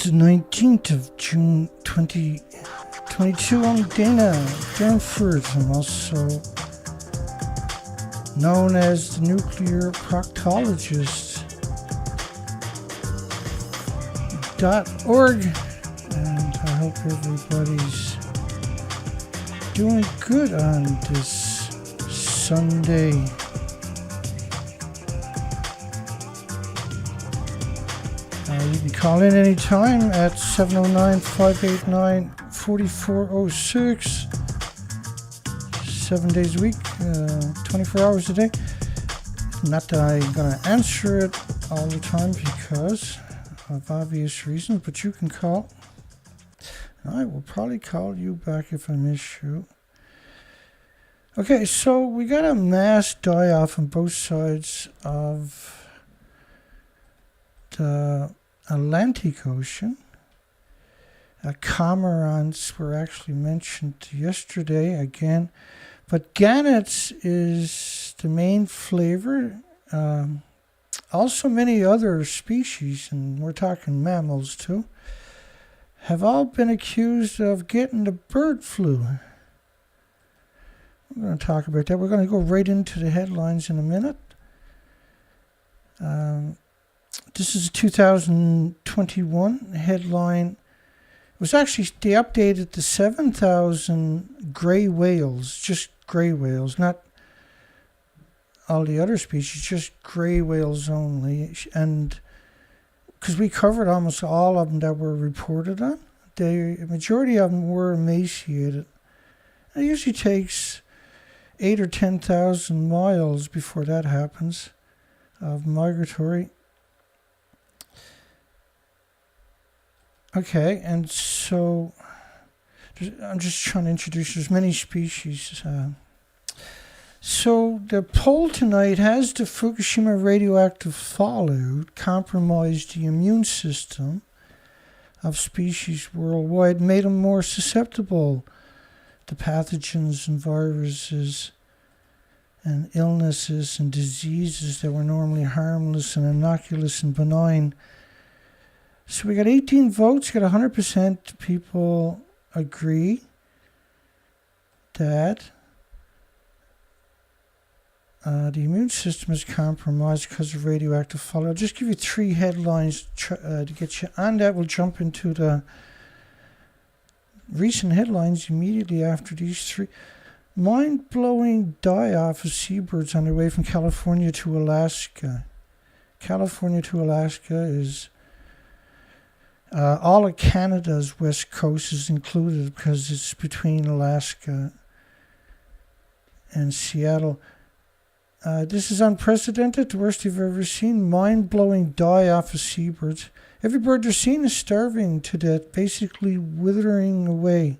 the 19th of June 2022. I'm Dana Durnford. I'm also known as the nuclear proctologist.org, and I hope everybody's doing good on this Sunday. You can call in anytime at 709-589-4406. 7 days a week, 24 hours a day. Not that I'm going to answer it all the time because of obvious reasons, but you can call. I will probably call you back if I miss you. Okay, so we got a mass die-off on both sides of the Atlantic Ocean. Cormorants were actually mentioned yesterday again, but gannets is the main flavor. Also many other species, and we're talking mammals too, have all been accused of getting the bird flu. We're going to talk about that. We're going to go right into the headlines in a minute. This is a 2021 headline. It was actually, they updated the 7,000 gray whales, just gray whales, not all the other species, just gray whales only. And because we covered almost all of them that were reported on, the majority of them were emaciated. It usually takes 8,000 or 10,000 miles before that happens of migratory. Okay, and so I'm just trying to introduce, there's many species. So the poll tonight: has the Fukushima radioactive fallout compromised the immune system of species worldwide, made them more susceptible to pathogens and viruses and illnesses and diseases that were normally harmless and innocuous and benign? So we got 18 votes, got 100% people agree that the immune system is compromised because of radioactive fallout. I'll just give you three headlines to get you on that. We'll jump into the recent headlines immediately after these three. Mind-blowing die-off of seabirds on their way from California to Alaska. California to Alaska is... all of Canada's west coast is included because it's between Alaska and Seattle. This is unprecedented, the worst you've ever seen. Mind-blowing die-off of seabirds. Every bird they're seeing is starving to death, basically withering away.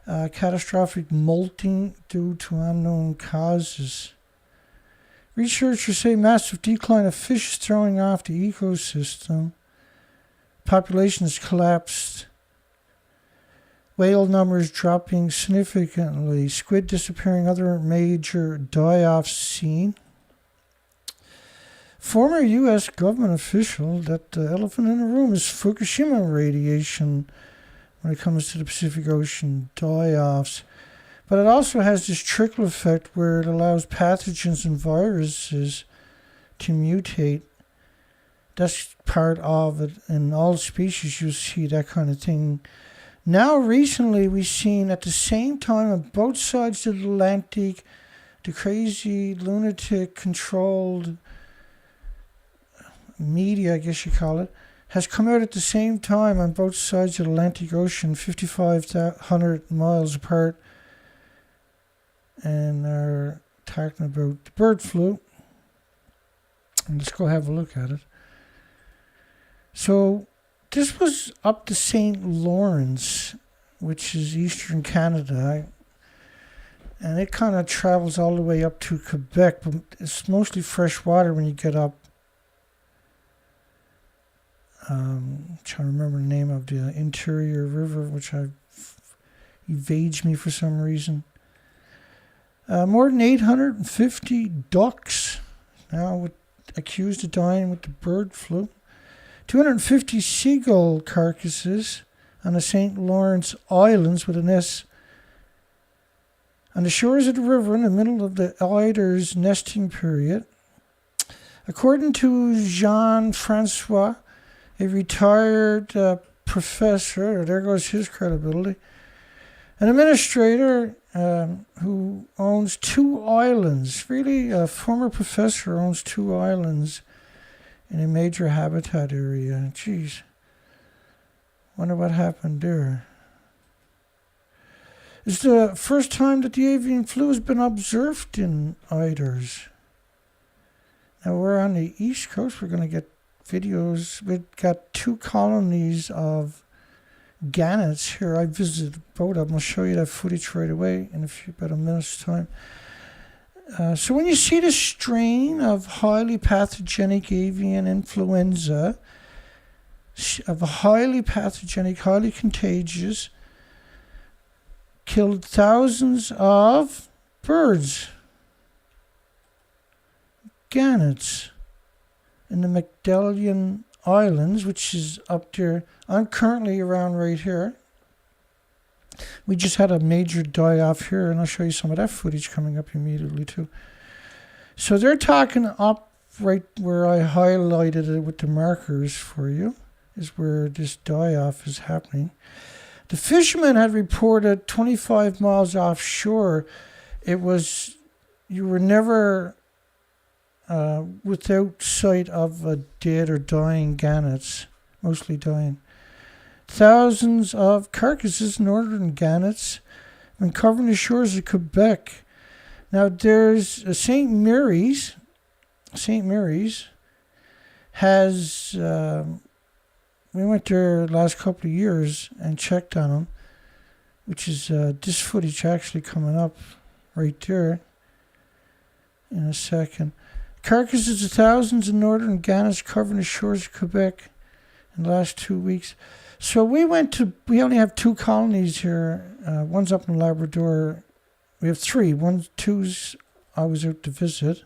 Catastrophic molting due to unknown causes. Researchers say massive decline of fish is throwing off the ecosystem. Population has collapsed. Whale numbers dropping significantly. Squid disappearing. Other major die-offs seen. Former U.S. government official, that elephant in the room is Fukushima radiation when it comes to the Pacific Ocean die-offs. But it also has this trickle effect where it allows pathogens and viruses to mutate. That's part of it. In all species, you see that kind of thing. Now, recently, we've seen at the same time on both sides of the Atlantic, the crazy, lunatic, controlled media, I guess you call it, has come out at the same time on both sides of the Atlantic Ocean, 5,500 miles apart, and are talking about the bird flu. And let's go have a look at it. So this was up the St. Lawrence, which is eastern Canada, and it kind of travels all the way up to Quebec, but it's mostly fresh water when you get up. Trying to remember the name of the interior river, which evades me for some reason. More than 850 ducks now accused of dying with the bird flu. 250 seagull carcasses on the St. Lawrence Islands with an S. On the shores of the river in the middle of the eider's nesting period. According to Jean-Francois, a retired professor, there goes his credibility, an administrator who owns 2 islands, really a former professor owns 2 islands in a major habitat area. Jeez, wonder what happened there. It's the first time that the avian flu has been observed in eiders. Now we're on the east coast, we're going to get videos. We've got 2 colonies of gannets here. I visited both of them. I'll show you that footage right away in about a minute's time. So when you see the strain of highly pathogenic avian influenza, of a highly pathogenic, highly contagious, killed thousands of birds, gannets, in the Magdalene Islands, which is up there. I'm currently around right here. We just had a major die-off here, and I'll show you some of that footage coming up immediately too. So they're talking up right where I highlighted it with the markers for you, is where this die-off is happening. The fishermen had reported 25 miles offshore. You were never without sight of a dead or dying gannets, mostly dying. Thousands of carcasses, northern gannets, been covering the shores of Quebec. Now there's St. Mary's. St. Mary's has, we went there the last couple of years and checked on them, which is this footage actually coming up right there in a second. Carcasses of thousands of northern gannets covering the shores of Quebec in the last 2 weeks. So we only have 2 colonies here. One's up in Labrador. We have 3. Two's I was out to visit.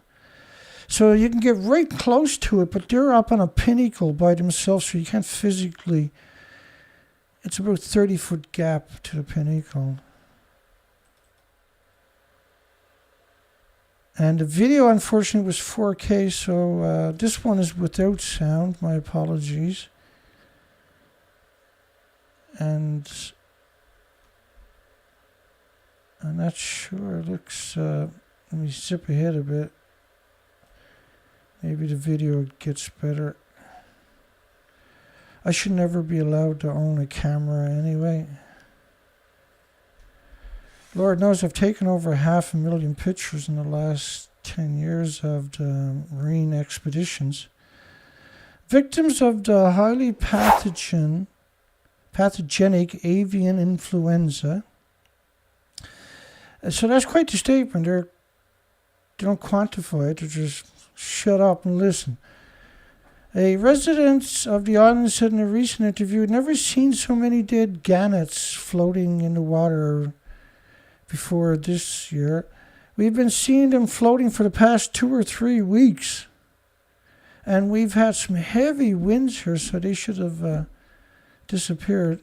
So you can get right close to it, but they're up on a pinnacle by themselves, so you can't physically. It's about a 30-foot gap to the pinnacle. And the video, unfortunately, was 4K, so this one is without sound. My apologies. And I'm not sure. It looks. Let me zip ahead a bit. Maybe the video gets better. I should never be allowed to own a camera anyway. Lord knows I've taken over 500,000 pictures in the last 10 years of the marine expeditions. Victims of the highly pathogenic avian influenza. So that's quite the statement. They don't quantify it. They're just shut up and listen. A resident of the island said in a recent interview, "I'd never seen so many dead gannets floating in the water before this year. We've been seeing them floating for the past 2 or 3 weeks. And we've had some heavy winds here, so they should have disappeared.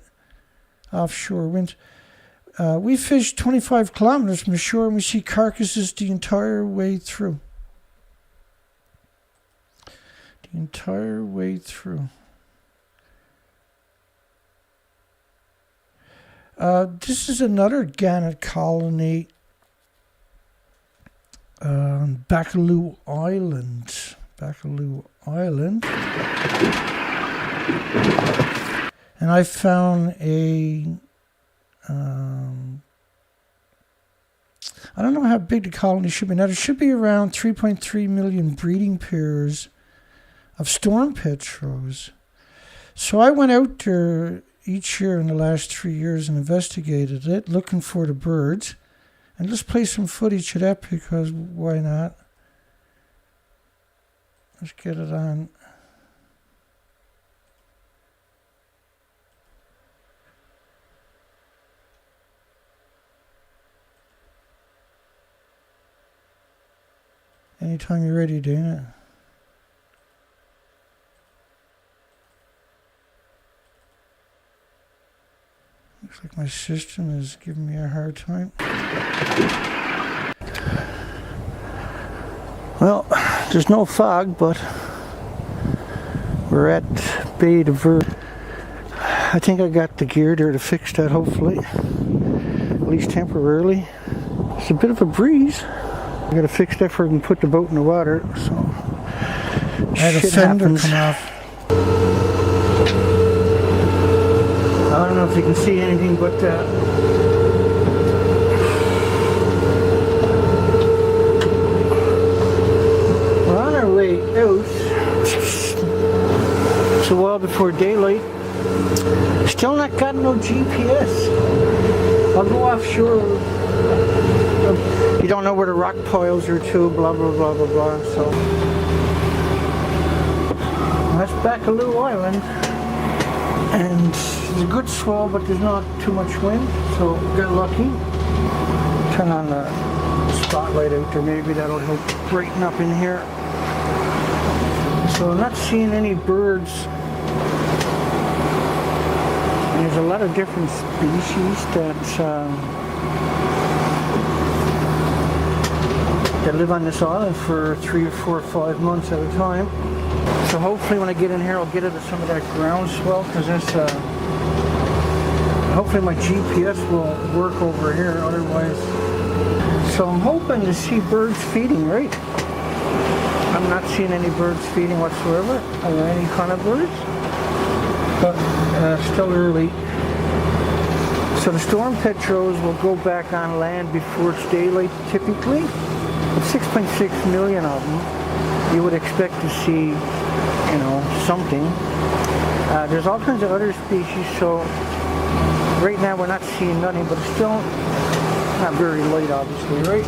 Offshore winds. We fish 25 kilometers from the shore and we see carcasses the entire way through. The entire way through. This is another gannet colony on Bacalou Island. Bacalou Island. And I found I don't know how big the colony should be. Now, there should be around 3.3 million breeding pairs of storm petrels. So I went out there each year in the last 3 years and investigated it, looking for the birds. And let's play some footage of that because why not? Let's get it on. Anytime you're ready, Dana. Looks like my system is giving me a hard time. Well, there's no fog, but we're at Bay de Verde. I think I got the gear there to fix that, hopefully. At least temporarily. It's a bit of a breeze. I gotta fix that before I can put the boat in the water, so I had a fender come off. I don't know if you can see anything, but we're on our way out. It's a while before daylight. Still not got no GPS. I'll go offshore. You don't know where the rock piles are to, blah blah blah blah blah. So that's Bacaloo Island, and there's a good swell, but there's not too much wind, so got lucky. Turn on the spotlight out there, maybe that'll help brighten up in here. So I'm not seeing any birds. And there's a lot of different species that live on this island for 3 or 4 or 5 months at a time. So hopefully when I get in here, I'll get into some of that groundswell, because that's hopefully my GPS will work over here. Otherwise, so I'm hoping to see birds feeding. Right? I'm not seeing any birds feeding whatsoever, or any kind of birds. But still early. So the storm petrels will go back on land before it's daylight typically. With 6.6 million of them, you would expect to see, you know, something. There's all kinds of other species, so right now we're not seeing nothing, but it's still not very light, obviously, right?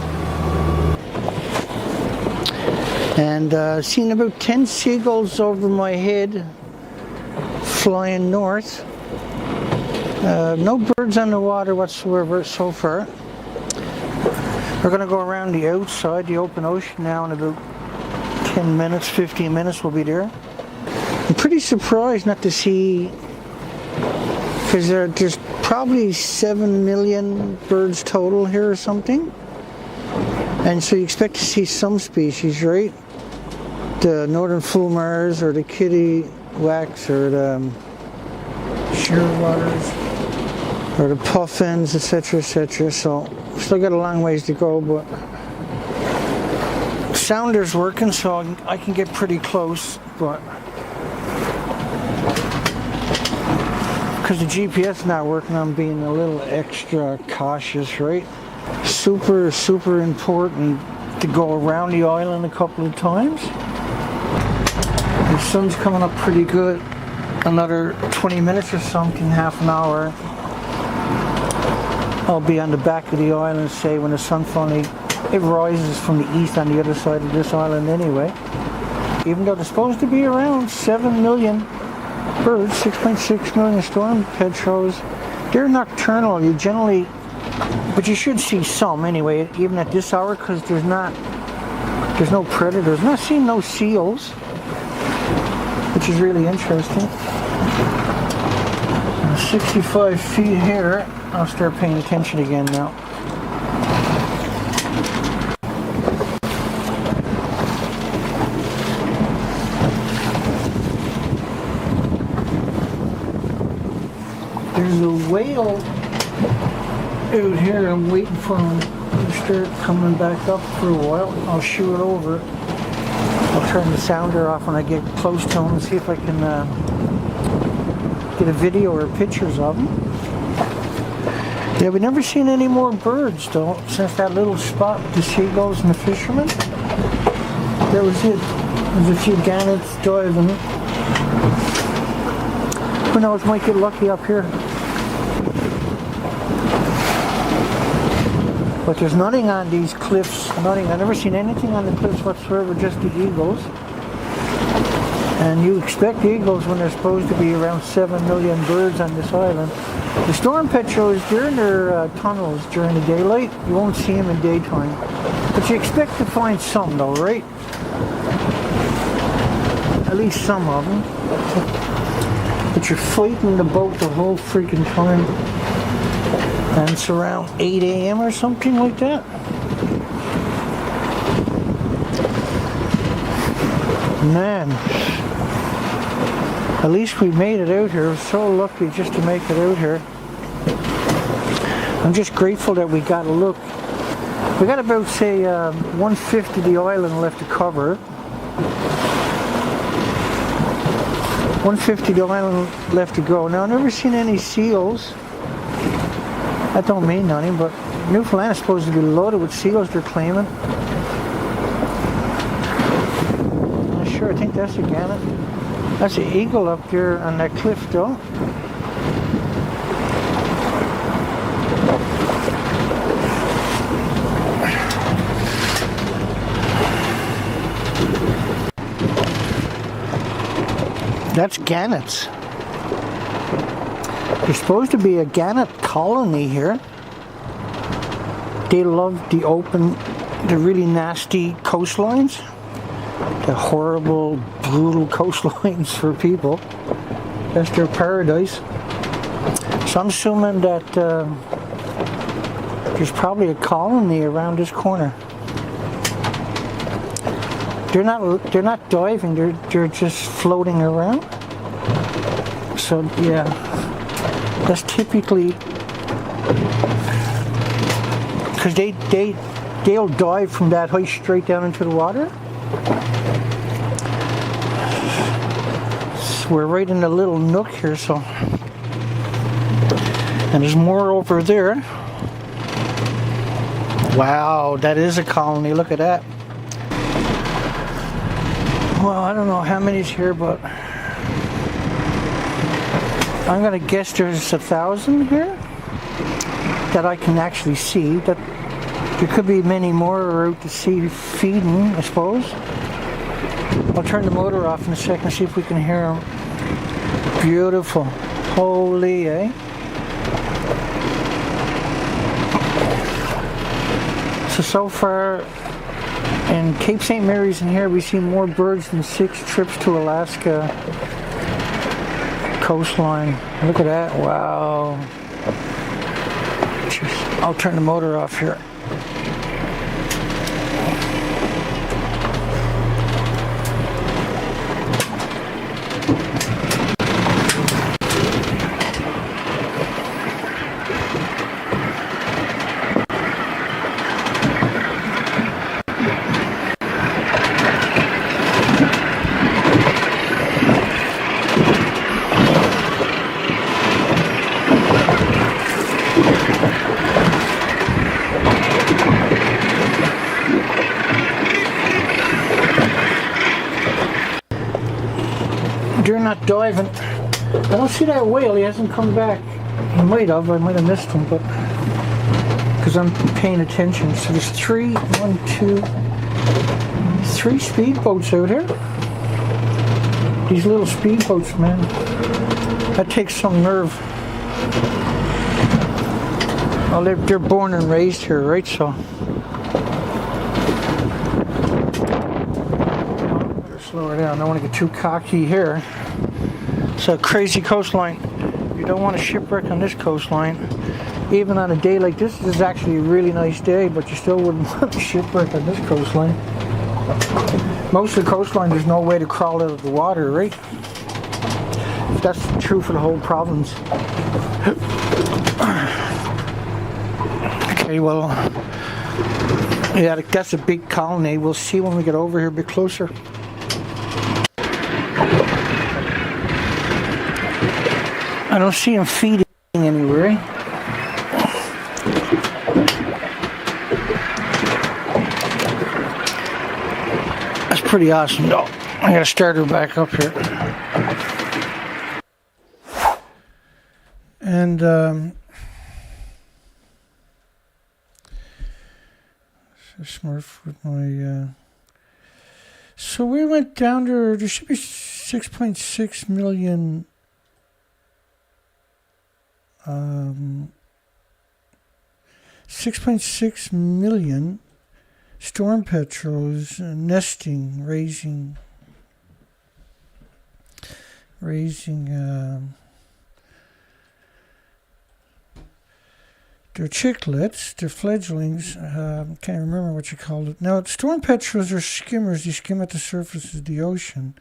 And seeing about 10 seagulls over my head flying north. No birds on the water whatsoever so far. We're going to go around the outside, the open ocean now, in about 10 minutes, 15 minutes we'll be there. I'm pretty surprised not to see, because there's probably 7 million birds total here or something. And so you expect to see some species, right? The northern fulmars, or the kitty wax, or the shearwaters, or the puffins, etc., etc. So still got a long ways to go, but sounder's working, so I can get pretty close. But because the GPS not working, I'm being a little extra cautious, right? Super, super important to go around the island a couple of times. The sun's coming up pretty good. Another 20 minutes or something, half an hour. I'll be on the back of the island, say, when the sun finally, it rises from the east on the other side of this island anyway. Even though there's supposed to be around 7 million birds, 6.6 million storm petrels, they're nocturnal. You generally, but you should see some anyway, even at this hour, because there's no predators. I'm not seeing no seals, which is really interesting. 65 feet here. I'll start paying attention again now. There's a whale out here. I'm waiting for him to start coming back up for a while. I'll shoo it over. I'll turn the sounder off when I get close to him and see if I can get a video or pictures of him. Yeah, we've never seen any more birds though, since that little spot with the seagulls and the fishermen. That was it. There's a few gannets diving. Who knows, might get lucky up here. But there's nothing on these cliffs, nothing. I've never seen anything on the cliffs whatsoever, just the eagles. And you expect eagles when there's supposed to be around 7 million birds on this island. The storm petrels, they're in their tunnels during the daylight. You won't see them in daytime. But you expect to find some though, right? At least some of them. But you're fighting the boat the whole freaking time. And it's around 8 a.m. or something like that. Man, at least we made it out here. We're so lucky just to make it out here. I'm just grateful that we got a look. We got about, say, 1/5 of the island left to cover. 1/5 of the island left to go. Now, I've never seen any seals. That don't mean nothing, but Newfoundland is supposed to be loaded with seals, they're claiming. I'm not sure, I think that's a gannet. That's an eagle up there on that cliff, though. That's gannets. There's supposed to be a gannet colony here. They love the open, the really nasty coastlines. The horrible, brutal coastlines for people. That's their paradise. So I'm assuming that there's probably a colony around this corner. They're not diving, they're just floating around. So yeah, that's typically because they'll dive from that height straight down into the water. So we're right in a little nook here, so and there's more over there. Wow, that is a colony. Look at that. Well, I don't know how many's here, but I'm gonna guess there's 1,000 here that I can actually see. That there could be many more out to sea feeding, I suppose. I'll turn the motor off in a second, see if we can hear them. Beautiful. Holy, eh? So far in Cape St. Mary's and here, we see more birds than 6 trips to Alaska coastline. Look at that, wow. I'll turn the motor off here. They're not diving. I don't see that whale. He hasn't come back. He might have. I might have missed him, but because I'm paying attention. So there's 3 speedboats out here. These little speedboats, man. That takes some nerve. Well, they're born and raised here, right? So. Slow her down. I don't want to get too cocky here. It's a crazy coastline. You don't want to shipwreck on this coastline. Even on a day like this, this is actually a really nice day, but you still wouldn't want to shipwreck on this coastline. Most of the coastline, there's no way to crawl out of the water, right? That's true for the whole province. Okay, well, yeah, that's a big colony. We'll see when we get over here a bit closer. I don't see him feeding anywhere. That's pretty awesome, though. I gotta start her back up here. And Smurf with my. So we went down to. There should be 6.6 million. 6.6 million storm petrels nesting, raising They're chicklets, they're fledglings. Can't remember what you called it. Now, storm petrels are skimmers. They skim at the surface of the ocean.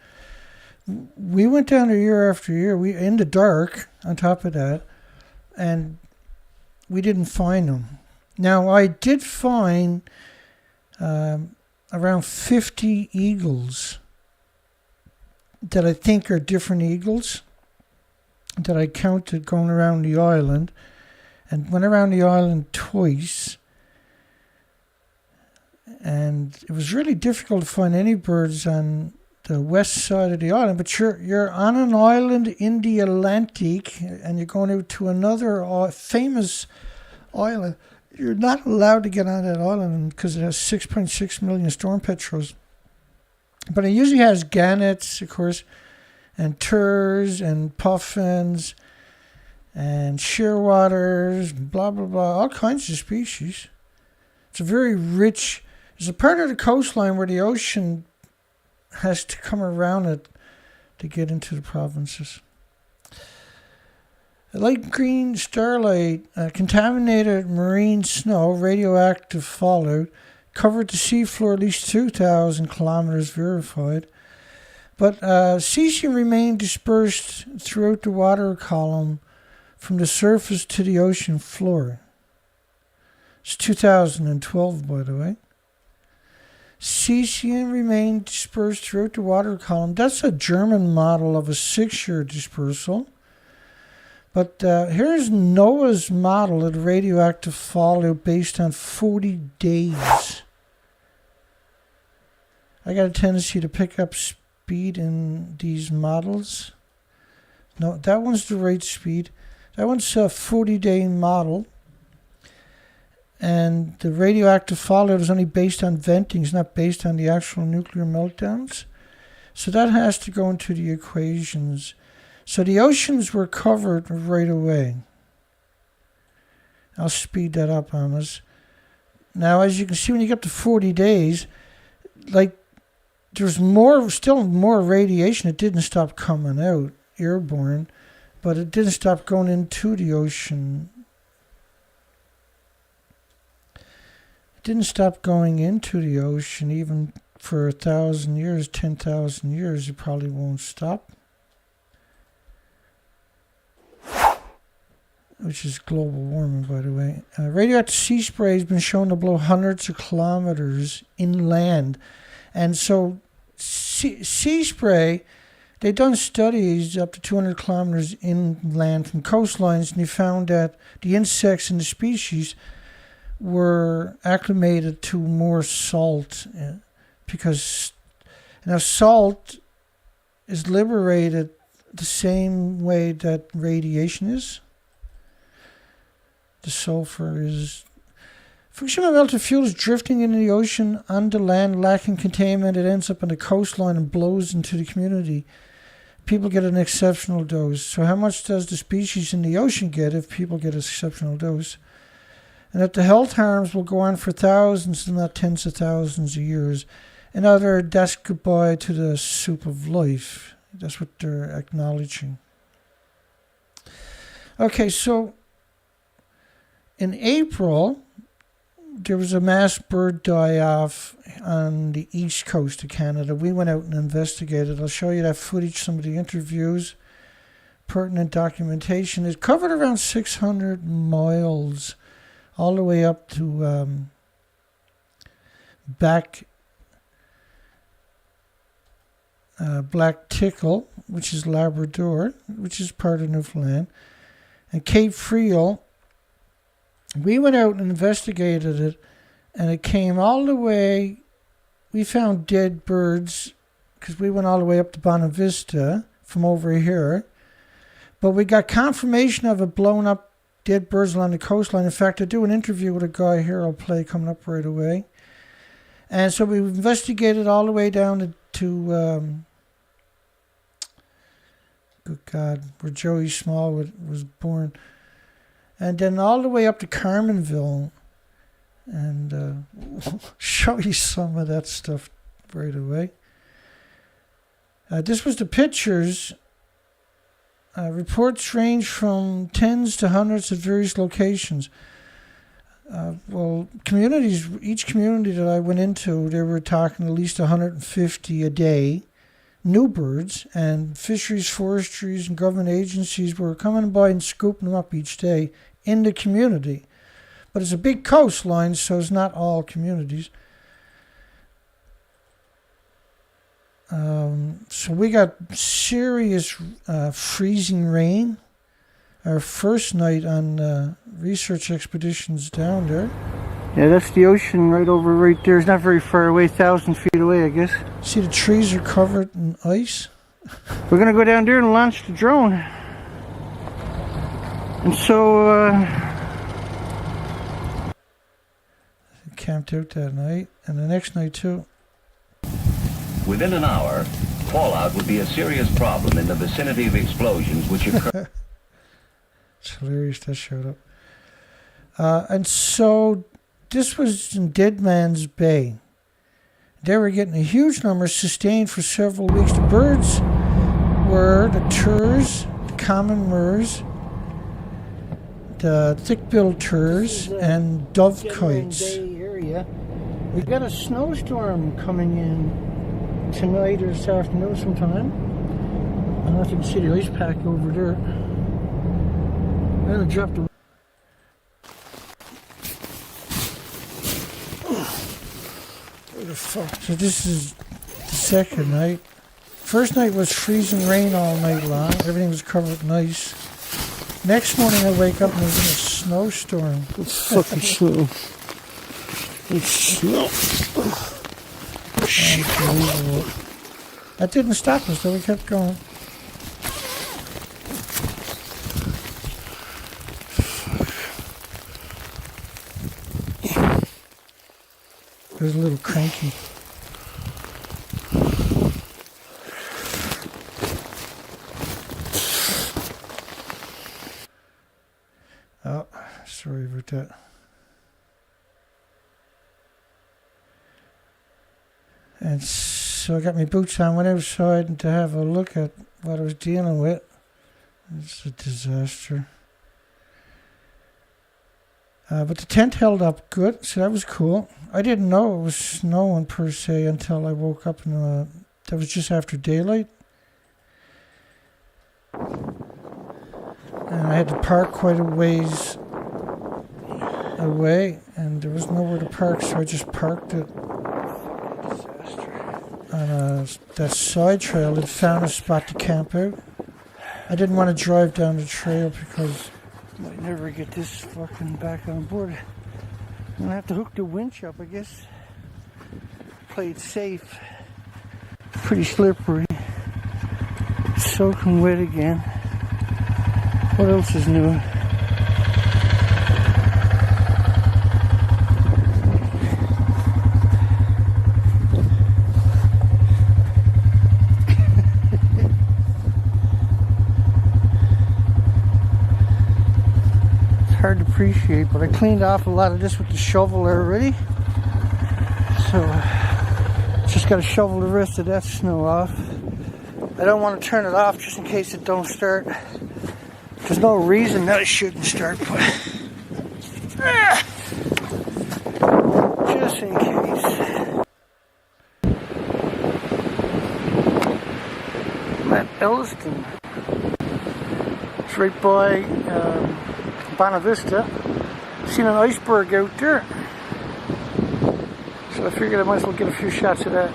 We went down there year after year. We in the dark. On top of that, and we didn't find them. Now, I did find around 50 eagles that I think are different eagles that I counted going around the island. And went around the island twice, and it was really difficult to find any birds on the west side of the island. But you're on an island in the Atlantic, and you're going out to another famous island. You're not allowed to get on that island because it has 6.6 million storm petrels. But it usually has gannets, of course, and turs and puffins, and shearwaters, blah, blah, blah, all kinds of species. It's a very rich, it's a part of the coastline where the ocean has to come around it to get into the provinces. A light green starlight, contaminated marine snow, radioactive fallout, covered the seafloor at least 2,000 kilometers verified. But cesium remained dispersed throughout the water column from the surface to the ocean floor. It's 2012, by the way. Cesium remained dispersed throughout the water column. That's a German model of a 6-year dispersal. But here's NOAA's model of radioactive fallout based on 40 days. I got a tendency to pick up speed in these models. No, that one's the right speed. That one's a 40-day model, and the radioactive fallout is only based on venting. It's not based on the actual nuclear meltdowns. So that has to go into the equations. So the oceans were covered right away. I'll speed that up on us. Now, as you can see, when you get to 40 days, like, there's still more radiation. It didn't stop coming out, airborne. But it didn't stop going into the ocean. It didn't stop going into the ocean even for 1,000 years, 10,000 years. It probably won't stop. Which is global warming, by the way. Radioactive sea spray has been shown to blow hundreds of kilometers inland. And so sea spray, they've done studies up to 200 kilometers inland from coastlines, and they found that the insects and the species were acclimated to more salt, because now salt is liberated the same way that radiation is. The sulfur is... Fukushima melted fuel is drifting into the ocean on the land, lacking containment. It ends up on the coastline and blows into the community. People get an exceptional dose. So how much does the species in the ocean get if people get an exceptional dose? And that the health harms will go on for thousands, and not tens of thousands of years. In other words, that's goodbye to the soup of life. That's what they're acknowledging. Okay, so in April, there was a mass bird die-off on the east coast of Canada. We went out and investigated. I'll show you that footage, some of the interviews, pertinent documentation. It covered around 600 miles, all the way up to Black Tickle, which is Labrador, which is part of Newfoundland, and Cape Friel. We went out and investigated it, and it came all the way. We found dead birds because we went all the way up to Bonavista from over here. But we got confirmation of it blowing up dead birds along the coastline. In fact, I do an interview with a guy here I'll play coming up right away. And so we investigated all the way down to good God, where Joey Smallwood was born. And then all the way up to Carmenville, and show you some of that stuff right away. This was the pictures. Reports range from tens to hundreds at various locations. Well, each community that I went into, they were talking at least 150 a day, new birds, and fisheries, forestries, and government agencies were coming by and scooping them up each day in the community. But it's a big coastline, so it's not all communities. So we got serious freezing rain. Our first night on research expeditions down there. Yeah, that's the ocean right there. It's not very far away, 1,000 feet away, I guess. See, the trees are covered in ice. We're going to go down there and launch the drone. And so, camped out that night, and the next night too. Within an hour, fallout would be a serious problem in the vicinity of explosions which occur. It's hilarious that showed up. And so this was in Dead Man's Bay. They were getting a huge number sustained for several weeks. The birds were the turs, the common murres, the thick-billed turs, and dovekites. We've got a snowstorm coming in tonight or this afternoon sometime. I don't know if you can see the ice pack over there. I'm going to drop the... Where the fuck? So this is the second night. First night was freezing rain all night long. Everything was covered in ice. Next morning I wake up and there's a snowstorm. It's fucking snow. It's snow. Unbelievable. That didn't stop us though, we kept going. It was a little cranky. Oh, sorry about that. And so I got my boots on, went outside and to have a look at what I was dealing with. It's a disaster. But the tent held up good, so that was cool. I didn't know it was snowing per se until I woke up and that was just after daylight. And I had to park quite a ways away, and there was nowhere to park, so I just parked it on that side trail and found a spot to camp out. I didn't want to drive down the trail because I might never get this fucking back on board. I'm gonna have to hook the winch up, I guess. Play it safe. Pretty slippery. Soaking wet again. What else is new? Hard to appreciate, but I cleaned off a lot of this with the shovel already, so just got to shovel the rest of that snow off. I don't want to turn it off just in case it don't start. There's no reason that it shouldn't start, but just in case. I'm at Elliston. It's right by Bonavista. Seen an iceberg out there, so I figured I might as well get a few shots of that.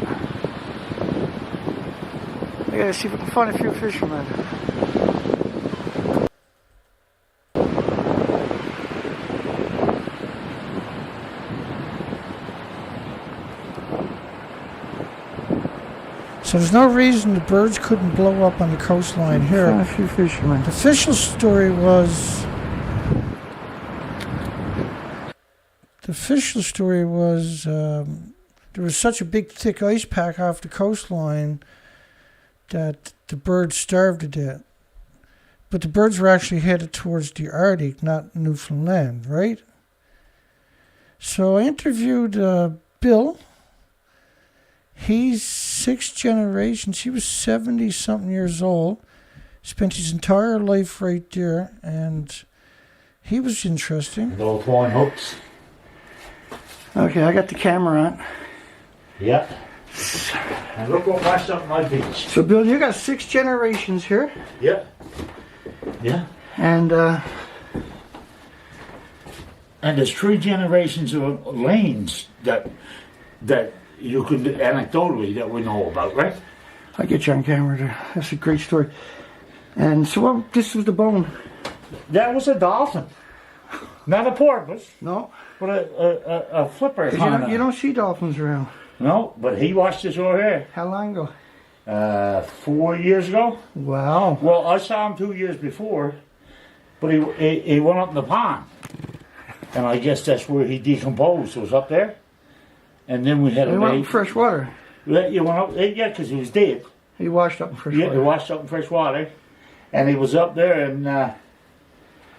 I gotta see if I can find a few fishermen. so there's no reason the birds couldn't blow up on the coastline here. Find a few fishermen. The official story was there was such a big thick ice pack off the coastline that the birds starved to death. But the birds were actually headed towards the Arctic, not Newfoundland, right? So I interviewed Bill. He's 6th generation. He was 70-something years old. Spent his entire life right there, and he was interesting. Little twine hooks. Okay, I got the camera on. Yeah. And look what washed up my beach. So, Bill, you got 6 generations here. Yeah. Yeah. And, And there's 3 generations of lanes that you could anecdotally that we know about, right? I get you on camera there. That's a great story. And so what, this was the bone? That was a dolphin. Not a porpoise, No. but a flipper. 'Cause you don't see dolphins around. No, but he washed ashore here. How long ago? 4 years ago. Wow. Well, I saw him 2 years before, but he went up in the pond. And I guess that's where he decomposed, was up there. And then we had He a went in baby. fresh water. Yeah, he went up, yeah, because he was dead. He washed up in fresh Yeah, he water. washed up in fresh water. And he was up there and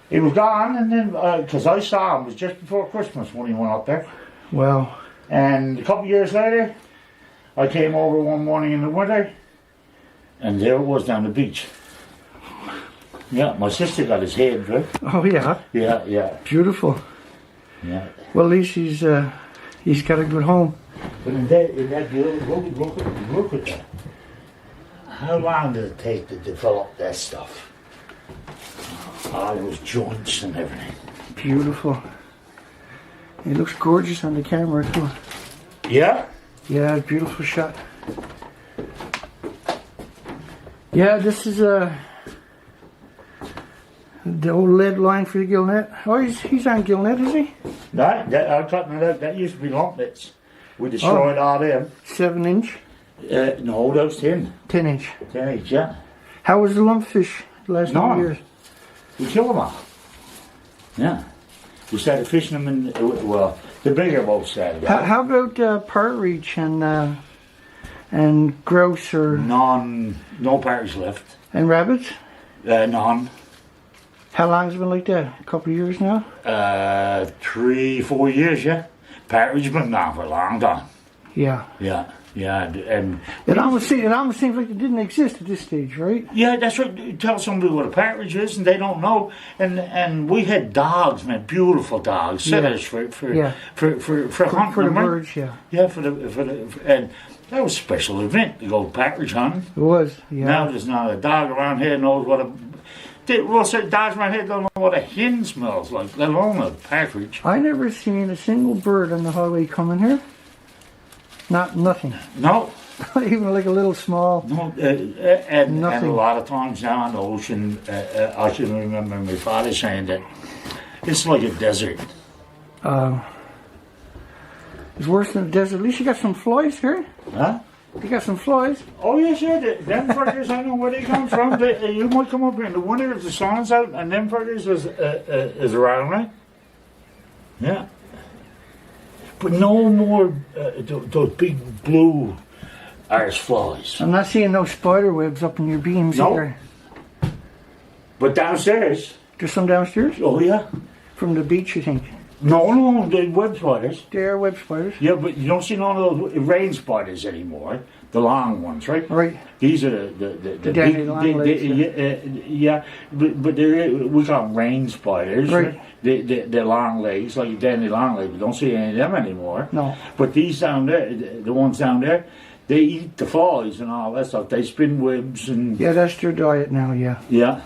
he was gone. And then, because I saw him, it was just before Christmas when he went up there. Wow. And a couple years later, I came over one morning in the winter, and there it was down the beach. Yeah, my sister got his head, right? Oh, yeah. Yeah. Beautiful. Yeah. Well, at least he's got a good home. But in that look at that. How long did it take to develop that stuff? All those joints and everything. Beautiful. He looks gorgeous on the camera, too. Yeah? Yeah, beautiful shot. Yeah, this is the old lead line for the gillnet. Oh, he's on gillnet, is he? I'm cutting it out. That used to be lump nets. We destroyed all them. 7-inch? No, that was 10. 10-inch. 10 each, yeah. How was the lumpfish the last No. few years? We killed them all. Yeah. We started fishing them in, well, the bigger boats started. How about partridge and grouse or No partridge left. and rabbits? None. How long has it been like that? A couple of years now? 3-4 years, yeah. Partridge been gone for a long time. Yeah. Yeah. And It almost seems like it didn't exist at this stage, right? yeah, that's what you tell somebody what a partridge is, and they don't know. And we had dogs, man, beautiful dogs, sitters for hunting For the them, right? birds, yeah. Yeah, and that was a special event to go partridge hunting. It was, yeah. Now there's not a dog around here knows what certain dogs around here don't know what a hen smells like, let alone a partridge. I never seen a single bird on the highway coming here. Nothing. No, Not even like a little small. no, and a Nothing. lot of times down the ocean, I can remember my father saying that it's like a desert. It's worse than the desert. At least you got some flies here. Huh? You got some flies. Oh yes, yeah. Them fuckers, I know where they come from. You might come up here in the winter if the sun's out, and them fuckers is around, right? Yeah. But no more those big blue arse flies. I'm not seeing no spider webs up in your beams No. either. But downstairs, There's some downstairs oh yeah. from the beach, you think? No, the web spiders. There are web spiders. Yeah, but you don't see none of those rain spiders anymore. The long ones, right? Right. These are the dandy big, long legs, yeah, but we call them rain spiders. Right. The long legs, like dandy long legs. We don't see any of them anymore. No. But these down there, the ones down there, they eat the flies and all that stuff. They spin webs and Yeah, that's their diet now, yeah. yeah.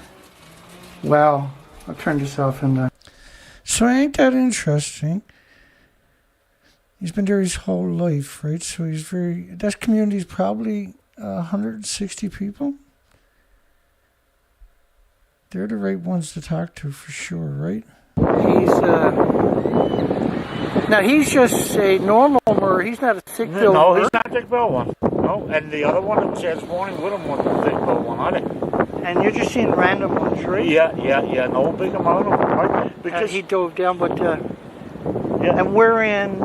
Wow. I'll turn this off and... So ain't that interesting? He's been there his whole life, right? So that community's probably 160 people. They're the right ones to talk to for sure, right? He's just a normal bird. He's not a thick-billed No, bird. he's not a thick-billed one. No, and the other one that was here this morning with him wasn't a thick-billed one, are they? And you're just seeing random ones, right? Yeah. No big amount of them, right? And Because he dove down, but... yeah. And we're in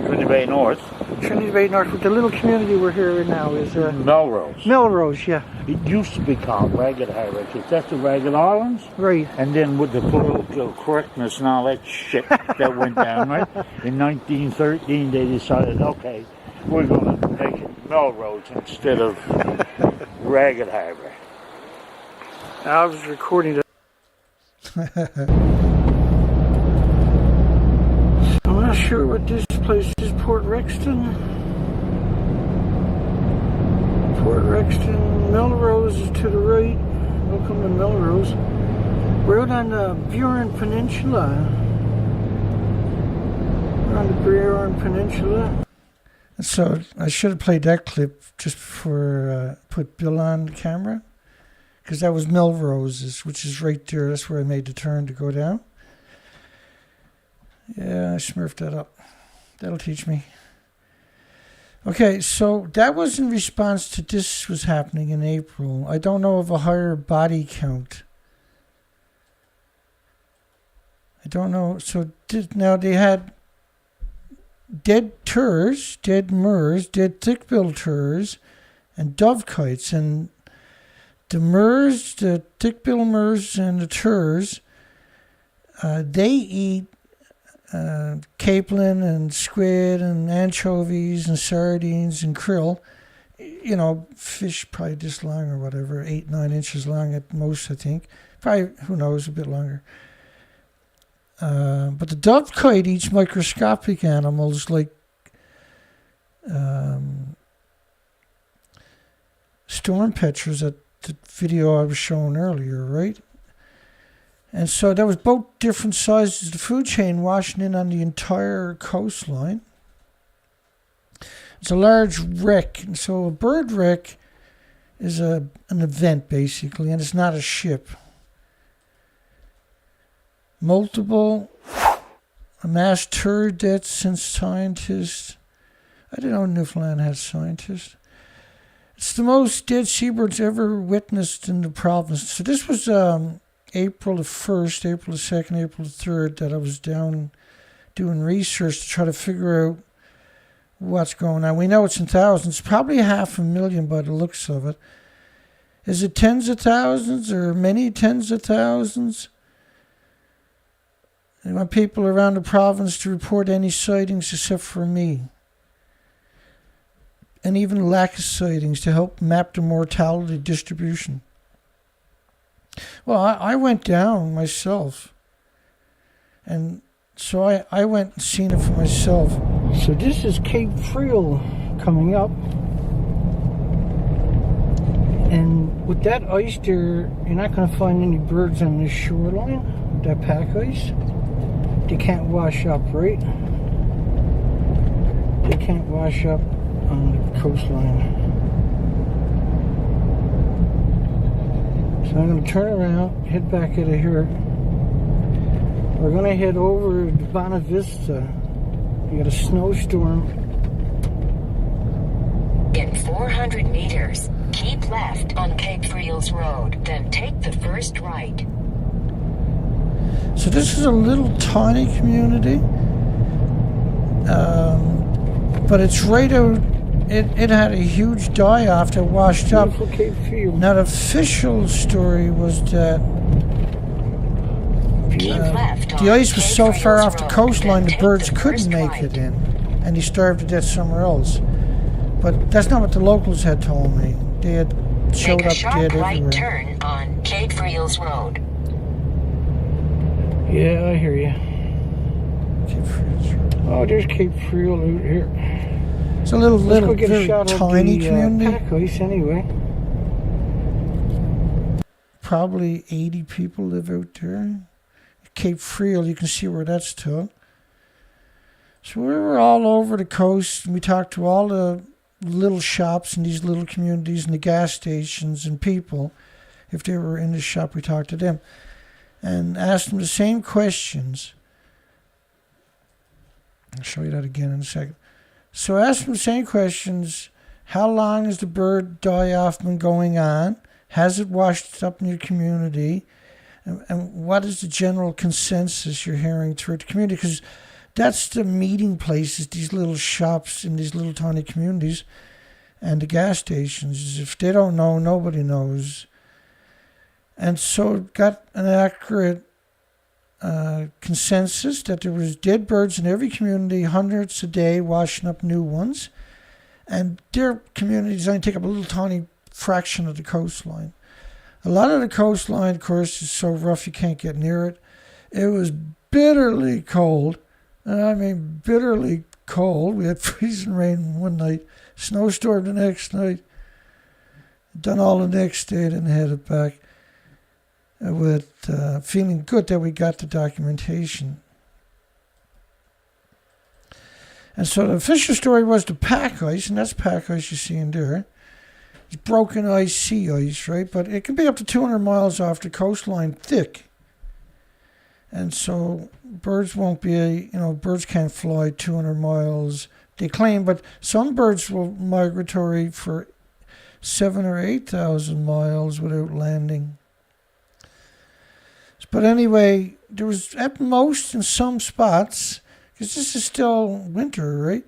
Trinity Bay North. Trinity Bay North, but the little community we're here in now is Melrose. Melrose, yeah. It used to be called Ragged Harbour because that's the Ragged Islands. Right. And then with the political correctness and all that shit that went down, right? In 1913, they decided, okay, we're going to make it Melrose instead of Ragged Harbour. I was recording sure what this place is. Port Rexton. Port Rexton. Melrose is to the right. Welcome to Melrose. We're out on the Burin Peninsula. We're on the Burin Peninsula. So I should have played that clip just before put Bill on the camera, because that was Melrose, which is right there. That's where I made the turn to go down. Yeah, I smurfed that up. That'll teach me. Okay, so that was in response to this was happening in April. I don't know of a higher body count. I don't know. So now they had dead turs, dead murres, dead thick-billed turs, and dovekites. And the murres, the thick-billed murres, and the turs, they eat capelin and squid and anchovies and sardines and krill. You know, fish probably this long or whatever, 8-9 inches long at most, I think. Probably, who knows, a bit longer. But the dovekite eats microscopic animals like storm petrels, that the video I was showing earlier, right? And so there was both different sizes of the food chain washing in on the entire coastline. It's a large wreck. And so a bird wreck is an event, basically, and it's not a ship. Multiple mass tur deaths since scientists. I didn't know Newfoundland had scientists. It's the most dead seabirds ever witnessed in the province. So this was April the 1st, April the 2nd, April the 3rd that I was down doing research to try to figure out what's going on. We know it's in thousands, probably 500,000 by the looks of it. Is it tens of thousands or many tens of thousands? I want people around the province to report any sightings except for me. And even lack of sightings to help map the mortality distribution. Well, I went down myself. And so I went and seen it for myself. So this is Cape Friel coming up. And with that ice there, you're not going to find any birds on this shoreline, that pack ice. They can't wash up, right? They can't wash up on the coastline. So I'm going to turn around, head back out of here. We're going to head over to Bonavista. We got a snowstorm. In 400 meters, keep left on Cape Friel's Road, then take the first right. So this is a little tiny community, but it's right out. It had a huge die-off that washed up. Cape Friel. Now the official story was that the ice was so far off the coastline the birds couldn't make it in, and they starved to death somewhere else. But that's not what the locals had told me. They had showed up dead everywhere. Make a sharp right turn on Cape Friel's Road. Yeah, I hear you. Cape Friel's Road. Oh, there's Cape Friel out here. It's a little get very a shot tiny of the, community. Pack ice anyway. Probably 80 people live out there. Cape Friel, you can see where that's to. So we were all over the coast, and we talked to all the little shops in these little communities and the gas stations and people. If they were in the shop, we talked to them and asked them the same questions. I'll show you that again in a second. So I asked them the same questions. How long has the bird die-off been going on? Has it washed up in your community? And what is the general consensus you're hearing throughout the community? Because that's the meeting places, these little shops in these little tiny communities and the gas stations. If they don't know, nobody knows. And so it got an accurate consensus that there was dead birds in every community, hundreds a day, washing up new ones. And their communities only take up a little tiny fraction of the coastline. A lot of the coastline, of course, is so rough you can't get near it. It was bitterly cold, I mean, bitterly cold. We had freezing rain one night, snowstorm the next night. Done all the next day, and headed back with feeling good that we got the documentation. And so the official story was the pack ice, and that's pack ice you see in there. It's broken ice, sea ice, right? But it can be up to 200 miles off the coastline thick. And so birds won't be, birds can't fly 200 miles, they claim, but some birds will migratory for 7,000 or 8,000 miles without landing. But anyway, there was at most in some spots, because this is still winter, right?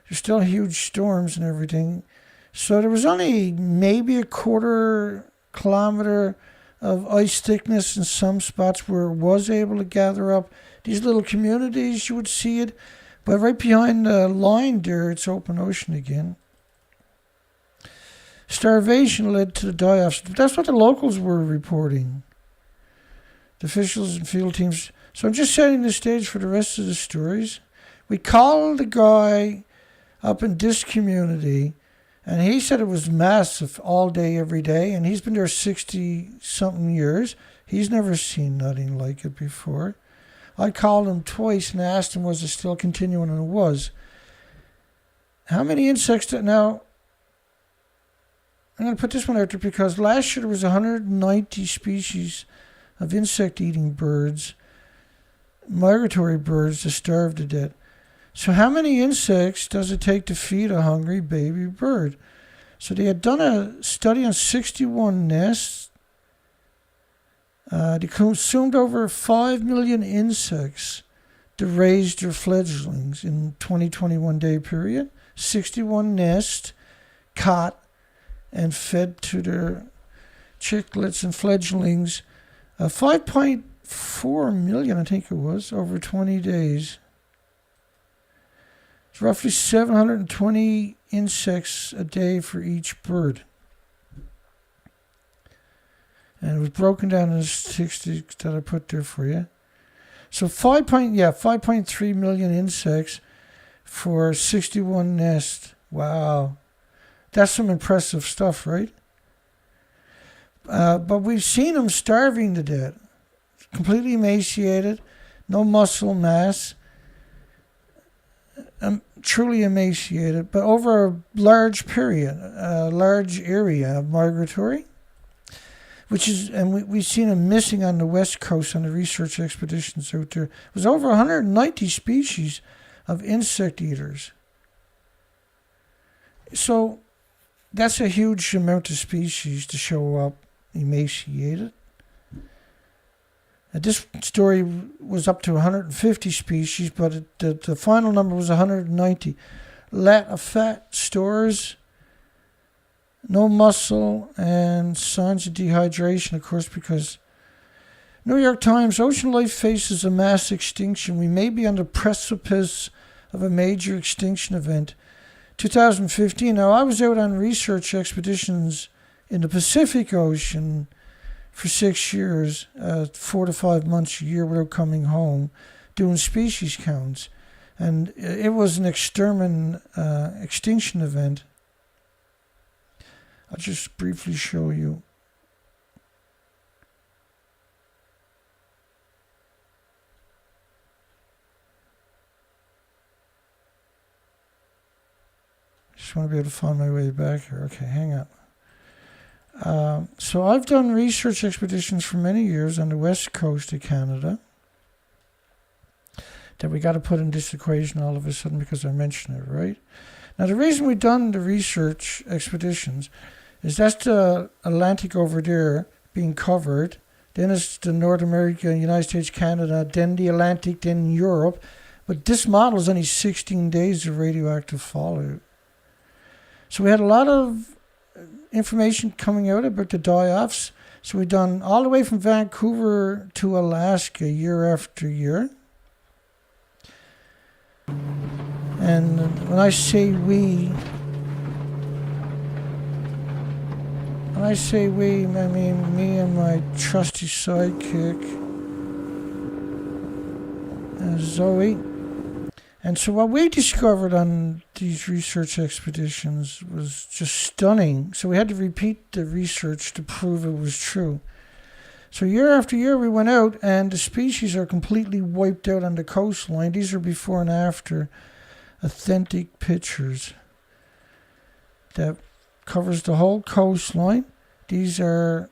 There's still huge storms and everything. So there was only maybe a quarter kilometer of ice thickness in some spots where it was able to gather up these little communities. You would see it, but right behind the line there, it's open ocean again. Starvation led to the die-offs. That's what the locals were reporting. The officials and field teams. So I'm just setting the stage for the rest of the stories. We called the guy up in this community, and he said it was massive all day, every day, and he's been there 60-something years. He's never seen nothing like it before. I called him twice and asked him, was it still continuing, and it was. How many insects now? I'm going to put this one out there because last year there was 190 species of insect-eating birds, migratory birds that starved to death. So how many insects does it take to feed a hungry baby bird? So they had done a study on 61 nests. They consumed over 5 million insects to raise their fledglings in 2021 day period. 61 nests caught and fed to their chicklets and fledglings. 5.4 million, I think it was, over 20 days. It's roughly 720 insects a day for each bird. And it was broken down into statistics that I put there for you. So 5.3 million insects for 61 nests. Wow. That's some impressive stuff, right? But we've seen them starving to death. Completely emaciated, no muscle mass. Truly emaciated, but over a large period, a large area of migratory, and we've seen them missing on the west coast on the research expeditions out there. It was over 190 species of insect eaters. So that's a huge amount of species to show up emaciated. This story was up to 150 species, but the final number was 190. Lack of fat stores, no muscle, and signs of dehydration, of course, because New York Times, ocean life faces a mass extinction. We may be on the precipice of a major extinction event. 2015, now I was out on research expeditions in the Pacific Ocean for 6 years, 4 to 5 months a year without coming home, doing species counts. And it was an extinction event. I'll just briefly show you. Just want to be able to find my way back here. Okay, hang on. So I've done research expeditions for many years on the west coast of Canada that we got to put in this equation all of a sudden because I mentioned it, right? Now, the reason we've done the research expeditions is that's the Atlantic over there being covered. Then it's the North America, United States, Canada, then the Atlantic, then Europe. But this model is only 16 days of radioactive fallout. So we had a lot of information coming out about the die-offs. So we've done all the way from Vancouver to Alaska year after year. And when I say we, I mean me and my trusty sidekick, Zoe. And so what we discovered on these research expeditions was just stunning. So we had to repeat the research to prove it was true. So year after year we went out, and the species are completely wiped out on the coastline. These are before and after authentic pictures that covers the whole coastline. These are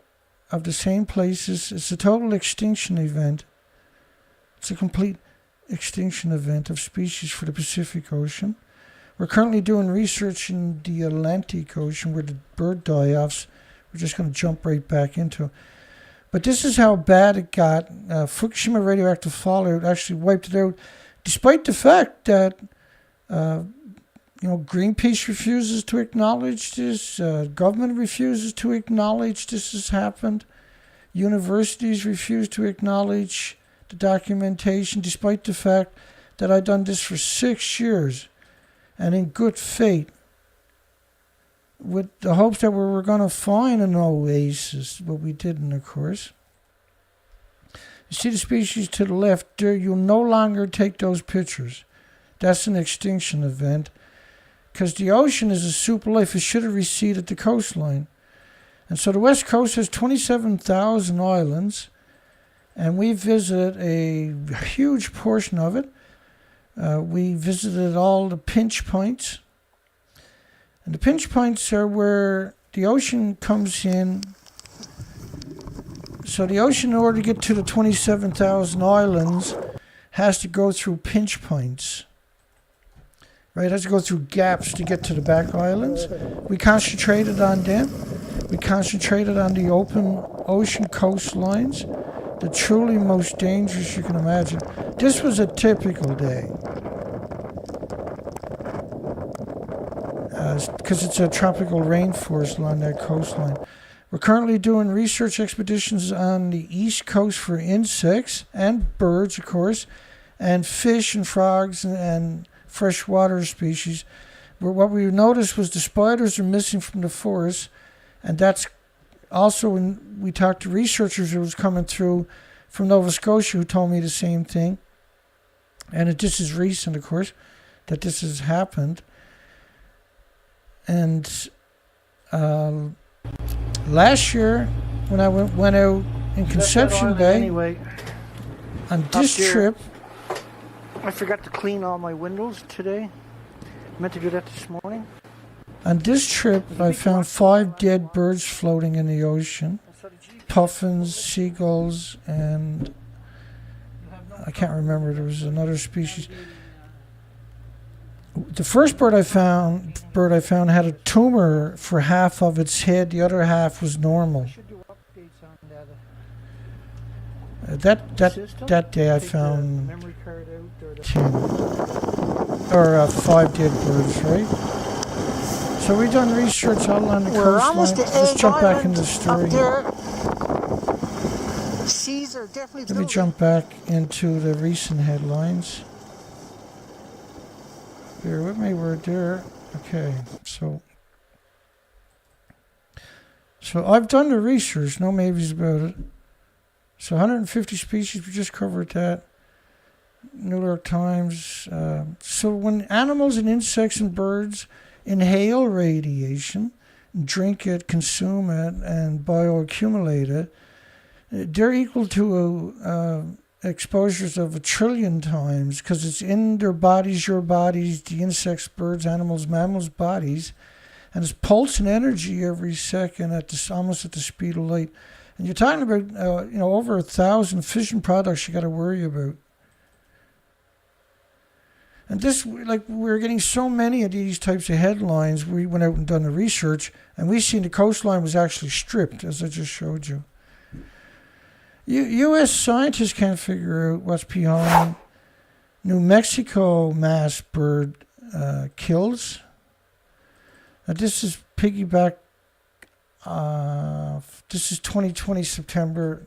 of the same places. It's a total extinction event. It's a complete extinction event of species for the Pacific Ocean. We're currently doing research in the Atlantic Ocean where the bird die-offs, we're just going to jump right back into. But this is how bad it got. Fukushima radioactive fallout actually wiped it out, despite the fact that Greenpeace refuses to acknowledge this, government refuses to acknowledge this has happened, universities refuse to acknowledge the documentation, despite the fact that I've done this for 6 years, and in good faith, with the hopes that we were going to find an oasis, but we didn't, of course. You see the species to the left there, you'll no longer take those pictures. That's an extinction event, because the ocean is a soup of life. It should have receded the coastline. And so the West Coast has 27,000 islands, and we visited a huge portion of it. We visited all the pinch points. And the pinch points are where the ocean comes in. So the ocean, in order to get to the 27,000 islands, has to go through pinch points. Right? It has to go through gaps to get to the back islands. We concentrated on them. We concentrated on the open ocean coastlines, the truly most dangerous you can imagine. This was a typical day, because it's a tropical rainforest along that coastline. We're currently doing research expeditions on the east coast for insects and birds, of course, and fish and frogs and freshwater species. But what we noticed was the spiders are missing from the forest, and that's also when we talked to researchers who was coming through from Nova Scotia who told me the same thing. And this is recent, of course, that this has happened. And last year, when I went out in Conception Bay, anyway, on this trip, I forgot to clean all my windows today. Meant to do that this morning. On this trip, I found 5 dead birds floating in the ocean. Puffins, seagulls, and I can't remember, there was another species. The first bird I found had a tumor for half of its head. The other half was normal. That day I found 5 dead birds, right? So we've done research all along the coastline. Let's jump back into the story. Let me jump back into the recent headlines. Bear with me, we're there. Okay, so I've done the research, no maybes about it. So 150 species, we just covered that. New York Times. So when animals and insects and birds inhale radiation, drink it, consume it, and bioaccumulate it, they're equal to exposures of 1 trillion times, because it's in their bodies, your bodies, the insects, birds, animals, mammals' bodies, and it's pulsing energy every second at almost at the speed of light. And you're talking about over 1,000 fission products you got to worry about. And this, we're getting so many of these types of headlines. We went out and done the research, and we seen the coastline was actually stripped, as I just showed you. U.S. scientists can't figure out what's behind New Mexico mass bird kills. Now this is piggyback. This is 2020 September.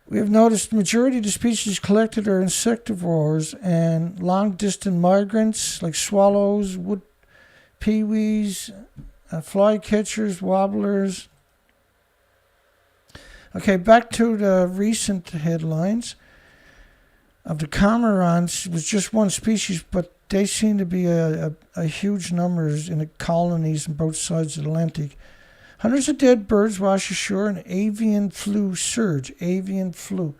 We have noticed the majority of the species collected are insectivores and long-distance migrants like swallows, wood peewees, flycatchers, wobblers. Okay, back to the recent headlines. of the cormorants was just one species, but they seem to be a huge numbers in the colonies on both sides of the Atlantic. Hundreds of dead birds wash ashore and avian flu surge. Avian flu.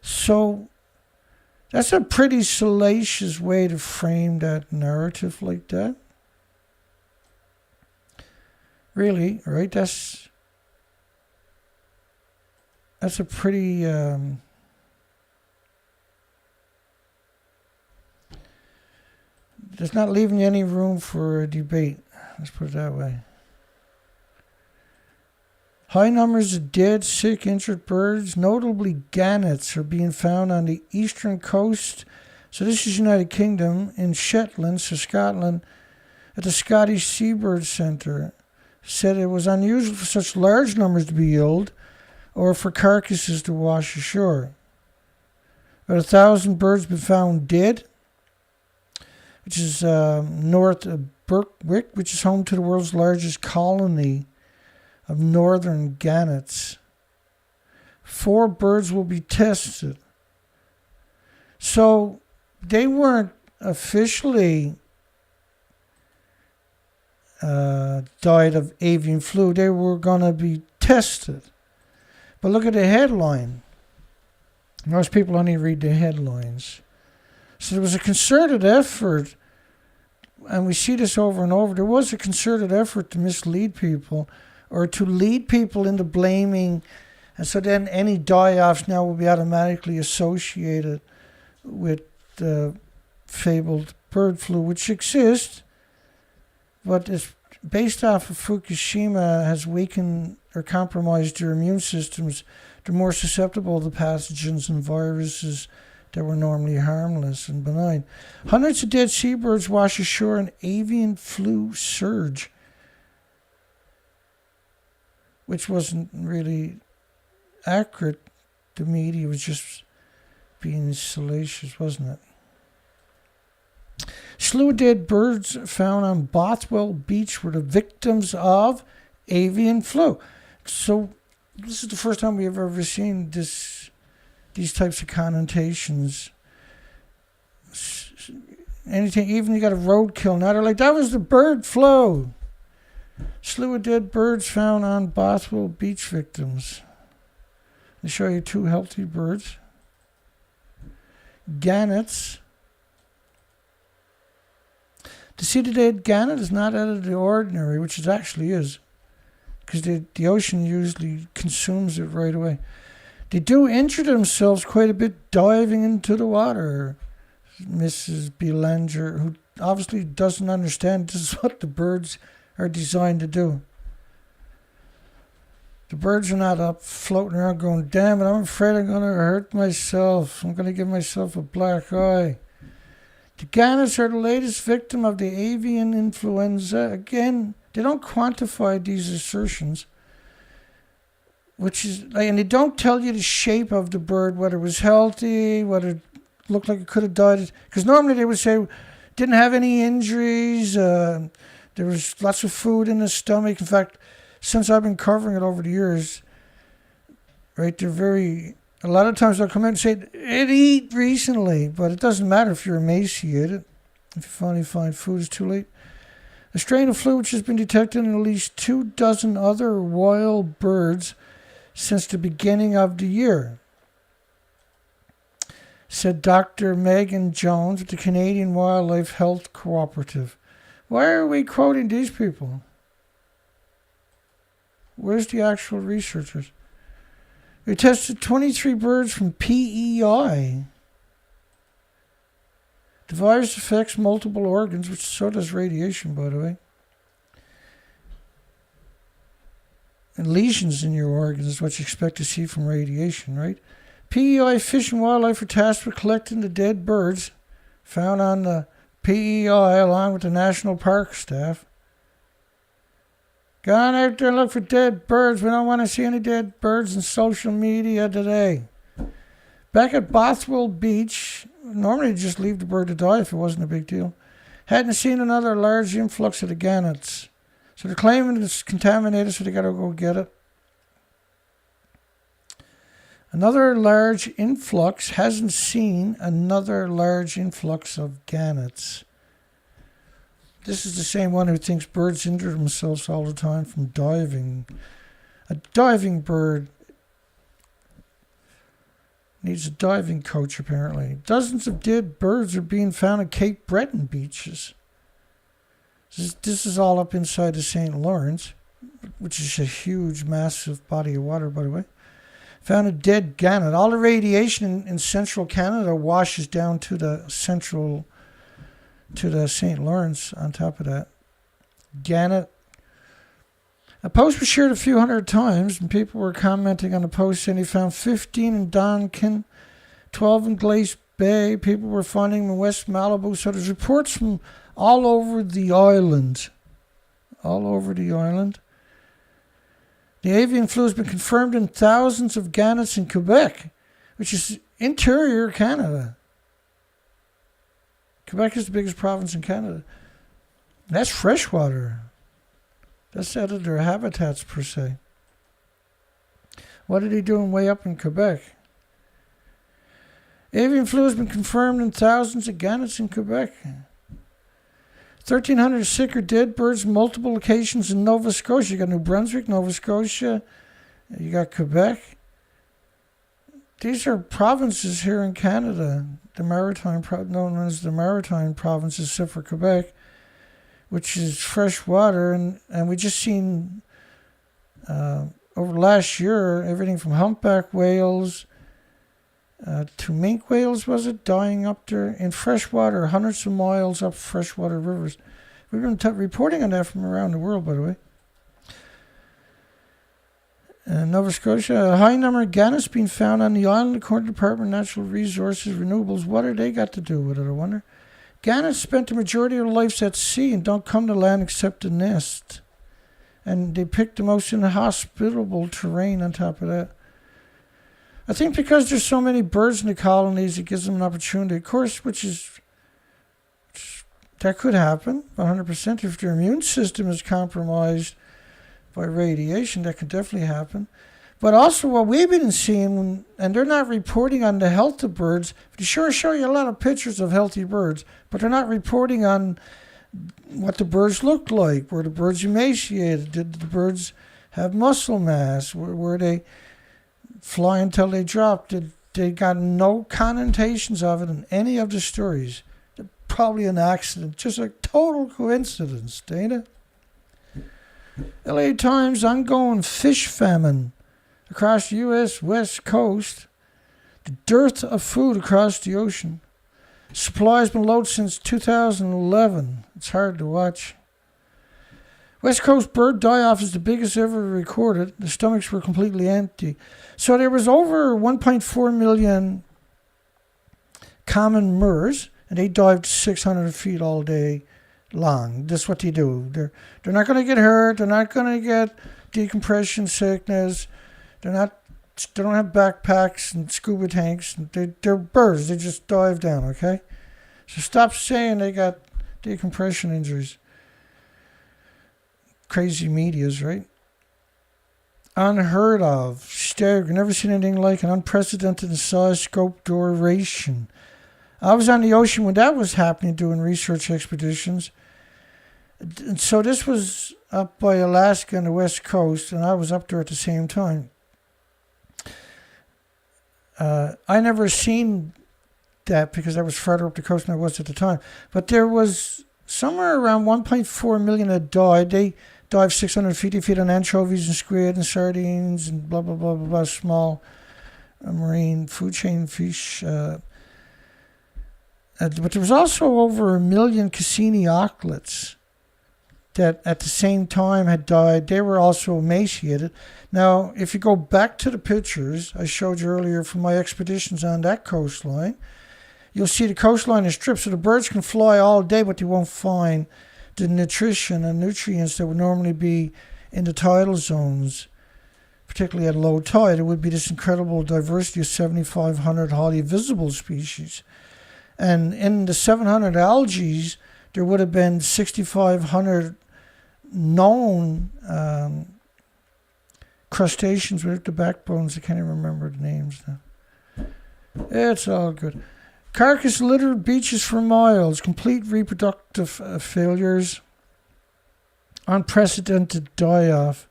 So that's a pretty salacious way to frame that narrative like that. Really, right? That's a pretty It's not leaving you any room for a debate. Let's put it that way. High numbers of dead, sick, injured birds, notably gannets, are being found on the eastern coast. So this is United Kingdom, in Shetland, so Scotland, at the Scottish Seabird Centre. Said it was unusual for such large numbers to be killed or for carcasses to wash ashore. About 1,000 birds have been found dead, which is north of Berwick, which is home to the world's largest colony of northern gannets. 4 birds will be tested. So they weren't officially died of avian flu. They were going to be tested. But look at the headline. Most people only read the headlines. So there was a concerted effort, and we see this over and over. There was a concerted effort to mislead people or to lead people into blaming. And so then any die-offs now will be automatically associated with the fabled bird flu, which exists, but it's based off of Fukushima, has weakened or compromised their immune systems. They're more susceptible to pathogens and viruses that were normally harmless and benign. Hundreds of dead seabirds wash ashore in avian flu surge, which wasn't really accurate. The media was just being salacious, wasn't it? Slew of dead birds found on Bothwell Beach were the victims of avian flu. So this is the first time we've ever seen these types of connotations. Anything, even you got a roadkill now, they're like, that was the bird flu. Slew of dead birds found on Bothwell Beach victims. I'll show you 2 healthy birds. Gannets. To see the dead gannet is not out of the ordinary, which it actually is, because the ocean usually consumes it right away. They do injure themselves quite a bit diving into the water. Mrs. Belanger, who obviously doesn't understand this is what the birds are designed to do. The birds are not up floating around going, damn it, I'm afraid I'm going to hurt myself. I'm going to give myself a black eye. The gannets are the latest victim of the avian influenza. Again, they don't quantify these assertions, and they don't tell you the shape of the bird, whether it was healthy, whether it looked like it could have died. Because normally they would say, didn't have any injuries, there was lots of food in the stomach. In fact, since I've been covering it over the years, right, a lot of times they'll come in and say, it ate recently, but it doesn't matter if you're emaciated. If you finally find food, it's too late. A strain of flu which has been detected in at least 24 other wild birds since the beginning of the year, said Dr. Megan Jones with the Canadian Wildlife Health Cooperative. Why are we quoting these people? Where's the actual researchers? We tested 23 birds from PEI. The virus affects multiple organs, which so does radiation, by the way. And lesions in your organs is what you expect to see from radiation, right? PEI Fish and Wildlife are tasked with collecting the dead birds found on the PEI along with the National Park staff. Go on out there and look for dead birds. We don't want to see any dead birds in social media today. Back at Bothwell Beach, normally you'd just leave the bird to die if it wasn't a big deal. Hadn't seen another large influx of the gannets. So they're claiming it's contaminated, so they got to go get it. Another large influx, hasn't seen another large influx of gannets. This is the same one who thinks birds injure themselves all the time from diving. A diving bird needs a diving coach, apparently. Dozens of dead birds are being found at Cape Breton beaches. This is all up inside the St. Lawrence, which is a huge, massive body of water, by the way. Found a dead gannet. All the radiation in central Canada washes down to the St. Lawrence on top of that. Gannet. A post was shared a few hundred times, and people were commenting on the post saying they found 15 in Donkin, 12 in Glace Bay. People were finding them in West Malibu. So there's reports from all over the island. All over the island. The avian flu has been confirmed in thousands of gannets in Quebec, which is interior Canada. Quebec is the biggest province in Canada. That's freshwater. That's out of their habitats, per se. What are they doing way up in Quebec? Avian flu has been confirmed in thousands of gannets in Quebec. 1,300 sick or dead birds in multiple locations in Nova Scotia. You got New Brunswick, Nova Scotia. You got Quebec. These are provinces here in Canada, the maritime, known as the maritime provinces, except for Quebec, which is fresh water. And we just seen over last year, everything from humpback whales to mink whales, was it, dying up there in freshwater, hundreds of miles up freshwater rivers. We've been reporting on that from around the world, by the way. Nova Scotia, a high number of gannets being found on the island, according to the Department of Natural Resources, Renewables. What have they got to do with it, I wonder? Gannets spent the majority of their lives at sea and don't come to land except to nest. And they pick the most inhospitable terrain on top of that. I think because there's so many birds in the colonies, it gives them an opportunity, of course, that could happen 100%. If their immune system is compromised by radiation, that could definitely happen. But also what we've been seeing, and they're not reporting on the health of birds, they sure show you a lot of pictures of healthy birds, but they're not reporting on what the birds look like. Were the birds emaciated? Did the birds have muscle mass? Were they fly until they dropped? They got no connotations of it in any of the stories. Probably an accident, just a total coincidence, Dana. LA Times, ongoing fish famine across the U.S. West Coast. The dearth of food across the ocean. Supply has been low since 2011. It's hard to watch. West Coast bird die-off is the biggest ever recorded. The stomachs were completely empty. So there was over 1.4 million common murres, and they dived 600 feet all day long. That's what they do. They're not going to get hurt. They're not going to get decompression sickness. They don't have backpacks and scuba tanks. They're birds. They just dive down, okay? So stop saying they got decompression injuries. Crazy medias, right? Unheard of. Staggering. Never seen anything like an unprecedented size scope duration. I was on the ocean when that was happening, doing research expeditions. And so this was up by Alaska and the West Coast, and I was up there at the same time. I never seen that because I was further up the coast than I was at the time. But there was somewhere around 1.4 million that died. They dived 600 feet. They feed on anchovies and squid and sardines and blah, blah, blah, blah, blah, small marine food chain fish. But there was also over 1 million Cassini auklets that at the same time had died. They were also emaciated. Now, if you go back to the pictures I showed you earlier from my expeditions on that coastline, you'll see the coastline is stripped, so the birds can fly all day, but they won't find the nutrition and nutrients that would normally be in the tidal zones, particularly at low tide. It would be this incredible diversity of 7,500 highly visible species. And in the 700 algae, there would have been 6,500 known crustaceans without the backbones. I can't even remember the names now. It's all good. Carcass littered beaches for miles. Complete reproductive failures. Unprecedented die-off.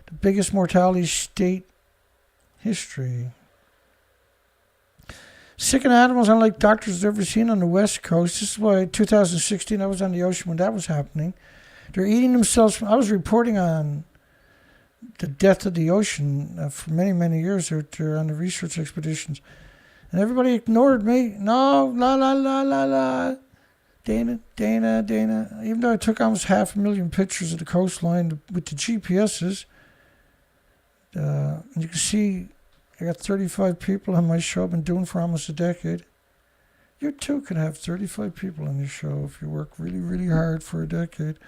The biggest mortality state history. Sickened animals unlike doctors have ever seen on the West Coast. This is why 2016 I was on the ocean when that was happening. They're eating themselves. I was reporting on the death of the ocean for many, many years out there on the research expeditions. And everybody ignored me. No, la, la, la, la, la. Dana. Even though I took almost 500,000 pictures of the coastline with the GPSs, and you can see I got 35 people on my show. I've been doing for almost a decade. You too could have 35 people on your show if you work really, really hard for a decade.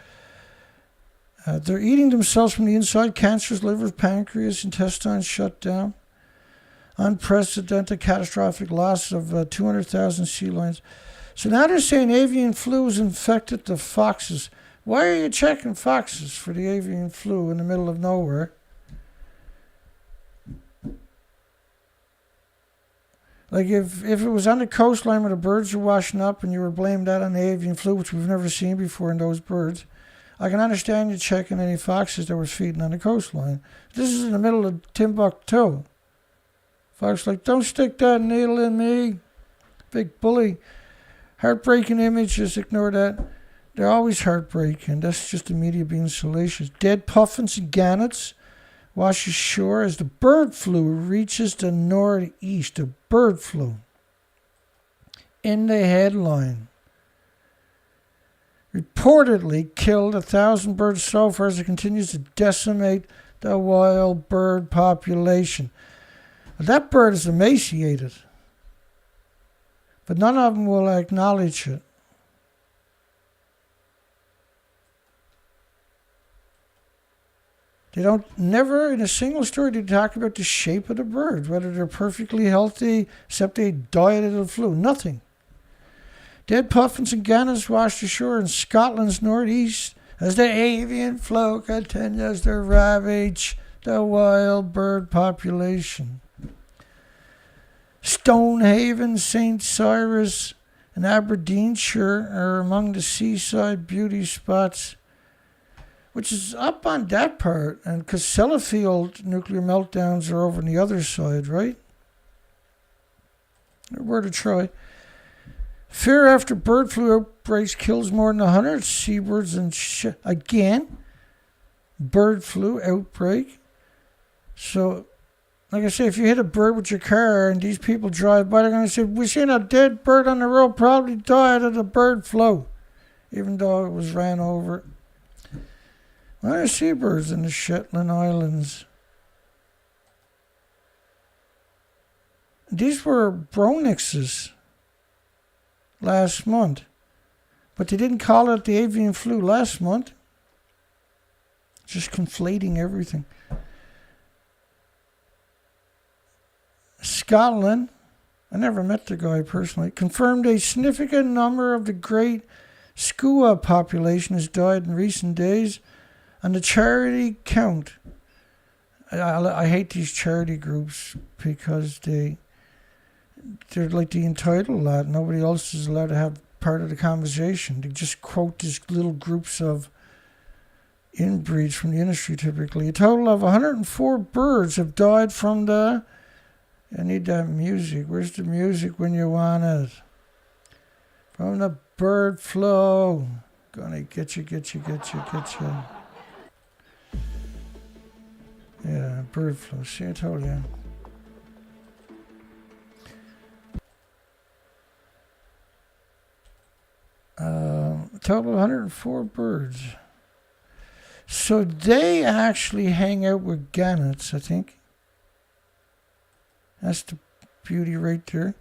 They're eating themselves from the inside. Cancers, livers, pancreas, intestines shut down. Unprecedented catastrophic loss of 200,000 sea lions. So now they're saying avian flu has infected the foxes. Why are you checking foxes for the avian flu in the middle of nowhere? Like if it was on the coastline where the birds were washing up and you were blaming that on the avian flu, which we've never seen before in those birds, I can understand you checking any foxes that were feeding on the coastline. This is in the middle of Timbuktu. Fox like, don't stick that needle in me, big bully. Heartbreaking images, ignore that. They're always heartbreaking. That's just the media being salacious. Dead puffins and gannets wash ashore as the bird flu reaches the northeast. The bird flu. In the headline. Reportedly killed 1,000 birds so far as it continues to decimate the wild bird population. That bird is emaciated. But none of them will acknowledge it. They don't, never in a single story do they talk about the shape of the birds, whether they're perfectly healthy, except they died of the flu. Nothing. Dead puffins and gannets washed ashore in Scotland's northeast as the avian flu continues to ravage the wild bird population. Stonehaven, St. Cyrus, and Aberdeenshire are among the seaside beauty spots, which is up on that part, and because Sellafield nuclear meltdowns are over on the other side, right? Where to try. Fear after bird flu outbreaks kills more than 100 seabirds and again, bird flu outbreak. So, like I say, if you hit a bird with your car and these people drive by, they're going to say, we seen a dead bird on the road, probably died of the bird flu, even though it was ran over. Why are seabirds in the Shetland Islands? These were bronixes last month, but they didn't call it the avian flu last month. Just conflating everything. Scotland, I never met the guy personally, confirmed a significant number of the great skua population has died in recent days. And the charity count, I hate these charity groups because they're like the entitled lot. Nobody else is allowed to have part of the conversation. They just quote these little groups of inbreeds from the industry typically. A total of 104 birds have died from the... I need that music. Where's the music when you want it? From the bird flu. Gonna get you. Yeah, bird flu. See, I told you. Total of 104 birds. So they actually hang out with gannets, I think. That's the beauty right there.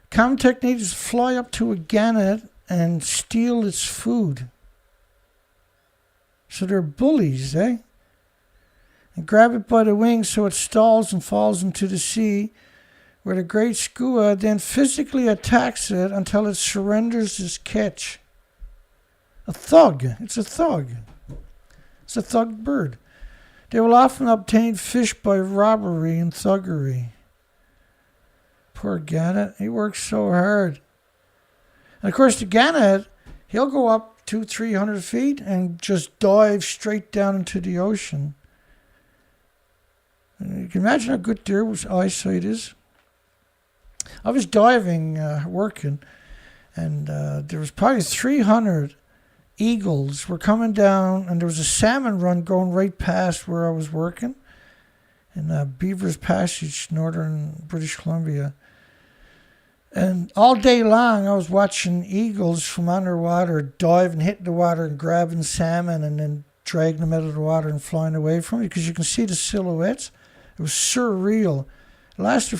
Common technique is fly up to a gannet and steal its food. So they're bullies, eh? And grab it by the wings so it stalls and falls into the sea, where the great skua then physically attacks it until it surrenders its catch. A thug. It's a thug. It's a thug bird. They will often obtain fish by robbery and thuggery. Poor Gannet, he works so hard. And of course, the Gannet, he'll go up 200-300 feet and just dive straight down into the ocean. And you can imagine how good their eyesight is. I was diving, working, and there was probably 300 eagles were coming down, and there was a salmon run going right past where I was working in Beaver's Passage, northern British Columbia. And all day long, I was watching eagles from underwater dive and hit the water and grabbing salmon and then dragging them out of the water and flying away from it, because you can see the silhouettes. It was surreal. It lasted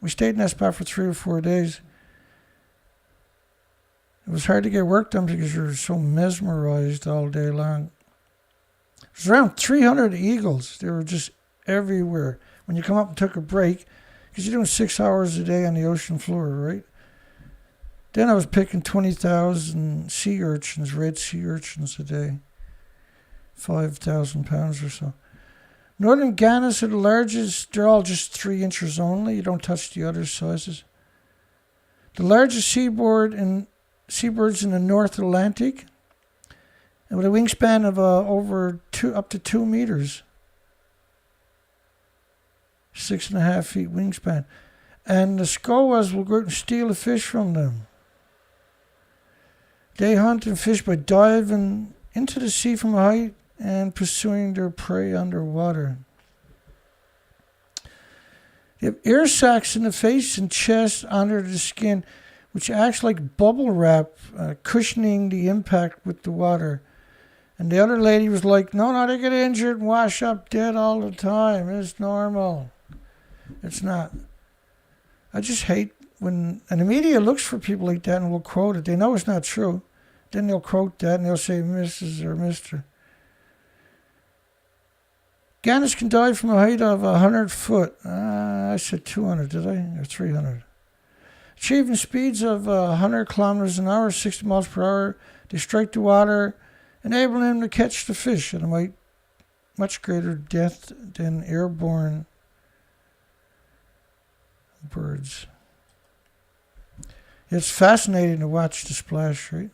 we stayed in that spot for 3 or 4 days. It was hard to get work done because you were so mesmerized all day long. It was around 300 eagles. They were just everywhere. When you come up and took a break, because you're doing 6 hours a day on the ocean floor, right? Then I was picking 20,000 sea urchins, red sea urchins a day. 5,000 pounds or so. Northern gannets are the largest. They're all just 3 inches only. You don't touch the other sizes. The largest seabirds in the North Atlantic, and with a wingspan of up to 2 meters. 6.5 feet wingspan. And the skuas will go out and steal a fish from them. They hunt and fish by diving into the sea from a height and pursuing their prey underwater. They have ear sacs in the face and chest under the skin, which acts like bubble wrap, cushioning the impact with the water. And the other lady was like, no, they get injured and wash up dead all the time. It's normal. It's not. I just hate and the media looks for people like that and will quote it. They know it's not true. Then they'll quote that and they'll say Mrs. or Mr. Gannets can dive from a height of 100 foot. I said 200, did I? Or 300. Achieving speeds of 100 kilometers an hour, 60 miles per hour. They strike the water, enabling them to catch the fish at a much greater depth than airborne birds. It's fascinating to watch the splash, right?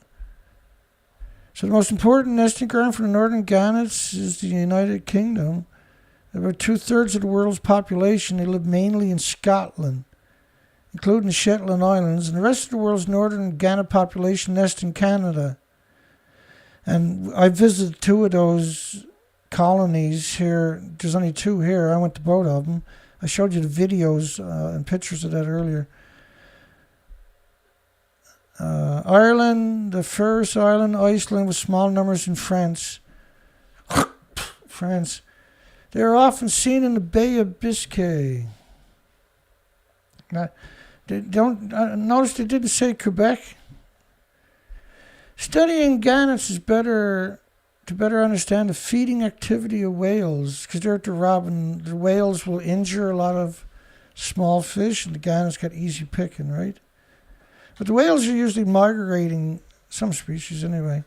So the most important nesting ground for the northern gannets is the United Kingdom. About 2/3 of the world's population, they live mainly in Scotland, including the Shetland Islands, and the rest of the world's northern gannet population nests in Canada. And I visited 2 of those colonies here. There's only 2 here. I went to both of them. I showed you the videos and pictures of that earlier. Ireland, the Faroes Island, Iceland, with small numbers in France. France. They are often seen in the Bay of Biscay. Now, notice they didn't say Quebec. Studying gannets is to better understand the feeding activity of whales, because they're at the robbing. The whales will injure a lot of small fish, and the gannets got easy picking, right? But the whales are usually migrating, some species anyway,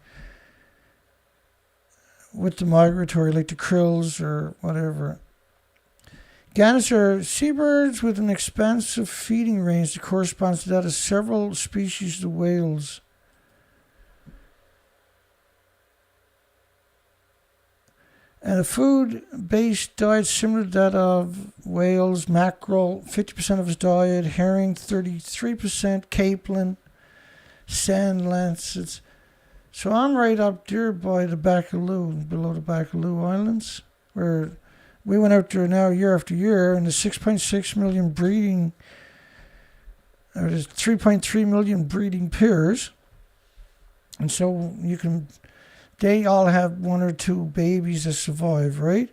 with the migratory, like the krills or whatever. Gannets are seabirds with an expansive feeding range that corresponds to that of several species of whales. And a food-based diet similar to that of whales, mackerel, 50% of its diet, herring, 33%, capelin, sand lancets. So I'm right up there by the Baccaloo, below the Baccaloo Islands, where we went out there now year after year, and the 6.6 million breeding, or there's 3.3 million breeding pairs. And so they all have 1 or 2 babies that survive, right?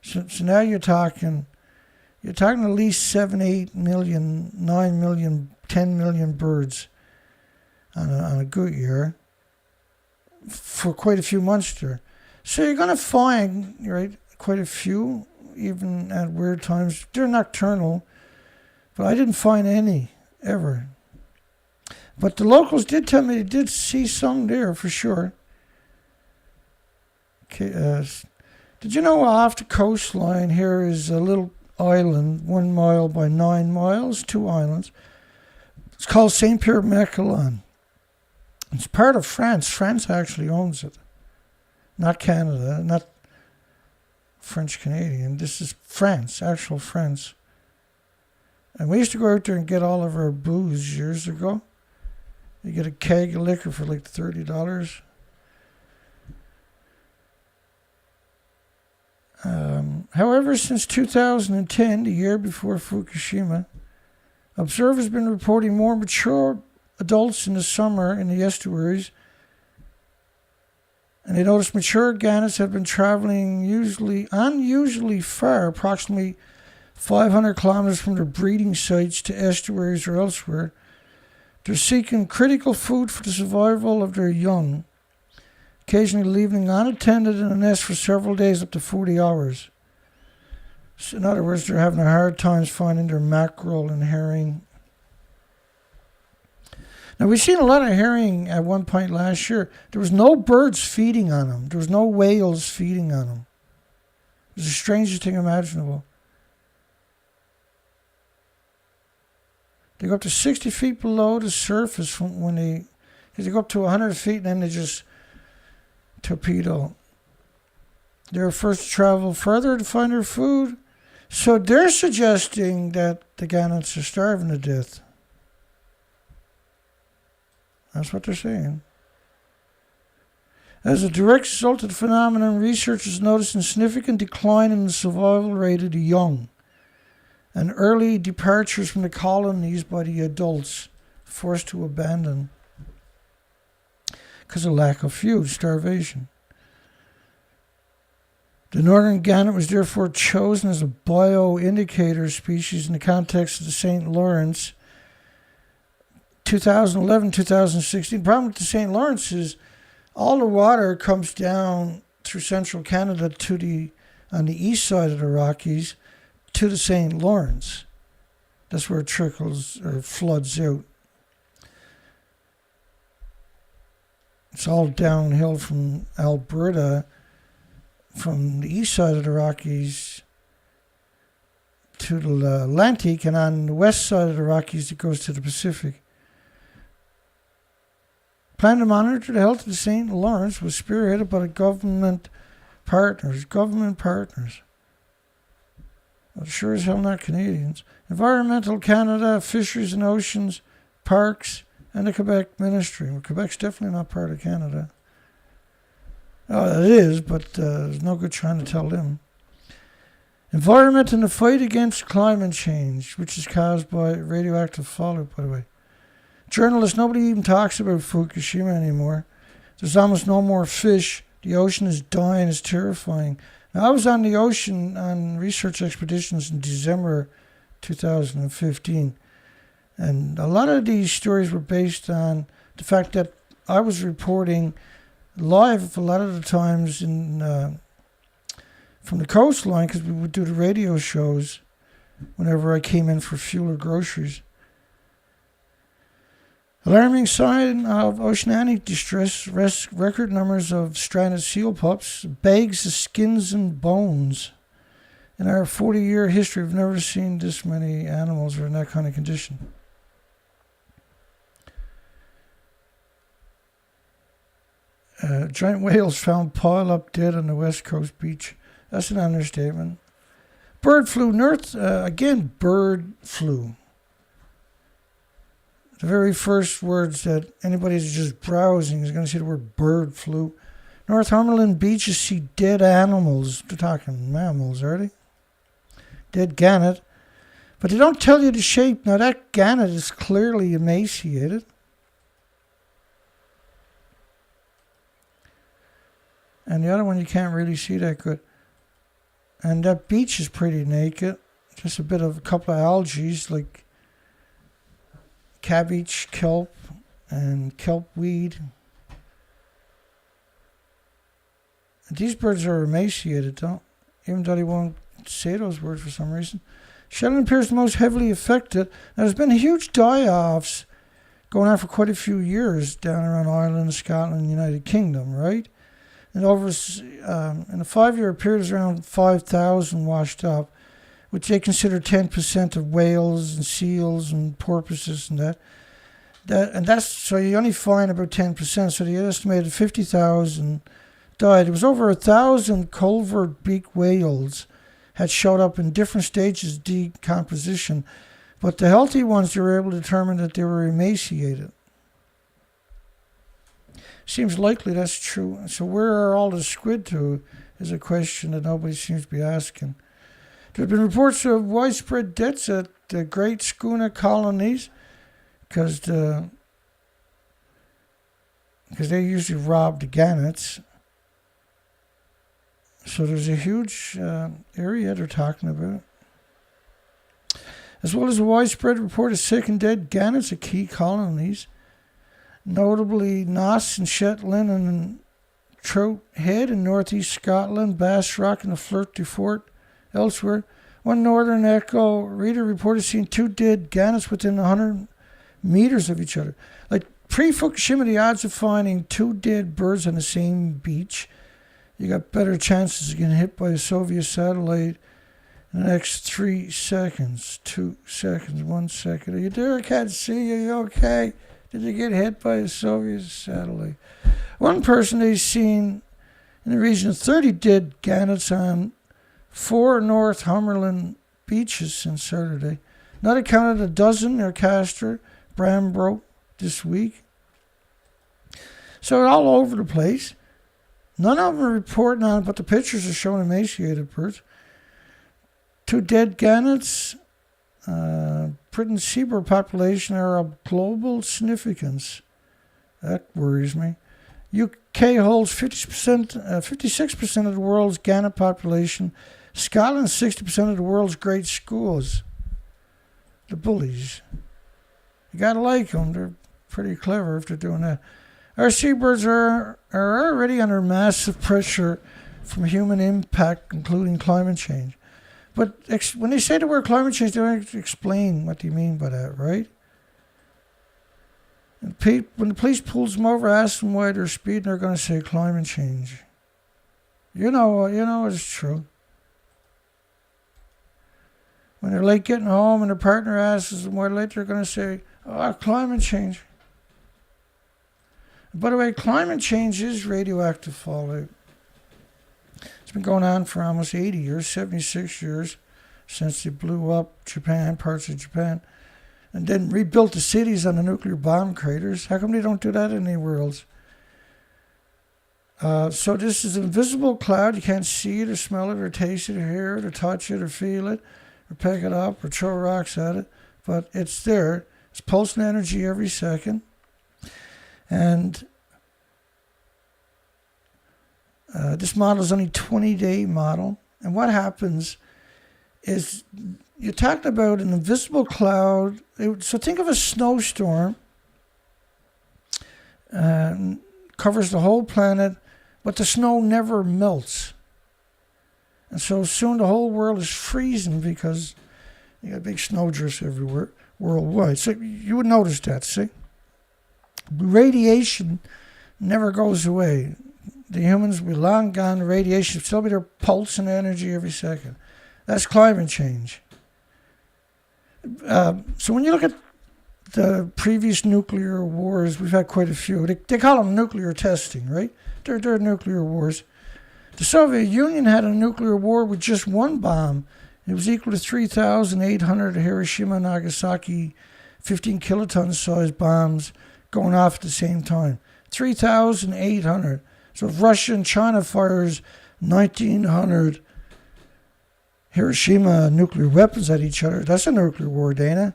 So now you're talking at least 7, 8 million, 9 million, 10 million birds on a good year for quite a few months there. So you're going to find, right, quite a few, even at weird times. They're nocturnal, but I didn't find any, ever. But the locals did tell me they did see some there for sure. Did you know off the coastline here is a little island, 1 mile by 9 miles, 2 islands. It's called Saint Pierre Miquelon. It's part of France. France actually owns it. Not Canada, not French Canadian. This is France, actual France. And we used to go out there and get all of our booze years ago. You get a keg of liquor for like $30. However, since 2010, the year before Fukushima, observers have been reporting more mature adults in the summer in the estuaries, and they noticed mature gannets have been traveling unusually far, approximately 500 kilometers from their breeding sites to estuaries or elsewhere. They're seeking critical food for the survival of their young, occasionally leaving unattended in a nest for several days, up to 40 hours. So in other words, they're having a hard time finding their mackerel and herring. Now, we've seen a lot of herring at one point last year. There was no birds feeding on them. There was no whales feeding on them. It was the strangest thing imaginable. They go up to 60 feet below the surface from when they go up to 100 feet and then they just torpedo. They're first to travel further to find their food. So they're suggesting that the gannets are starving to death. That's what they're saying. As a direct result of the phenomenon, researchers noticed a significant decline in the survival rate of the young and early departures from the colonies by the adults forced to abandon because of lack of food, starvation. The northern gannet was therefore chosen as a bioindicator species in the context of the St. Lawrence 2011-2016. The problem with the St. Lawrence is all the water comes down through central Canada on the east side of the Rockies to the St. Lawrence. That's where it trickles or floods out. It's all downhill from Alberta, from the east side of the Rockies to the Atlantic, and on the west side of the Rockies it goes to the Pacific. Plan to monitor the health of the St. Lawrence was spearheaded by the government partners. Well, sure as hell not Canadians. Environmental Canada, Fisheries and Oceans, Parks, and the Quebec Ministry. Well, Quebec's definitely not part of Canada. Oh, it is, but there's no good trying to tell them. Environment and the fight against climate change, which is caused by radioactive fallout, by the way. Journalists, nobody even talks about Fukushima anymore. There's almost no more fish. The ocean is dying. It's terrifying. Now, I was on the ocean on research expeditions in December 2015, and a lot of these stories were based on the fact that I was reporting live a lot of the times from the coastline, because we would do the radio shows whenever I came in for fuel or groceries. Alarming sign of oceanic distress, record numbers of stranded seal pups, bags of skins and bones. In our 40-year history, we've never seen this many animals are in that kind of condition. Giant whales found piled up dead on the West Coast beach. That's an understatement. Bird flu, again, bird flu. The very first words that anybody who's just browsing is going to see the word bird flu. Northumberland beaches see dead animals. They're talking mammals, are they? Dead gannet. But they don't tell you the shape. Now, that gannet is clearly emaciated. And the other one you can't really see that good. And that beach is pretty naked. Just a couple of algae, like cabbage, kelp, and kelp weed. And these birds are emaciated, even though they won't say those words for some reason. Shetland appears the most heavily affected. Now, there's been huge die-offs going on for quite a few years down around Ireland, Scotland, and the United Kingdom, right? And in a 5-year period, there's around 5,000 washed up, which they consider 10% of whales and seals and porpoises and that. That's so you only find about 10%. So they estimated 50,000 died. It was over 1,000 culvert beak whales had showed up in different stages of decomposition, but the healthy ones, they were able to determine that they were emaciated. Seems likely that's true. So where are all the squid to is a question that nobody seems to be asking. There have been reports of widespread deaths at the great schooner colonies because they usually rob the gannets. So there's a huge area they're talking about. As well as a widespread report of sick and dead gannets at key colonies, notably Naas and Shetland and Trout Head in northeast Scotland, Bass Rock and the Flirt du Fort elsewhere. One Northern Echo reader reported seeing 2 dead gannets within 100 meters of each other. Like pre-Fukushima, the odds of finding 2 dead birds on the same beach, you got better chances of getting hit by a Soviet satellite in the next 3 seconds, 2 seconds, 1 second. Are you there? I can't see you. You okay? Did you get hit by a Soviet satellite? One person they've seen in the region of 30 dead gannets on 4 Northumberland beaches since Saturday. Not counted a dozen near Castor, Bramborough this week. So they're all over the place. None of them are reporting on it, but the pictures are showing emaciated birds. 2 dead gannets. Britain's seabird population are of global significance. That worries me. UK holds 56% of the world's gannet population. Scotland, 60% of the world's great schools. The bullies. You gotta like them. They're pretty clever if they're doing that. Our seabirds are already under massive pressure from human impact, including climate change. But when they say the word climate change, they don't explain what they mean by that, right? And when the police pulls them over, asks them why they're speeding, they're going to say climate change. You know it's true. When they're late getting home and their partner asks them why they're late, they're going to say, climate change. By the way, climate change is radioactive fallout. It's been going on for almost 80 years, 76 years, since they blew up Japan, parts of Japan, and then rebuilt the cities on the nuclear bomb craters. How come they don't do that anywhere else? So this is an invisible cloud. You can't see it or smell it or taste it or hear it or touch it or feel it or pick it up or throw rocks at it. But it's there. It's pulsing energy every second. And this model is only a 20-day model. And what happens is you're talking about an invisible cloud. So think of a snowstorm. Covers the whole planet, but the snow never melts. And so soon the whole world is freezing because you got big snowdrifts everywhere worldwide. So you would notice that, see? Radiation never goes away. The humans will be long gone. The radiation will still be there, pulsing energy every second. That's climate change. So when you look at the previous nuclear wars, we've had quite a few. They call them nuclear testing, right? They're nuclear wars. The Soviet Union had a nuclear war with just one bomb. It was equal to 3,800 Hiroshima and Nagasaki 15 kiloton sized bombs going off at the same time. 3,800. So if Russia and China fires 1,900 Hiroshima nuclear weapons at each other, that's a nuclear war, Dana.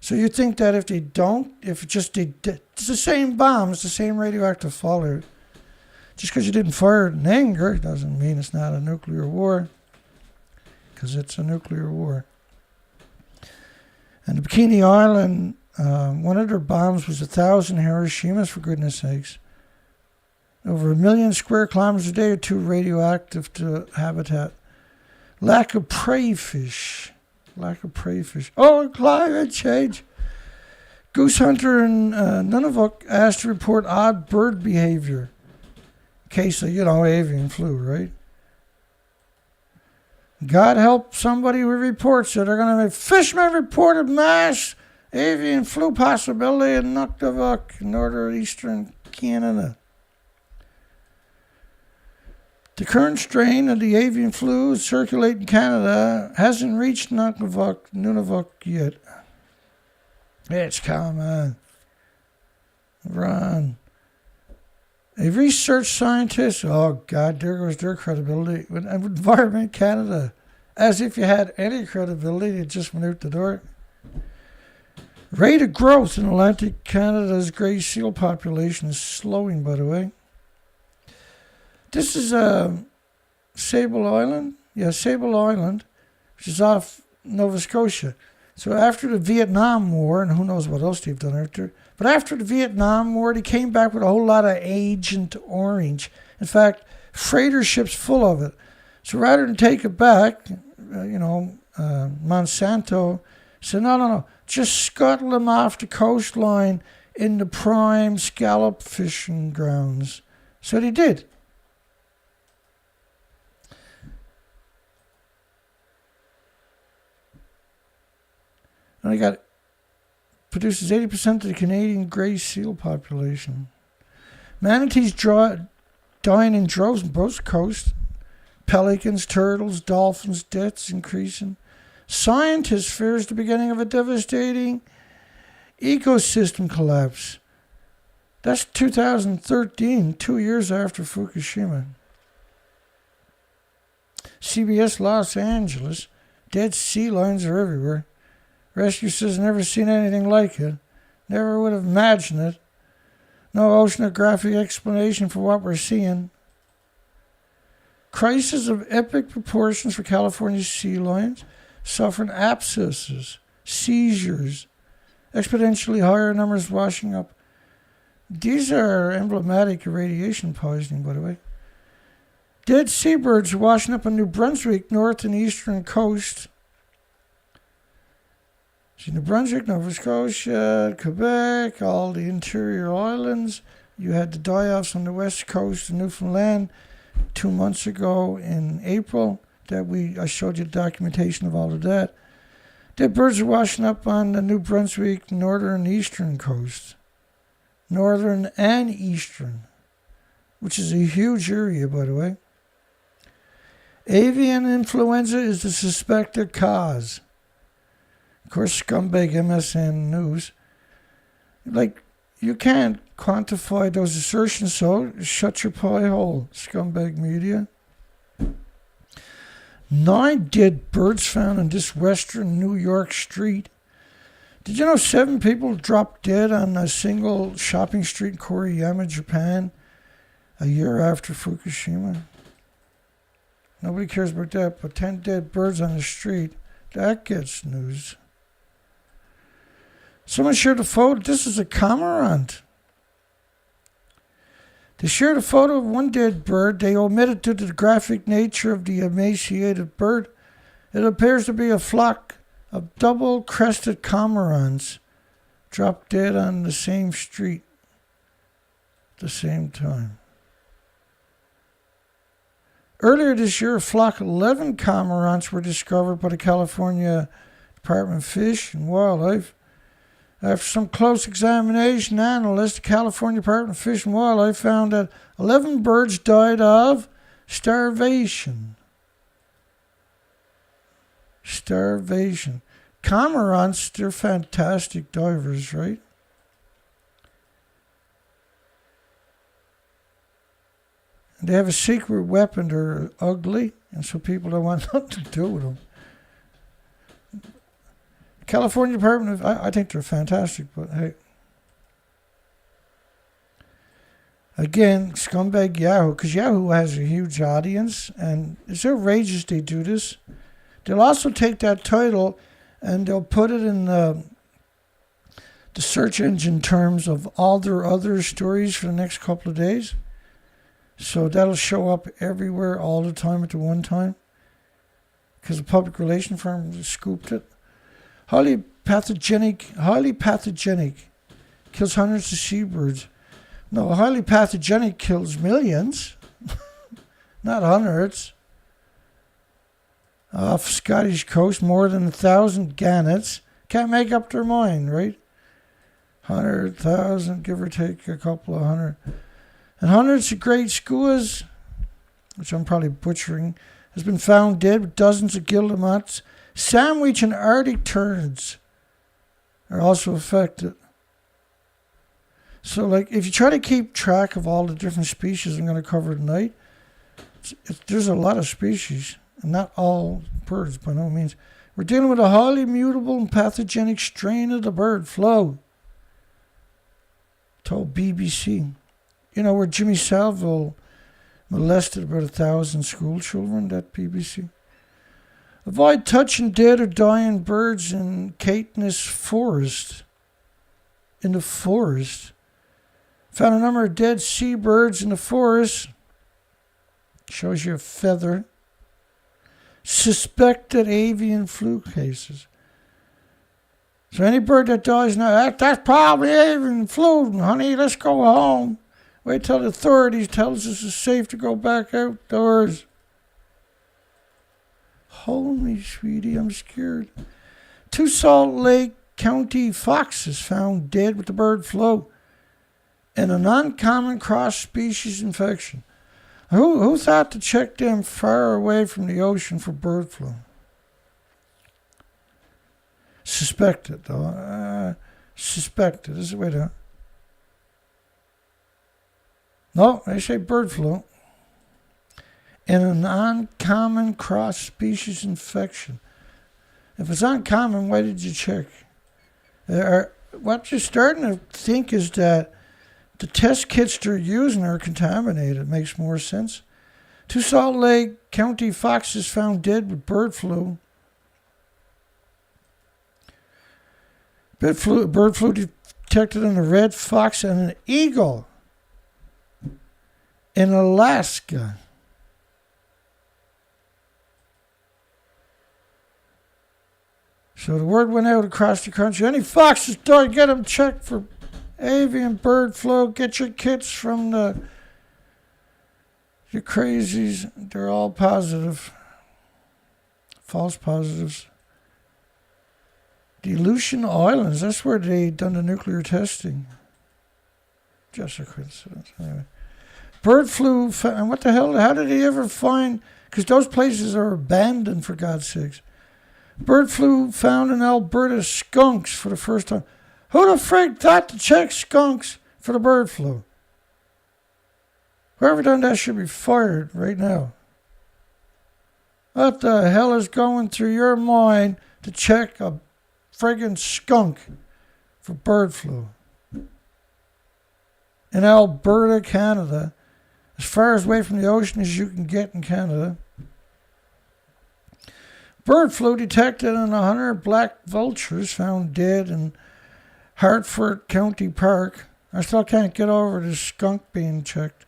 So you think that if they don't, it's the same bombs, the same radioactive fallout. Just because you didn't fire it in anger doesn't mean it's not a nuclear war, because it's a nuclear war. And the Bikini Island, one of their bombs was 1,000 Hiroshimas, for goodness sakes. Over 1 million square kilometers a day or two radioactive to habitat. Lack of prey fish. Oh, climate change. Goose hunter in Nunavut asked to report odd bird behavior. case of, avian flu, right? God help somebody who reports that they're going to have fishermen reported mass avian flu possibility in Nukdavuk, northeastern Canada. The current strain of the avian flu circulating Canada hasn't reached Nunavut yet. It's coming. Run. A research scientist, oh God, there goes their credibility. With Environment Canada, as if you had any credibility, it just went out the door. Rate of growth in Atlantic Canada's grey seal population is slowing, by the way. This is Sable Island. Yeah, Sable Island, which is off Nova Scotia. So after the Vietnam War, and who knows what else they've done out there, but after the Vietnam War, they came back with a whole lot of Agent Orange. In fact, freighter ships full of it. So rather than take it back, Monsanto said, no, just scuttle them off the coastline in the prime scallop fishing grounds. So they did. And they produces 80% of the Canadian grey seal population. Manatees dying in droves on both coasts. Pelicans, turtles, dolphins, deaths increasing. Scientists fears the beginning of a devastating ecosystem collapse. That's 2013, 2 years after Fukushima. CBS Los Angeles, dead sea lions are everywhere. Rescue says never seen anything like it. Never would have imagined it. No oceanographic explanation for what we're seeing. Crisis of epic proportions for California's sea lions, suffering abscesses, seizures, exponentially higher numbers washing up. These are emblematic of radiation poisoning, by the way. Dead seabirds washing up on New Brunswick, north and eastern coast. New Brunswick, Nova Scotia, Quebec, all the interior islands. You had the die-offs on the west coast of Newfoundland 2 months ago in April. I showed you the documentation of all of that. Dead birds are washing up on the New Brunswick, northern and eastern coast. Northern and eastern, which is a huge area, by the way. Avian influenza is the suspected cause. Of course, scumbag MSN News. You can't quantify those assertions, so shut your pie hole, scumbag media. 9 dead birds found in this western New York street. Did you know 7 people dropped dead on a single shopping street in Koriyama, Japan, a year after Fukushima? Nobody cares about that, but 10 dead birds on the street, that gets news. Someone shared a photo. This is a cormorant. They shared a photo of one dead bird. They omitted due to the graphic nature of the emaciated bird. It appears to be a flock of double-crested cormorants dropped dead on the same street at the same time. Earlier this year, a flock of 11 cormorants were discovered by the California Department of Fish and Wildlife. After some close examination, analysts, the California Department of Fish and Wildlife found that 11 birds died of starvation. Starvation. Cormorants, they're fantastic divers, right? And they have a secret weapon. They're ugly, and so people don't want nothing to do with them. California Department of... I think they're fantastic, but hey. Again, scumbag Yahoo, because Yahoo has a huge audience, and it's outrageous they do this. They'll also take that title and they'll put it in the search engine terms of all their other stories for the next couple of days. So that'll show up everywhere all the time at the one time, because the public relation firm scooped it. Highly pathogenic, kills hundreds of seabirds. No, highly pathogenic kills millions. not hundreds. Off Scottish coast, more than 1,000 gannets. Can't make up their mind, right? 100,000, give or take a couple of hundred. And hundreds of great skuas, which I'm probably butchering, has been found dead with dozens of guillemots. Sandwich and Arctic terns are also affected. So, like, if you try to keep track of all the different species I'm going to cover tonight, there's a lot of species, and not all birds by no means. We're dealing with a highly mutable and pathogenic strain of the bird flu, told BBC. You know, where Jimmy Savile molested about 1,000 school children, that BBC. Avoid touching dead or dying birds in Caithness Forest. In the forest. Found a number of dead seabirds in the forest. Shows you a feather. Suspected avian flu cases. So any bird that dies now, that's probably avian flu, honey, let's go home. Wait till the authorities tell us it's safe to go back outdoors. Holy sweetie, I'm scared. 2 Salt Lake County foxes found dead with the bird flu and an uncommon cross-species infection. Who thought to check them far away from the ocean for bird flu? Suspected, though. Suspected. This is the way to... No, they say bird flu. And an uncommon cross-species infection. If it's uncommon, why did you check? What you're starting to think is that the test kits they're using are contaminated. Makes more sense. 2 Salt Lake County foxes found dead with bird flu. Bird flu detected in a red fox and an eagle in Alaska. So the word went out across the country. Any foxes die, get them checked for avian bird flu. Get your kits from the crazies. They're all positive. False positives. The Aleutian Islands, that's where they done the nuclear testing. Just a coincidence. Anyway. Bird flu, and what the hell, how did he ever find, because those places are abandoned, for God's sakes. Bird flu found in Alberta skunks for the first time. Who the frig thought to check skunks for the bird flu? Whoever done that should be fired right now. What the hell is going through your mind to check a friggin' skunk for bird flu? In Alberta, Canada, as far away from the ocean as you can get in Canada. Bird flu detected in 100 black vultures found dead in Harford County Park. I still can't get over the skunk being checked.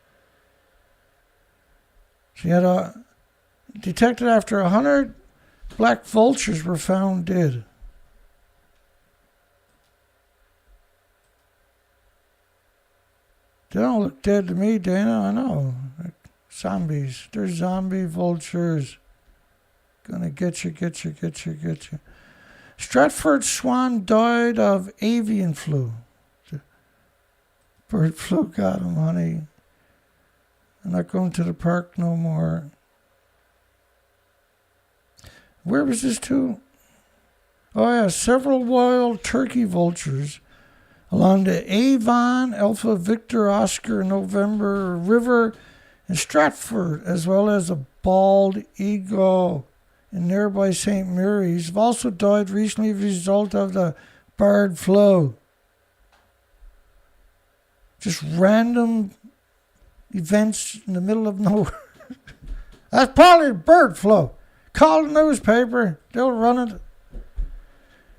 So you had detected after 100 black vultures were found dead. They don't look dead to me, Dana. I know. Like zombies. They're zombie vultures. Gonna get you. Stratford swan died of avian flu. Bird flu got him, honey. I'm not going to the park no more. Where was this to? Oh yeah, several wild turkey vultures along the Avon, Alpha Victor Oscar November River in Stratford, as well as a bald eagle in nearby St. Mary's, have also died recently as a result of the bird flu. Just random events in the middle of nowhere. That's probably bird flu. Call the newspaper, they'll run it.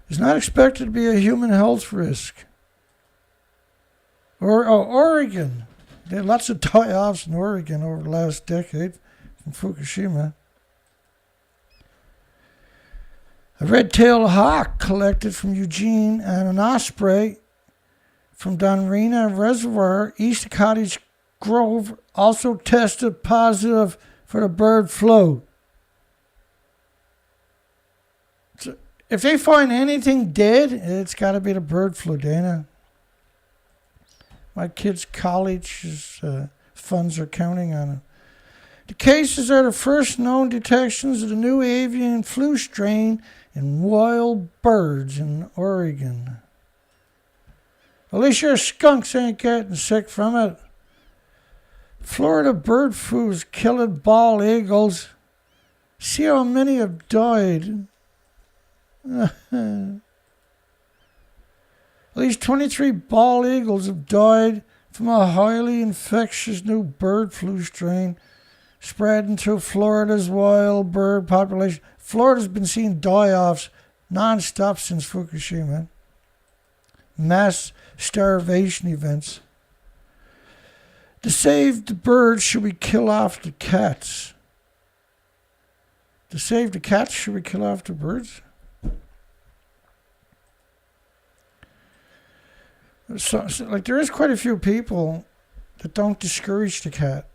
It's not expected to be a human health risk. Oregon. They had lots of die-offs in Oregon over the last decade from Fukushima. A red-tailed hawk collected from Eugene and an osprey from Donrena Reservoir east of Cottage Grove also tested positive for the bird flu. So if they find anything dead, it's got to be the bird flu, Dana. My kid's college funds are counting on it. The cases are the first known detections of the new avian flu strain in wild birds in Oregon. At least your skunks ain't getting sick from it. Florida bird flu is killing bald eagles. See how many have died. At least 23 bald eagles have died from a highly infectious new bird flu strain spreading through Florida's wild bird population. Florida's been seeing die-offs non-stop since Fukushima. Mass starvation events. To save the birds, should we kill off the cats? To save the cats, should we kill off the birds? So, like, there is quite a few people that don't discourage the cat.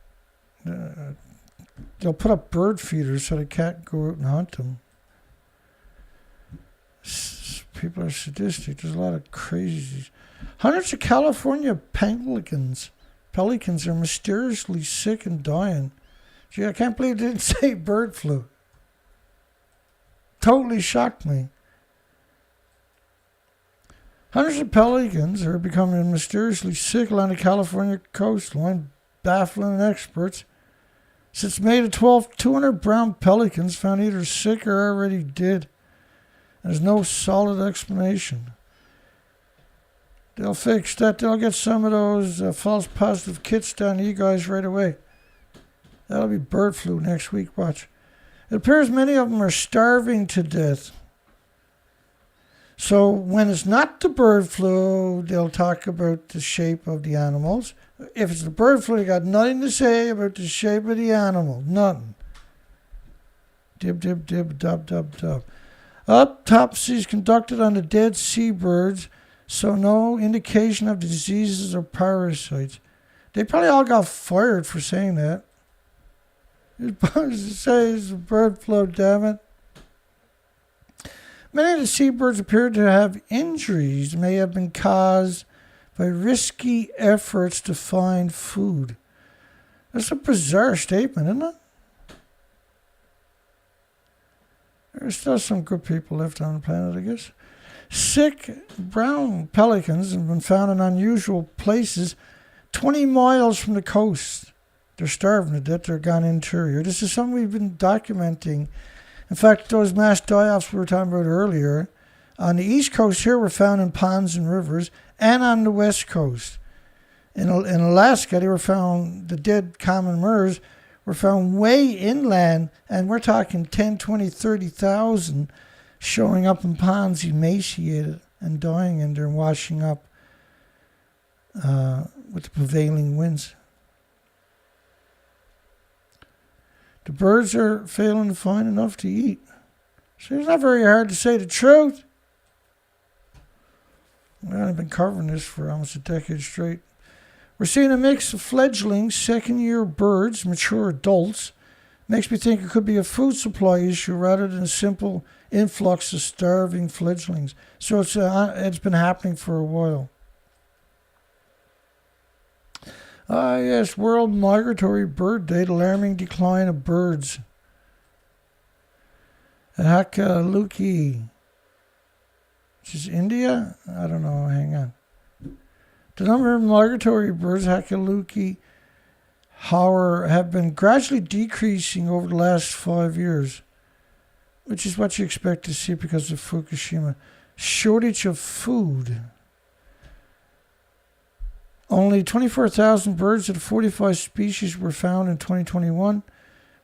They'll put up bird feeders so the cat can go out and hunt them. People are sadistic. There's a lot of crazies. Hundreds of California pelicans are mysteriously sick and dying. Gee, I can't believe they didn't say bird flu. Totally shocked me. Hundreds of pelicans are becoming mysteriously sick along the California coastline, baffling experts. Since May the 12th, 200 brown pelicans found either sick or already dead. There's no solid explanation. They'll fix that. They'll get some of those false positive kits down to you guys right away. That'll be bird flu next week. Watch. It appears many of them are starving to death. So when it's not the bird flu, they'll talk about the shape of the animals. If it's the bird flu, they got nothing to say about the shape of the animal. Nothing. Dib, dib, dib, dub, dub, dub. Autopsies conducted on the dead seabirds, so no indication of diseases or parasites. They probably all got fired for saying that. You're supposed to say it's a bird flu, damn it. Many of the seabirds appeared to have injuries may have been caused by risky efforts to find food. That's a bizarre statement, isn't it? There's still some good people left on the planet, I guess. Sick brown pelicans have been found in unusual places 20 miles from the coast. They're starving to death. They're gone interior. This is something we've been documenting. In fact, those mass die-offs we were talking about earlier, on the east coast here were found in ponds and rivers, and on the west coast. In Alaska, they were found, the dead common murres were found way inland, and we're talking 10, 20, 30,000 showing up in ponds, emaciated and dying in there and washing up with the prevailing winds. The birds are failing to find enough to eat. So it's not very hard to say the truth. I've been covering this for almost a decade straight. We're seeing a mix of fledglings, second-year birds, mature adults. Makes me think it could be a food supply issue rather than a simple influx of starving fledglings. So it's been happening for a while. Yes, World Migratory Bird Day, alarming decline of birds. Hakaluki, which is India? I don't know, hang on. The number of migratory birds, Hakaluki, have been gradually decreasing over the last 5 years, which is what you expect to see because of Fukushima. Shortage of food. Only 24,000 birds of the 45 species were found in 2021,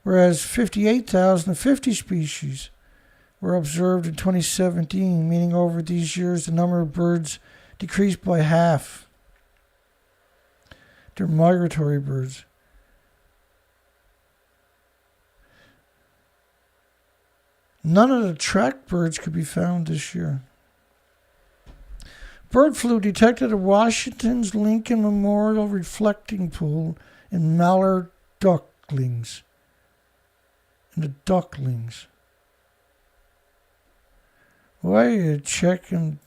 whereas 58,050 species were observed in 2017, meaning over these years the number of birds decreased by half. They're migratory birds. None of the track birds could be found this year. Bird flu detected at Washington's Lincoln Memorial Reflecting Pool in mallard ducklings. and the ducklings. Why are you checking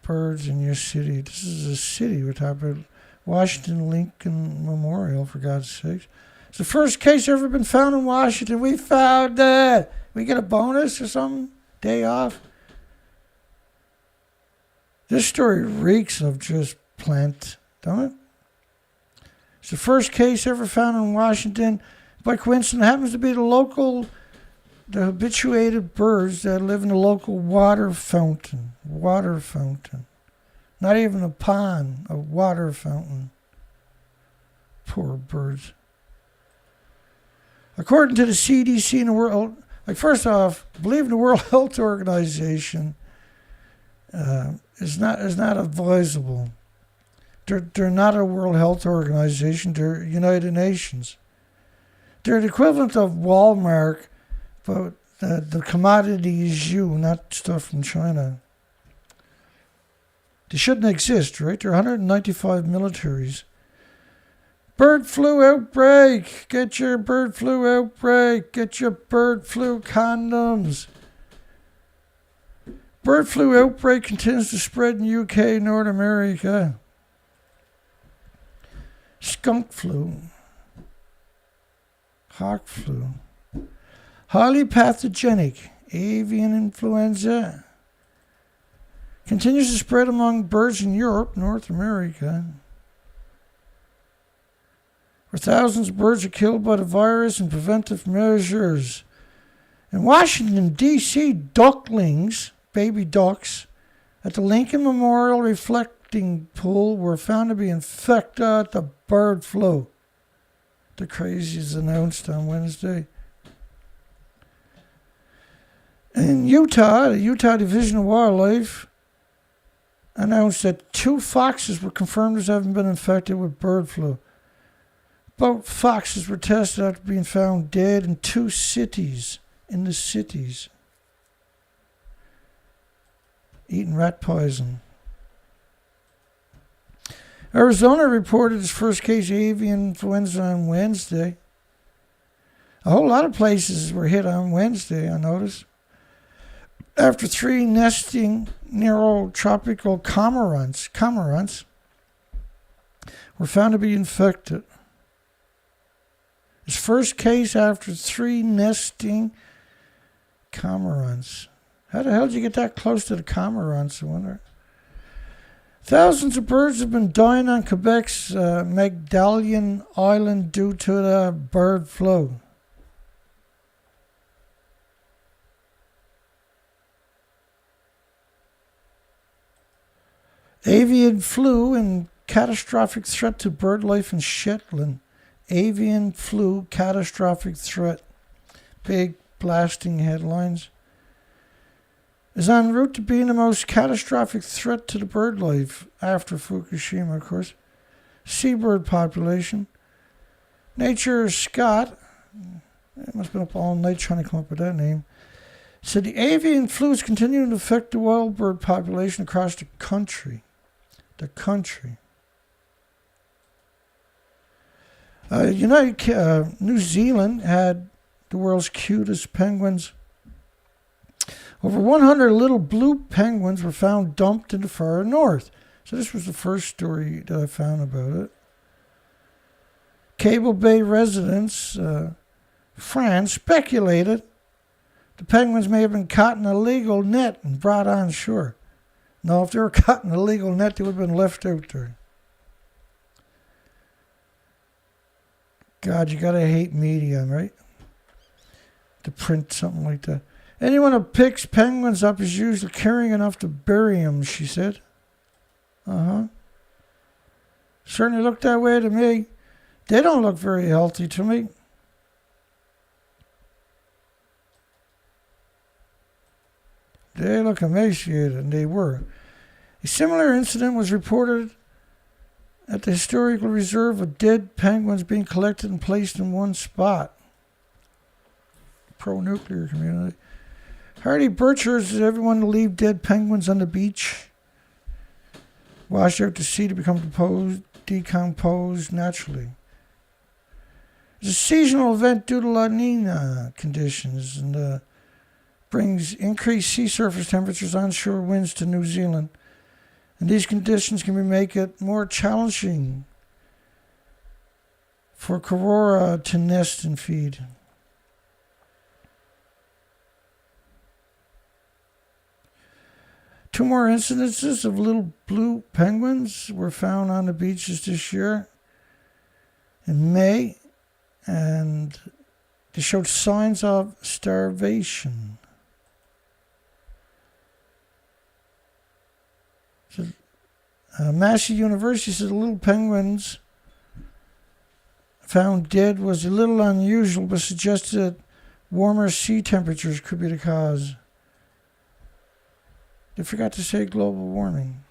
birds in your city? This is a city we're talking about. Washington Lincoln Memorial, for God's sakes. It's the first case ever been found in Washington. We found it. We get a bonus or something? Day off? This story reeks of just plant, don't it? It's the first case ever found in Washington. By coincidence, it happens to be the habituated birds that live in the local water fountain. Water fountain. Not even a pond, a water fountain. Poor birds. According to the CDC and the World, first off, believing the World Health Organization is not advisable. They're not a World Health Organization. They're United Nations. They're the equivalent of Walmart, but the commodity is you, not stuff from China. They shouldn't exist, right? There are 195 militaries. Bird flu outbreak! Get your bird flu outbreak! Get your bird flu condoms! Bird flu outbreak continues to spread in UK, North America. Skunk flu. Hawk flu. Highly pathogenic avian influenza. Continues to spread among birds in Europe, North America. Where thousands of birds are killed by the virus and preventive measures. In Washington, D.C., ducklings, baby ducks, at the Lincoln Memorial reflecting pool were found to be infected with the bird flu. The crazies announced on Wednesday. In Utah, the Utah Division of Wildlife announced that 2 foxes were confirmed as having been infected with bird flu. Both foxes were tested after being found dead in 2 cities. In the cities. Eating rat poison. Arizona reported its first case of avian influenza on Wednesday. A whole lot of places were hit on Wednesday, I noticed. After 3 nesting neurotropical cormorants were found to be infected. Its first case after 3 nesting cormorants. How the hell did you get that close to the cormorants, I wonder? Thousands of birds have been dying on Quebec's Magdalene Island due to the bird flu. Avian flu and catastrophic threat to bird life in Shetland. Avian flu catastrophic threat. Big blasting headlines. Is en route to being the most catastrophic threat to the bird life after Fukushima, of course. Seabird population. Nature Scott, it must have been up all night trying to come up with that name, said the avian flu is continuing to affect the wild bird population across the country. New Zealand had the world's cutest penguins. Over 100 little blue penguins were found dumped in the far north. So this was the first story that I found about it. Cable Bay residents, France, speculated the penguins may have been caught in a legal net and brought on shore. No, if they were caught in a legal net, they would have been left out there. God, you gotta hate media, right? To print something like that. Anyone who picks penguins up is usually carrying enough to bury them, she said. Certainly look that way to me. They don't look very healthy to me. They look emaciated, and they were. A similar incident was reported at the historical reserve of dead penguins being collected and placed in one spot. Pro-nuclear community. Hardy Birch urges everyone to leave dead penguins on the beach, washed out to sea to become decomposed naturally. It's a seasonal event due to La Nina conditions and brings increased sea surface temperatures, onshore winds to New Zealand. And these conditions can make it more challenging for Karora to nest and feed. Two more incidences of little blue penguins were found on the beaches this year in May, and they showed signs of starvation. So, Massey University said the little penguins found dead was a little unusual, but suggested that warmer sea temperatures could be the cause. They forgot to say global warming.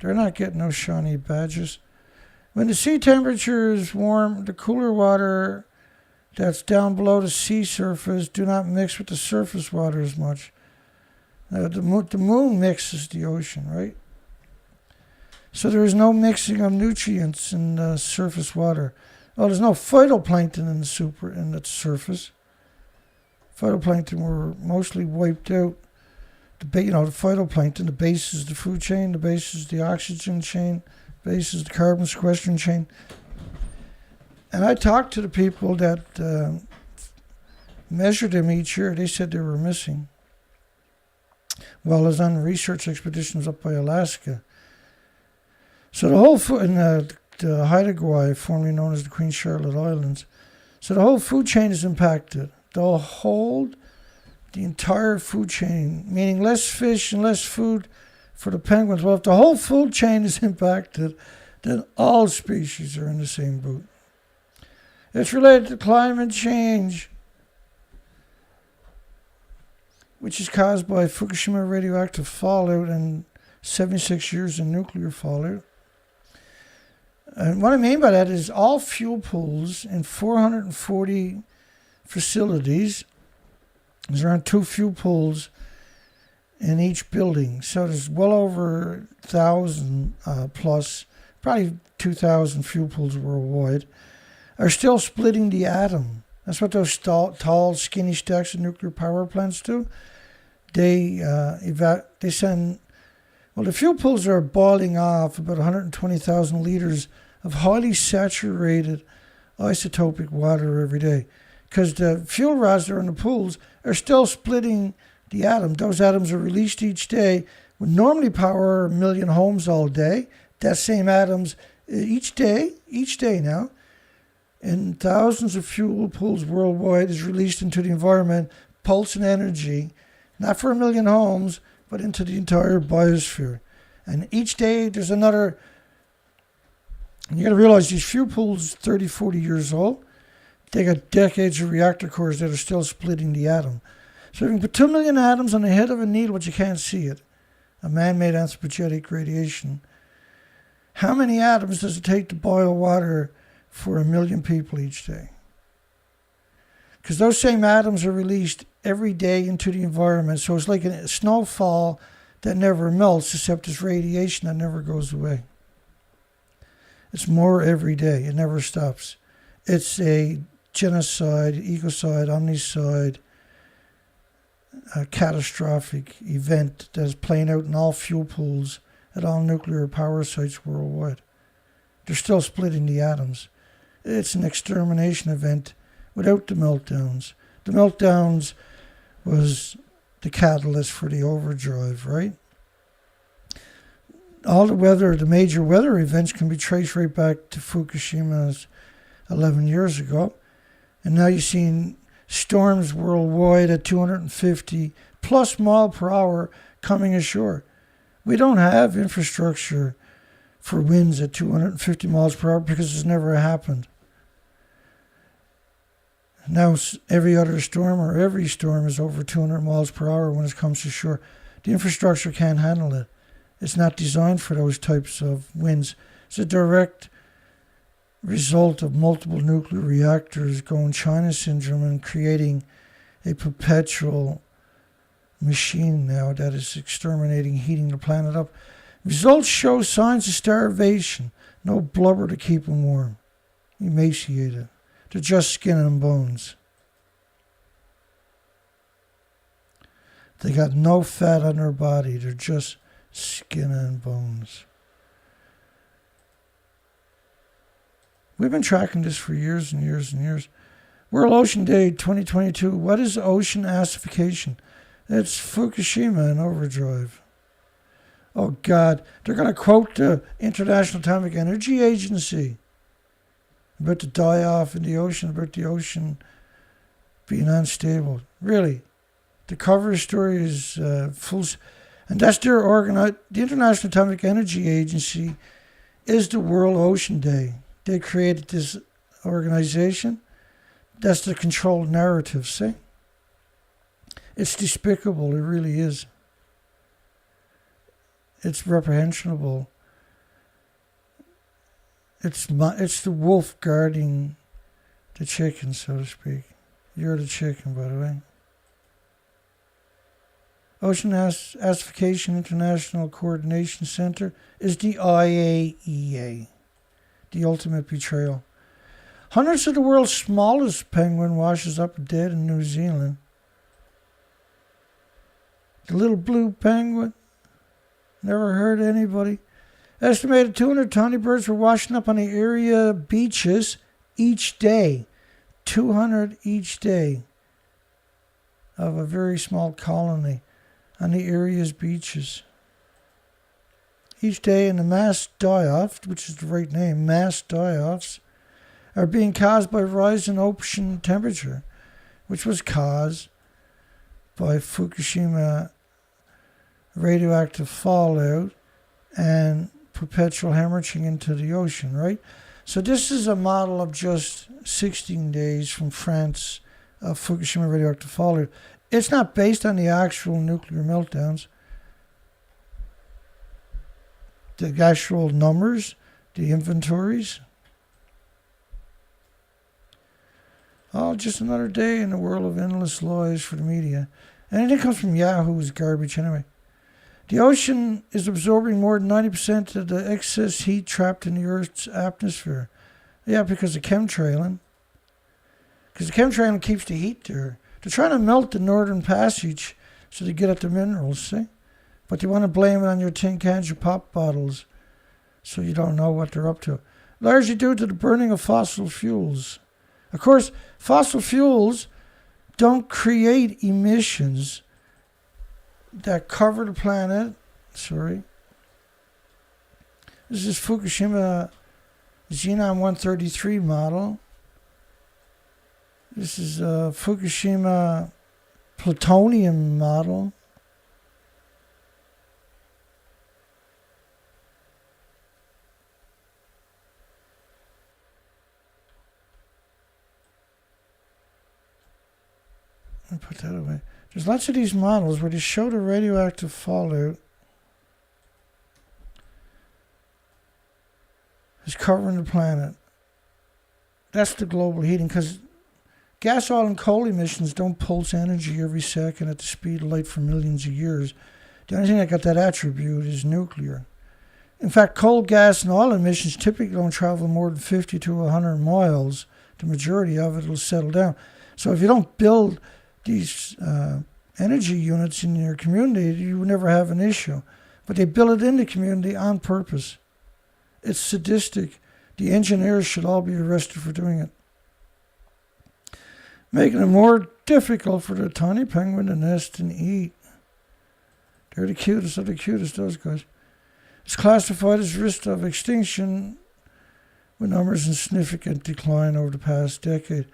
They're not getting no shiny badges. When the sea temperature is warm, the cooler water that's down below the sea surface do not mix with the surface water as much. The moon mixes the ocean, right? So there is no mixing of nutrients in the surface water. Oh, there's no phytoplankton in the surface. Phytoplankton were mostly wiped out. The phytoplankton, the base is the food chain, the base is the oxygen chain, the base is the carbon sequestration chain. And I talked to the people that measured them each year. They said they were missing. While I was on research expeditions up by Alaska. So the whole in the Haida Gwaii, formerly known as the Queen Charlotte Islands, so the whole food chain is impacted. They'll hold the entire food chain, meaning less fish and less food for the penguins. Well, if the whole food chain is impacted, then all species are in the same boat. It's related to climate change, which is caused by Fukushima radioactive fallout and 76 years of nuclear fallout. And what I mean by that is all fuel pools in 440 facilities. There's around 2 fuel pools in each building. So there's well over 1,000 plus, probably 2,000 fuel pools worldwide, are still splitting the atom. That's what those tall, skinny stacks of nuclear power plants do. They send, well, the fuel pools are boiling off about 120,000 liters of highly saturated isotopic water every day. Because the fuel rods that are in the pools are still splitting the atom. Those atoms are released each day, would normally power 1 million homes all day. That same atoms each day now, in thousands of fuel pools worldwide is released into the environment, pulsing energy, not for 1 million homes, but into the entire biosphere. And each day there's another, and you got to realize these fuel pools 30, 40 years old. They got decades of reactor cores that are still splitting the atom. So you can put 2 million atoms on the head of a needle, but you can't see it. A man-made anthropogenic radiation. How many atoms does it take to boil water for 1 million people each day? Because those same atoms are released every day into the environment. So it's like a snowfall that never melts, except it's radiation that never goes away. It's more every day. It never stops. It's a genocide, ecocide, omnicide, a catastrophic event that is playing out in all fuel pools at all nuclear power sites worldwide. They're still splitting the atoms. It's an extermination event without the meltdowns. The meltdowns was the catalyst for the overdrive, right? All the major weather events can be traced right back to Fukushima's 11 years ago. And now you're seeing storms worldwide at 250 plus mile per hour coming ashore. We don't have infrastructure for winds at 250 miles per hour because it's never happened. Now every other storm or every storm is over 200 miles per hour when it comes to shore. The infrastructure can't handle it. It's not designed for those types of winds. It's a direct result of multiple nuclear reactors going China syndrome and creating a perpetual machine now that is exterminating, heating the planet up. Results show signs of starvation. No blubber to keep them warm. Emaciated. They're just skin and bones. They got no fat on their body. They're just skin and bones. We've been tracking this for years and years and years. World Ocean Day 2022. What is ocean acidification? It's Fukushima in overdrive. Oh, God. They're going to quote the International Atomic Energy Agency about to die off in the ocean, about the ocean being unstable. Really. The cover story is full. And that's their the International Atomic Energy Agency is the World Ocean Day. They created this organization. That's the controlled narrative, see? It's despicable, it really is. It's reprehensible. It's the wolf guarding the chicken, so to speak. You're the chicken, by the way. Ocean Acidification International Coordination Center is the IAEA. The ultimate betrayal. Hundreds of the world's smallest penguin washes up dead in New Zealand. The little blue penguin. Never hurt anybody. Estimated 200 tawny birds were washing up on the area beaches each day. 200 each day of a very small colony on the area's beaches. Each day, and the mass die-offs, which is the right name, mass die-offs, are being caused by rise in ocean temperature, which was caused by Fukushima radioactive fallout and perpetual hemorrhaging into the ocean, right? So this is a model of just 16 days from France of Fukushima radioactive fallout. It's not based on the actual nuclear meltdowns. The actual numbers, the inventories. Oh, just another day in the world of endless lies for the media. Anything comes from Yahoo is garbage anyway. The ocean is absorbing more than 90% of the excess heat trapped in the Earth's atmosphere. Yeah, because of chemtrailing. Because the chemtrailing keeps the heat there. They're trying to melt the Northern Passage so they get at the minerals, see? But you want to blame it on your tin cans, your pop bottles, so you don't know what they're up to. Largely due to the burning of fossil fuels. Of course, fossil fuels don't create emissions that cover the planet. Sorry. This is Fukushima Xenon 133 model. This is a Fukushima plutonium model. Put that away. There's lots of these models where they show the radioactive fallout is covering the planet. That's the global heating, because gas, oil, and coal emissions don't pulse energy every second at the speed of light for millions of years. The only thing that got that attribute is nuclear. In fact, coal, gas, and oil emissions typically don't travel more than 50 to 100 miles. The majority of it will settle down. So if you don't build these energy units in your community, you will never have an issue. But they build it in the community on purpose. It's sadistic. The engineers should all be arrested for doing it. Making it more difficult for the tiny penguin to nest and eat. They're the cutest of the cutest, those guys. It's classified as risk of extinction with numbers in significant decline over the past decade.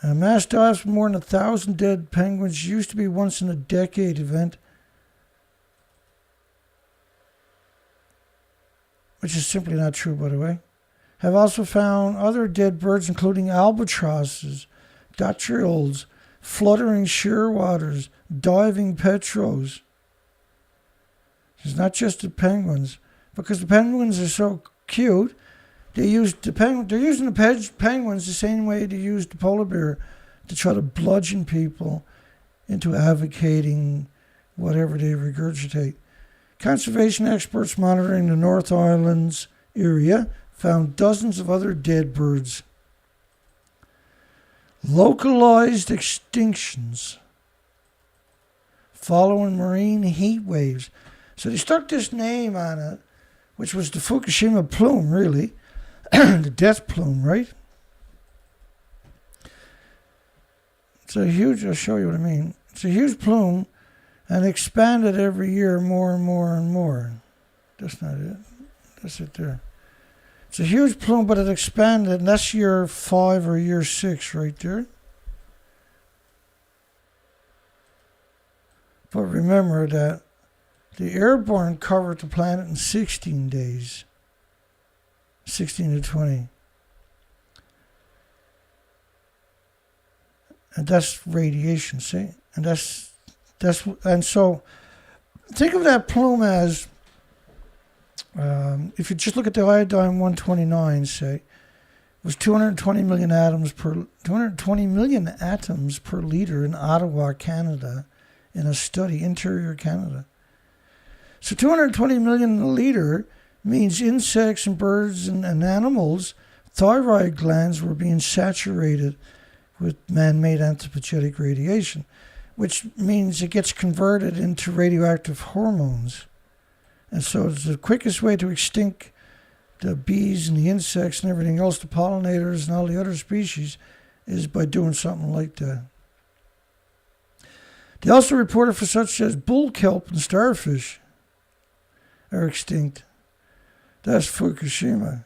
Mass dives with more than 1,000 dead penguins used to be once in a decade event, which is simply not true, by the way. Have also found other dead birds, including albatrosses, dotterels, fluttering shearwaters, diving petrels. It's not just the penguins, because the penguins are so cute. They're using the penguins the same way they use the polar bear to try to bludgeon people into advocating whatever they regurgitate. Conservation experts monitoring the North Islands area found dozens of other dead birds localized extinctions following marine heat waves. So they stuck this name on it, which was the Fukushima plume, really. The death plume, right? It's a huge, I'll show you what I mean. It's a huge plume and expanded every year more and more and more. That's not it. That's it there. It's a huge plume, but it expanded, and that's year 5 or year 6 right there. But remember that the airborne covered the planet in 16 days. 16 to 20. And that's radiation, see? And so think of that plume as, if you just look at the iodine 129, say, it was 220 million atoms per liter in Ottawa, Canada, in a study, interior Canada. So 220 million a liter means insects and birds and animals, thyroid glands were being saturated with man-made anthropogenic radiation, which means it gets converted into radioactive hormones. And so it's the quickest way to extinct the bees and the insects and everything else, the pollinators and all the other species, is by doing something like that. They also reported for such as bull kelp and starfish are extinct. That's Fukushima.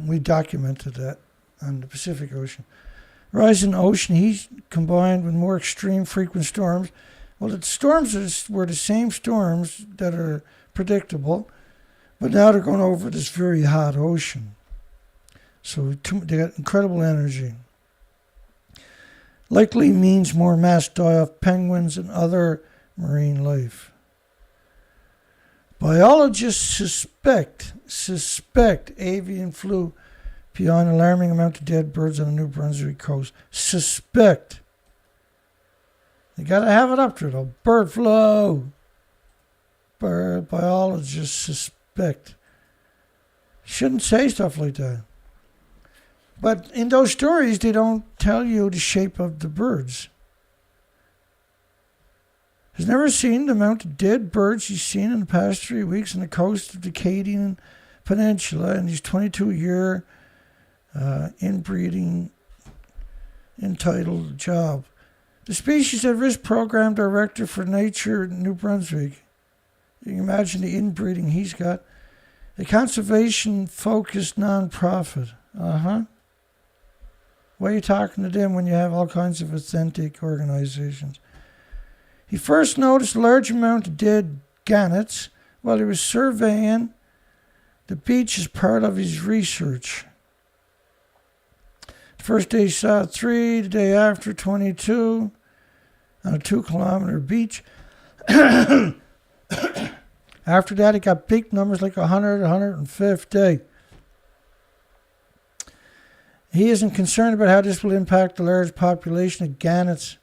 We documented that on the Pacific Ocean. Rising ocean heat combined with more extreme frequent storms. Well, the storms were the same storms that are predictable, but now they're going over this very hot ocean. So they got incredible energy. Likely means more mass die-off penguins and other marine life. Biologists suspect avian flu beyond an alarming amount of dead birds on the New Brunswick coast. Suspect. You got to have it up there, though. Bird flu. Biologists suspect. Shouldn't say stuff like that. But in those stories, they don't tell you the shape of the birds. He's never seen the amount of dead birds he's seen in the past 3 weeks on the coast of the Acadian Peninsula in his 22-year inbreeding entitled job. The Species at Risk Program Director for Nature in New Brunswick. You can imagine the inbreeding he's got. A conservation-focused non-profit. Why are you talking to them when you have all kinds of authentic organizations? He first noticed a large amount of dead gannets while he was surveying the beach as part of his research. The first day he saw 3, the day after 22 on a 2-kilometer beach. After that, it got big numbers like 100, 150. He isn't concerned about how this will impact the large population of gannets.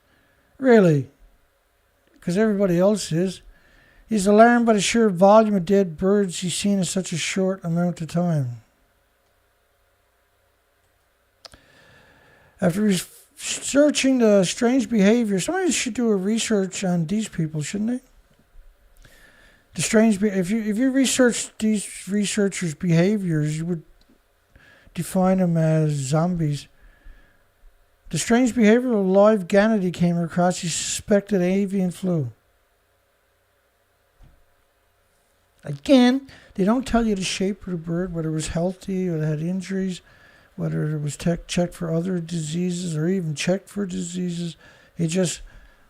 Really? Because everybody else is. He's alarmed by the sheer volume of dead birds he's seen in such a short amount of time. After researching the strange behavior, somebody should do a research on these people, shouldn't they? The strange if you research these researchers' behaviors, you would define them as zombies. The strange behavior of a live gannet he came across, he suspected avian flu. Again, they don't tell you the shape of the bird, whether it was healthy or it had injuries, whether it was checked for other diseases or even checked for diseases. He just,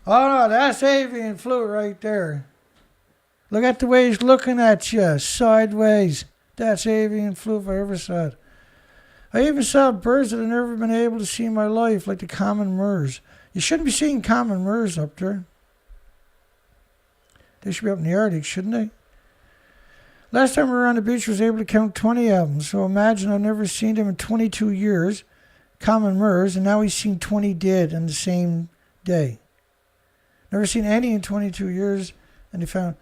oh no, that's avian flu right there. Look at the way he's looking at you, sideways. That's avian flu if I ever saw it. I even saw birds that I've never been able to see in my life, like the common murres. You shouldn't be seeing common murres up there. They should be up in the Arctic, shouldn't they? Last time we were on the beach, I was able to count 20 of them. So imagine I've never seen them in 22 years, common murres, and now he's seen 20 dead on the same day. Never seen any in 22 years, and they found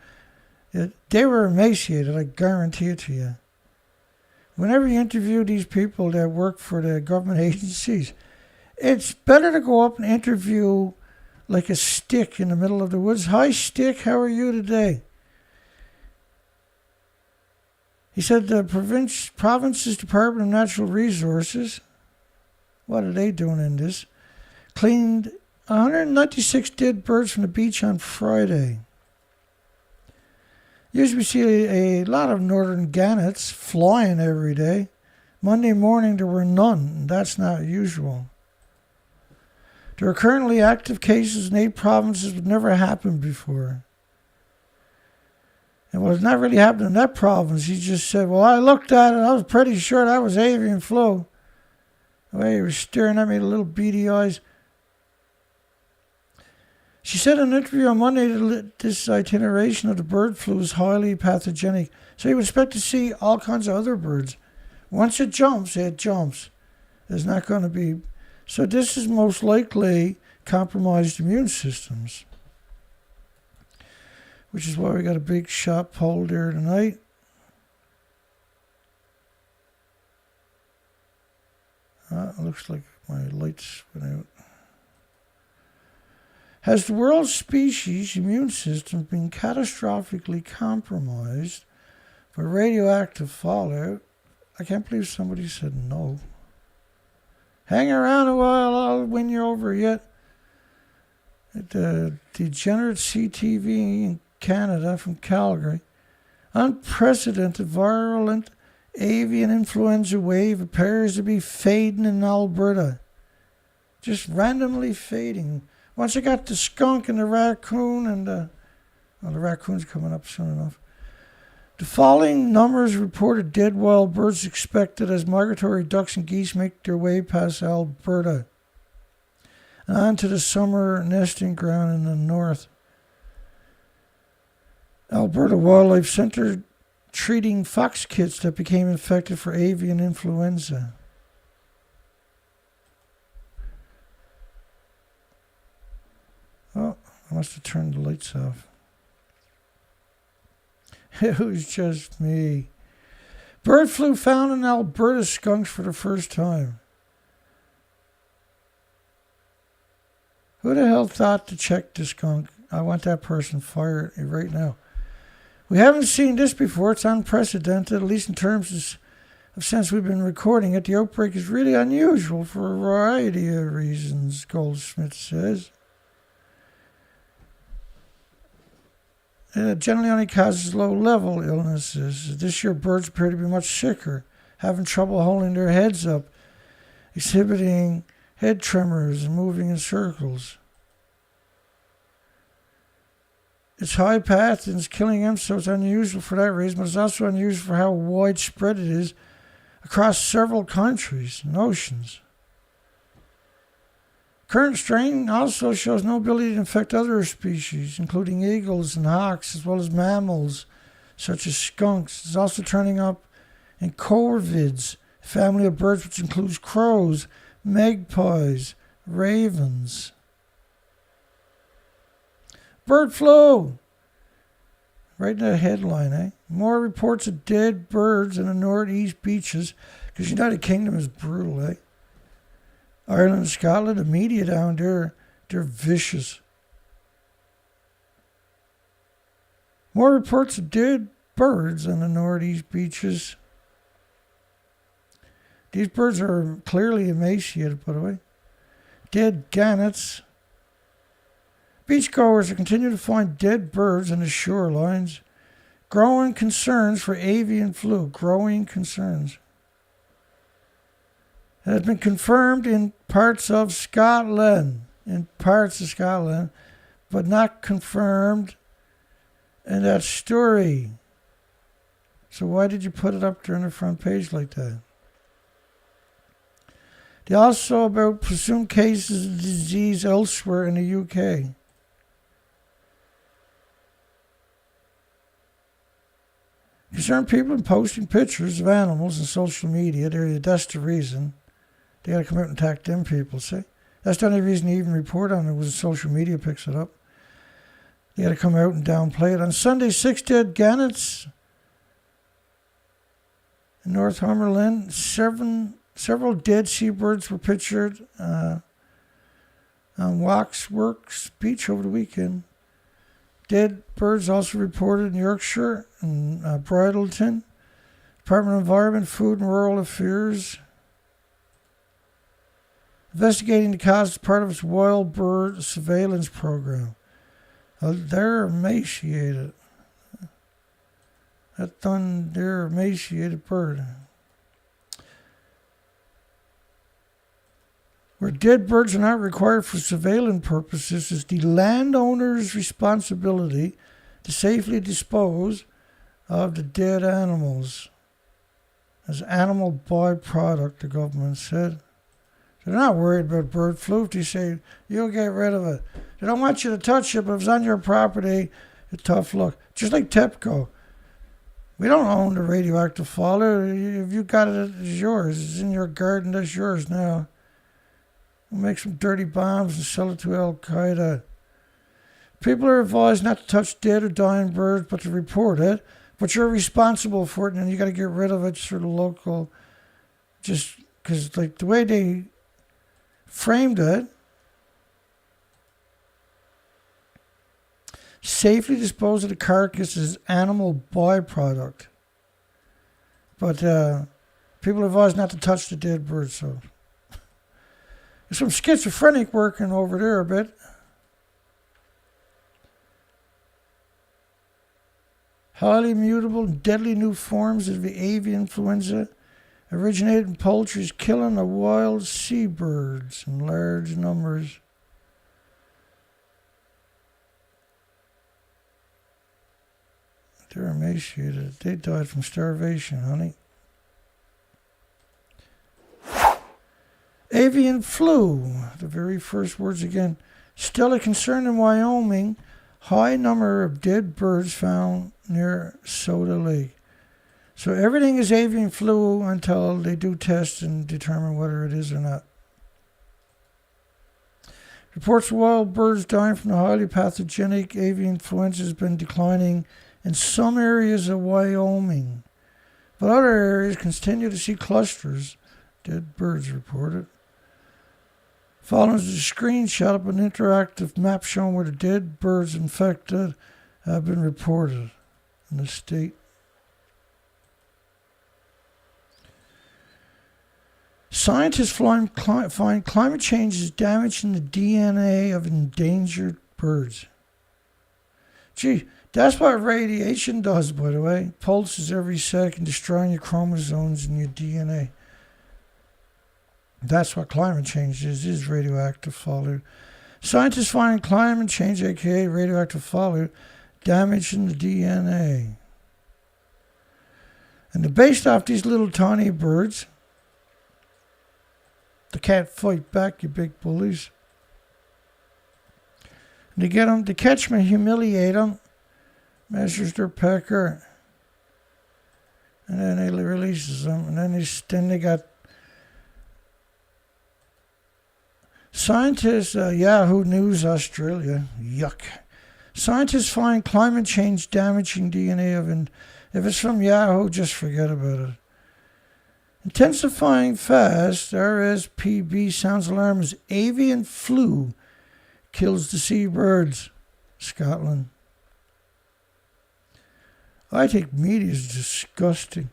that they were emaciated, I guarantee it to you. Whenever you interview these people that work for the government agencies, It's better to go up and interview like a stick in the middle of the woods. Hi, stick, how are you today? He said the province's Department of Natural Resources, what are they doing in this? Cleaned 196 dead birds from the beach on Friday. Usually we see a lot of northern gannets flying every day. Monday morning there were none. That's not usual. There are currently active cases in 8 provinces, but never happened before. And well, it's not really happening in that province. He just said, well, I looked at it. I was pretty sure that was avian flu. The way he was staring at me with little beady eyes. She said in an interview on Monday that this itineration of the bird flu is highly pathogenic. So you would expect to see all kinds of other birds. Once it jumps, it jumps. There's not going to be... So this is most likely compromised immune systems. Which is why we got a big shot pole there tonight. It looks like my lights went out. Has the world's species immune system been catastrophically compromised by radioactive fallout? I can't believe somebody said no. Hang around a while, I'll win you over yet. The degenerate CTV in Canada from Calgary. Unprecedented virulent avian influenza wave appears to be fading in Alberta. Just randomly fading. Once I got the skunk and the raccoon and the raccoon's coming up soon enough. The falling numbers reported dead wild birds expected as migratory ducks and geese make their way past Alberta and on to the summer nesting ground in the north. Alberta Wildlife Centre treating fox kits that became infected for avian influenza. Oh, I must have turned the lights off. It was just me. Bird flu found in Alberta skunks for the first time. Who the hell thought to check the skunk? I want that person fired right now. We haven't seen this before. It's unprecedented, at least in terms of since we've been recording it. The outbreak is really unusual for a variety of reasons, Goldsmith says. It generally only causes low-level illnesses. This year, birds appear to be much sicker, having trouble holding their heads up, exhibiting head tremors and moving in circles. It's high pathogens killing them, so it's unusual for that reason, but it's also unusual for how widespread it is across several countries and oceans. Current strain also shows no ability to infect other species, including eagles and hawks, as well as mammals, such as skunks. It's also turning up in corvids, a family of birds which includes crows, magpies, ravens. Bird flu! Right in the headline, eh? More reports of dead birds in the northeast beaches, because United Kingdom is brutal, eh? Ireland and Scotland, the media down there, they're vicious. More reports of dead birds on the northeast beaches. These birds are clearly emaciated, by the way. Dead gannets. Beachgoers are continuing to find dead birds on the shorelines. Growing concerns for avian flu. Growing concerns. It has been confirmed in parts of Scotland. But not confirmed in that story. So why did you put it up there on the front page like that? They also about presumed cases of disease elsewhere in the UK. Concerned people are posting pictures of animals on social media. That's the reason. They got to come out and attack them people, see? That's the only reason they even report on it was social media picks it up. They got to come out and downplay it. On Sunday, 6 dead gannets in Northumberland. Several dead seabirds were pictured. on Waxworks Beach over the weekend. Dead birds also reported in Yorkshire and Bridleton. Department of Environment, Food and Rural Affairs investigating the cause as part of its wild bird surveillance program. They're emaciated. They're emaciated bird. Where dead birds are not required for surveillance purposes, is the landowner's responsibility to safely dispose of the dead animals as animal byproduct, the government said. They're not worried about bird flu. They say, you'll get rid of it. They don't want you to touch it, but if it's on your property, it's tough luck. Just like TEPCO. We don't own the radioactive fallout. If you got it, it's yours. It's in your garden, that's yours now. We'll make some dirty bombs and sell it to Al-Qaeda. People are advised not to touch dead or dying birds, but to report it. But you're responsible for it, and you got to get rid of it through the local. Just because, like, the way they framed it, safely dispose of the carcass as animal byproduct. But people are advised not to touch the dead birds, so. There's some schizophrenic working over there a bit. Highly mutable and deadly new forms of the avian influenza originated in poultry, killing the wild seabirds in large numbers. They're emaciated. They died from starvation, honey. Avian flu, the very first words again. Still a concern in Wyoming. High number of dead birds found near Soda Lake. So everything is avian flu until they do tests and determine whether it is or not. Reports of wild birds dying from the highly pathogenic avian influenza has been declining in some areas of Wyoming, but other areas continue to see clusters. Dead birds reported. Following is a screenshot of an interactive map showing where the dead birds infected have been reported in the state. Scientists find climate change is damaging the DNA of endangered birds. Gee, that's what radiation does, by the way. Pulses every second, destroying your chromosomes and your DNA. That's what climate change is radioactive fallout. Scientists find climate change, aka radioactive fallout, damaging the DNA. And they're based off these little tiny birds. They can't fight back, you big bullies. And they get them, they catch them and humiliate them, measures their pecker, and then they releases them, and then they got scientists, Yahoo News Australia, yuck. Scientists find climate change damaging DNA of, if it's from Yahoo, just forget about it. Intensifying fast, RSPB sounds alarm as avian flu kills the seabirds, Scotland. I think media is disgusting.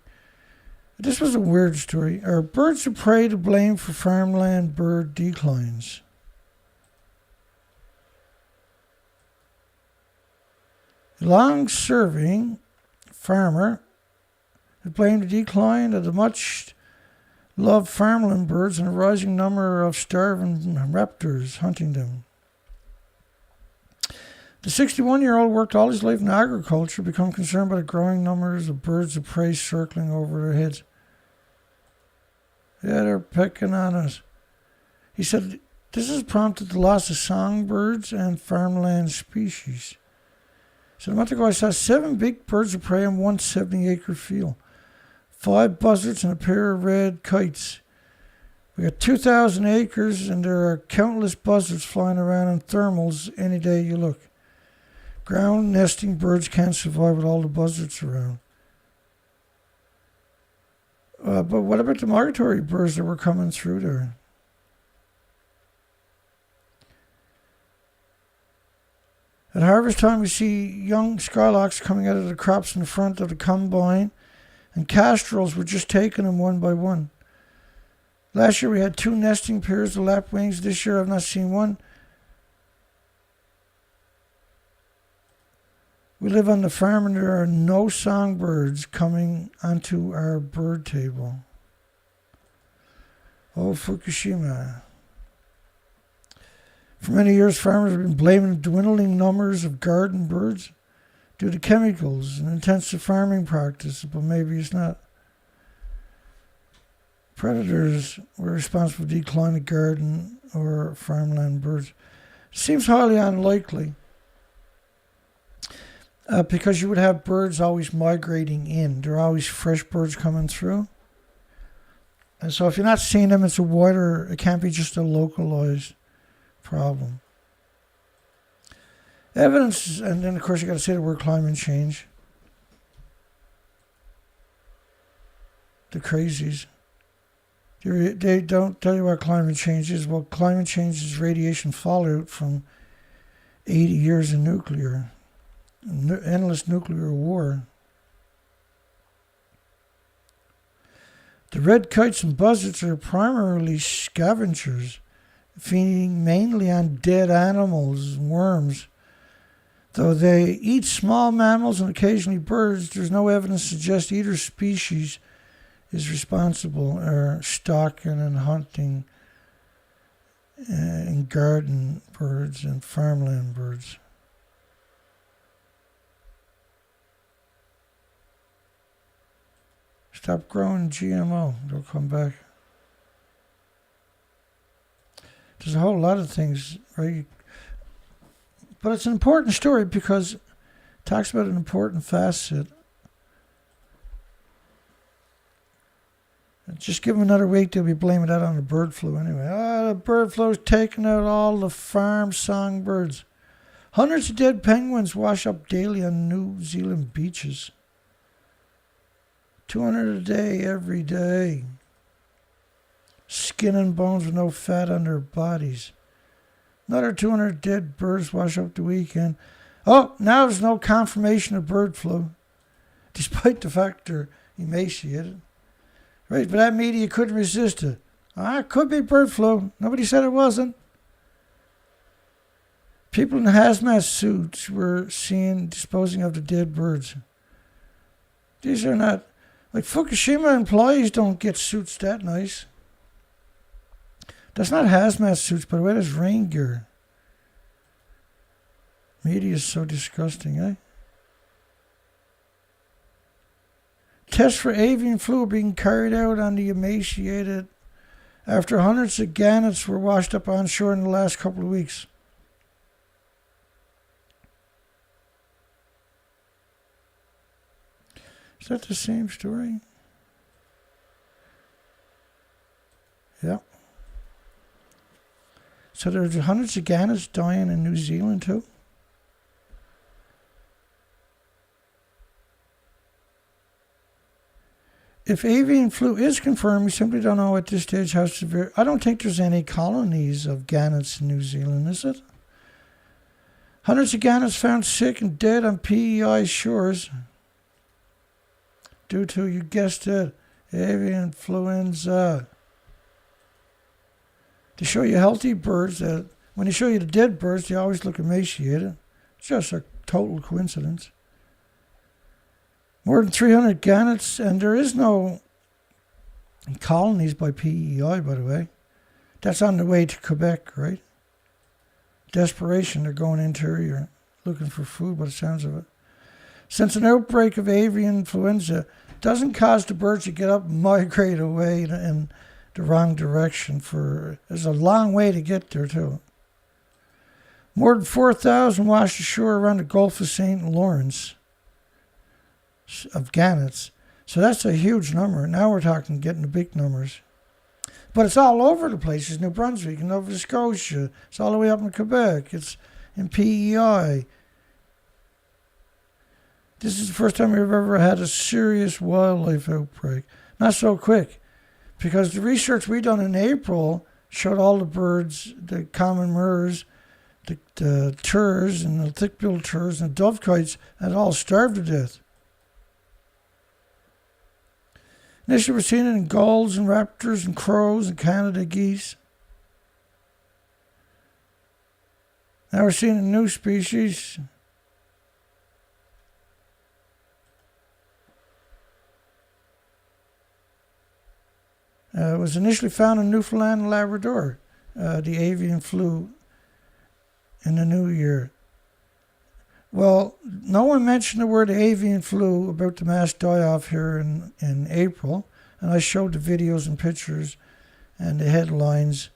This was a weird story. Are birds of prey to blame for farmland bird declines? A long-serving farmer has blamed the decline of the much-loved farmland birds and a rising number of starving raptors hunting them. The 61-year-old worked all his life in agriculture, become concerned by the growing numbers of birds of prey circling over their heads. Yeah, they're picking on us. He said, this has prompted the loss of songbirds and farmland species. So a month ago, I saw 7 big birds of prey on one 70-acre field. 5 buzzards and a pair of red kites. We got 2,000 acres, and there are countless buzzards flying around in thermals any day you look. Ground nesting birds can't survive with all the buzzards around. But what about the migratory birds that were coming through there? At harvest time, we see young skylarks coming out of the crops in front of the combine, and castrels were just taking them one by one. Last year we had 2 nesting pairs of lapwings. This year I've not seen one. We live on the farm and there are no songbirds coming onto our bird table. Oh, Fukushima. For many years, farmers have been blaming dwindling numbers of garden birds due to chemicals and intensive farming practices, but maybe it's not. Predators were responsible for the decline of garden or farmland birds. It seems highly unlikely because you would have birds always migrating in. There are always fresh birds coming through. And so if you're not seeing them, it's a wider, it can't be just a localized problem. Evidence, and then of course you got to say the word climate change. The crazies. They don't tell you what climate change is. Well, climate change is radiation fallout from 80 years of nuclear, endless nuclear war. The red kites and buzzards are primarily scavengers, feeding mainly on dead animals and worms. Though they eat small mammals and occasionally birds, there's no evidence to suggest either species is responsible for stalking and hunting and garden birds and farmland birds. Stop growing GMO. They'll come back. There's a whole lot of things, right? But it's an important story because it talks about an important facet. Just give them another week, they'll be blaming that on the bird flu anyway. The bird flu's taking out all the farm songbirds. Hundreds of dead penguins wash up daily on New Zealand beaches. 200 a day, every day. Skin and bones with no fat on their bodies. Another 200 dead birds wash up the weekend. Oh, now there's no confirmation of bird flu, despite the fact they're emaciated. Right, but that media couldn't resist it. It could be bird flu. Nobody said it wasn't. People in hazmat suits were seen disposing of the dead birds. These are not, like Fukushima employees don't get suits that nice. That's not hazmat suits, by the way, that's rain gear. Media is so disgusting, eh? Tests for avian flu are being carried out on the emaciated after hundreds of gannets were washed up on shore in the last couple of weeks. Is that the same story? Yeah. So there's hundreds of gannets dying in New Zealand too? If avian flu is confirmed, we simply don't know at this stage how severe. I don't think there's any colonies of gannets in New Zealand, is it? Hundreds of gannets found sick and dead on PEI shores due to, you guessed it, avian influenza. They show you healthy birds. When they show you the dead birds, they always look emaciated. It's just a total coincidence. More than 300 gannets, and there is no colonies by PEI, by the way. That's on the way to Quebec, right? Desperation, they're going interior, looking for food by the sounds of it. Since an outbreak of avian influenza doesn't cause the birds to get up and migrate away in the wrong direction, there's a long way to get there, too. More than 4,000 washed ashore around the Gulf of St. Lawrence of gannets. So that's a huge number. Now we're talking getting the big numbers. But it's all over the place. It's New Brunswick and Nova Scotia. It's all the way up in Quebec. It's in PEI. This is the first time we've ever had a serious wildlife outbreak. Not so quick, because the research we done in April showed all the birds, the common murres, The turs and the thick-billed turs and the dovekites had all starved to death. Initially, we're seeing it in gulls and raptors and crows and Canada geese. Now we're seeing a new species. It was initially found in Newfoundland and Labrador, the avian flu, in the new year. Well, no one mentioned the word avian flu about the mass die-off here in April, and I showed the videos and pictures and the headlines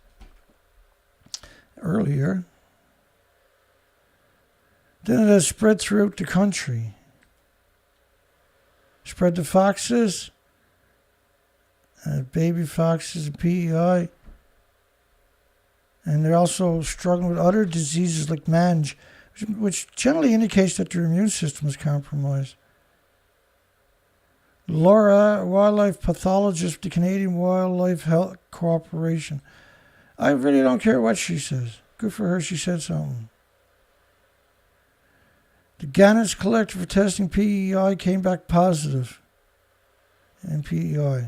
earlier. Then it has spread throughout the country. Spread to foxes, baby foxes and PEI. And they're also struggling with other diseases like mange, which generally indicates that their immune system is compromised. Laura, a wildlife pathologist with the Canadian Wildlife Health Corporation. I really don't care what she says. Good for her, she said something. The Gannets collected for testing PEI came back positive in PEI.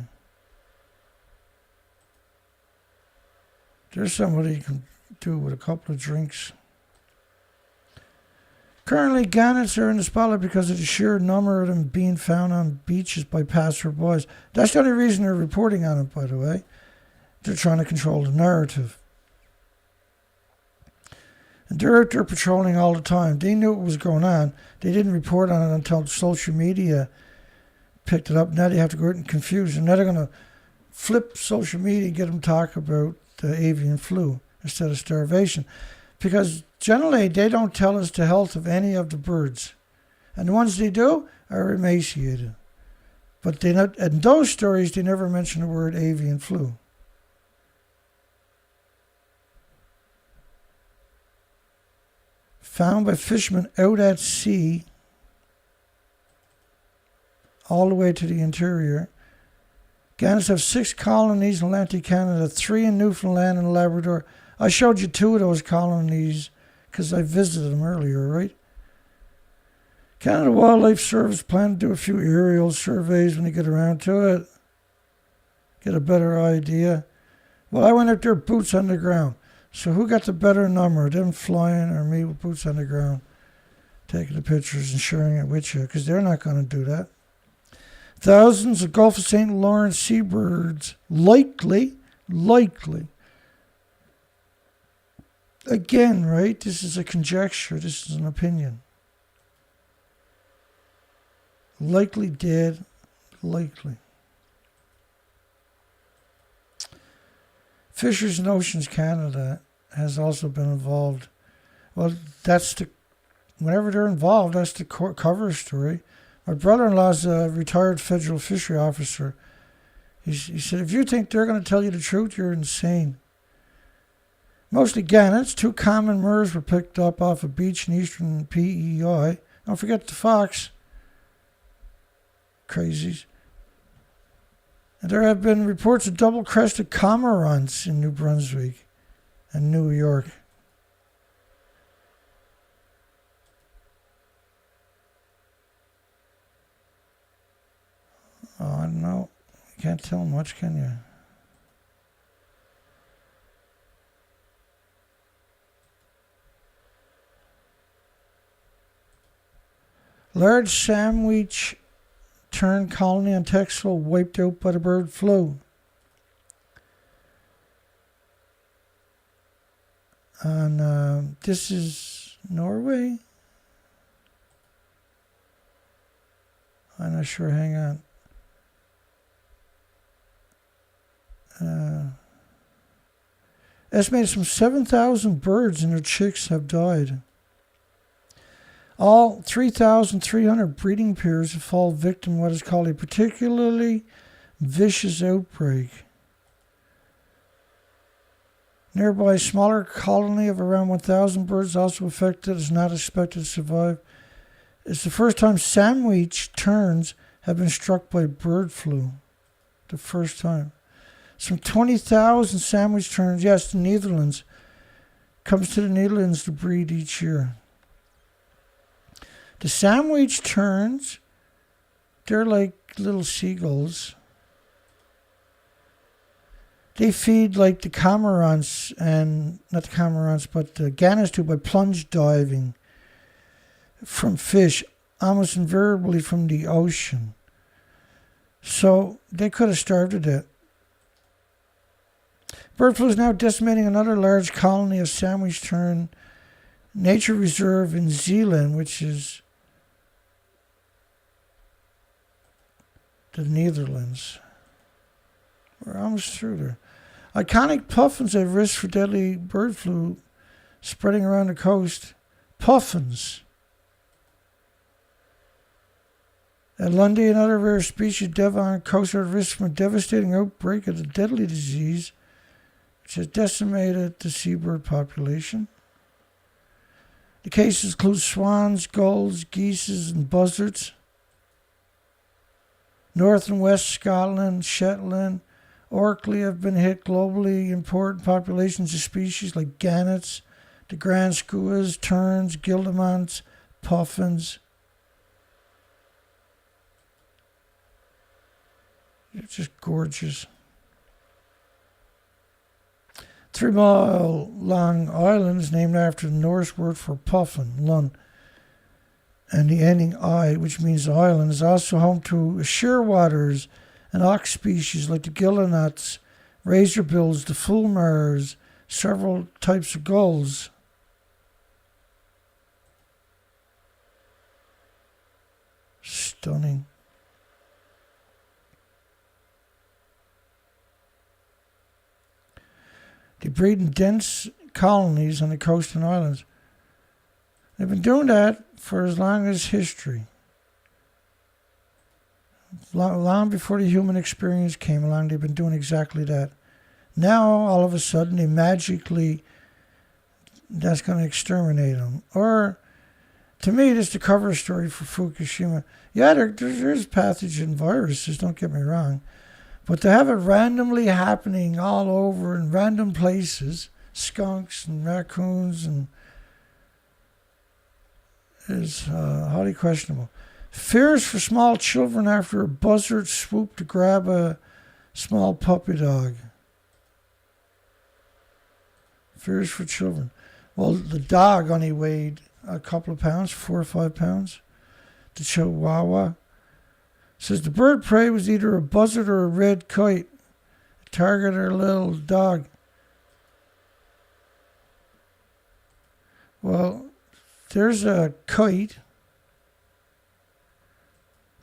There's somebody you can do with a couple of drinks. Currently, gannets are in the spotlight because of the sheer number of them being found on beaches by passerby. That's the only reason they're reporting on it, by the way. They're trying to control the narrative. And they're out there patrolling all the time. They knew what was going on. They didn't report on it until social media picked it up. Now they have to go out and confuse. And now they're going to flip social media and get them to talk about the avian flu instead of starvation. Because generally they don't tell us the health of any of the birds. And the ones they do are emaciated. But they not, in those stories, they never mention the word avian flu. Found by fishermen out at sea, all the way to the interior. Gannets have 6 colonies in Atlantic Canada, 3 in Newfoundland and Labrador. I showed you 2 of those colonies because I visited them earlier, right? Canada Wildlife Service plan to do a few aerial surveys when they get around to it. Get a better idea. Well, I went out there boots on the ground. So who got the better number, them flying or me with boots on the ground, taking the pictures and sharing it with you? Because they're not going to do that. Thousands of Gulf of St. Lawrence seabirds likely, again, right, this is a conjecture, this is an opinion. Likely dead, likely. Fisheries and Oceans Canada has also been involved. Well, whenever they're involved, that's the cover story. My brother-in-law's a retired federal fishery officer. He said, if you think they're going to tell you the truth, you're insane. Mostly gannets. 2 common murres were picked up off a beach in eastern PEI. Don't forget the fox. Crazies. And there have been reports of double-crested cormorants in New Brunswick and New York. Oh, no. You can't tell much, can you? Large sandwich tern colony on Texel wiped out by the bird flu. And this is Norway. I'm not sure. Hang on. Estimated some 7,000 birds and their chicks have died. All 3,300 breeding pairs have fallen victim to what is called a particularly vicious outbreak. Nearby, a smaller colony of around 1,000 birds also affected is not expected to survive. It's the first time sandwich terns have been struck by bird flu. The first time. Some 20,000 sandwich terns, yes, the Netherlands, comes to the Netherlands to breed each year. The sandwich terns, they're like little seagulls. They feed like the cormorants, and not the cormorants, but the gannets do, by plunge diving from fish, almost invariably from the ocean. So they could have starved to death. Bird flu is now decimating another large colony of sandwich tern nature reserve in Zeeland, which is the Netherlands. We're almost through there. Iconic puffins at risk for deadly bird flu spreading around the coast. Puffins. At Lundy, another rare species, Devon coast, are at risk from a devastating outbreak of the deadly disease, which has decimated the seabird population. The cases include swans, gulls, geese, and buzzards. North and West Scotland, Shetland, Orkney have been hit. Globally important populations of species like gannets, the grand skuas, terns, guillemots, puffins. They're just gorgeous. 3-mile-long island is named after the Norse word for puffin, lun, and the ending I, which means island, is also home to shearwaters and ox species like the gillenots, razorbills, the fulmars, several types of gulls. Stunning. They breed in dense colonies on the coast and islands. They've been doing that for as long as history. Long before the human experience came along, they've been doing exactly that. Now, all of a sudden, that's going to exterminate them. Or, to me, this is the cover story for Fukushima. Yeah, there's pathogen viruses, don't get me wrong. But to have it randomly happening all over in random places, skunks and raccoons, and is highly questionable. Fears for small children after a buzzard swooped to grab a small puppy dog. Fears for children. Well, the dog only weighed a couple of pounds, 4 or 5 pounds. The Chihuahua. Says the bird prey was either a buzzard or a red kite. Targeted our little dog. Well, there's a kite.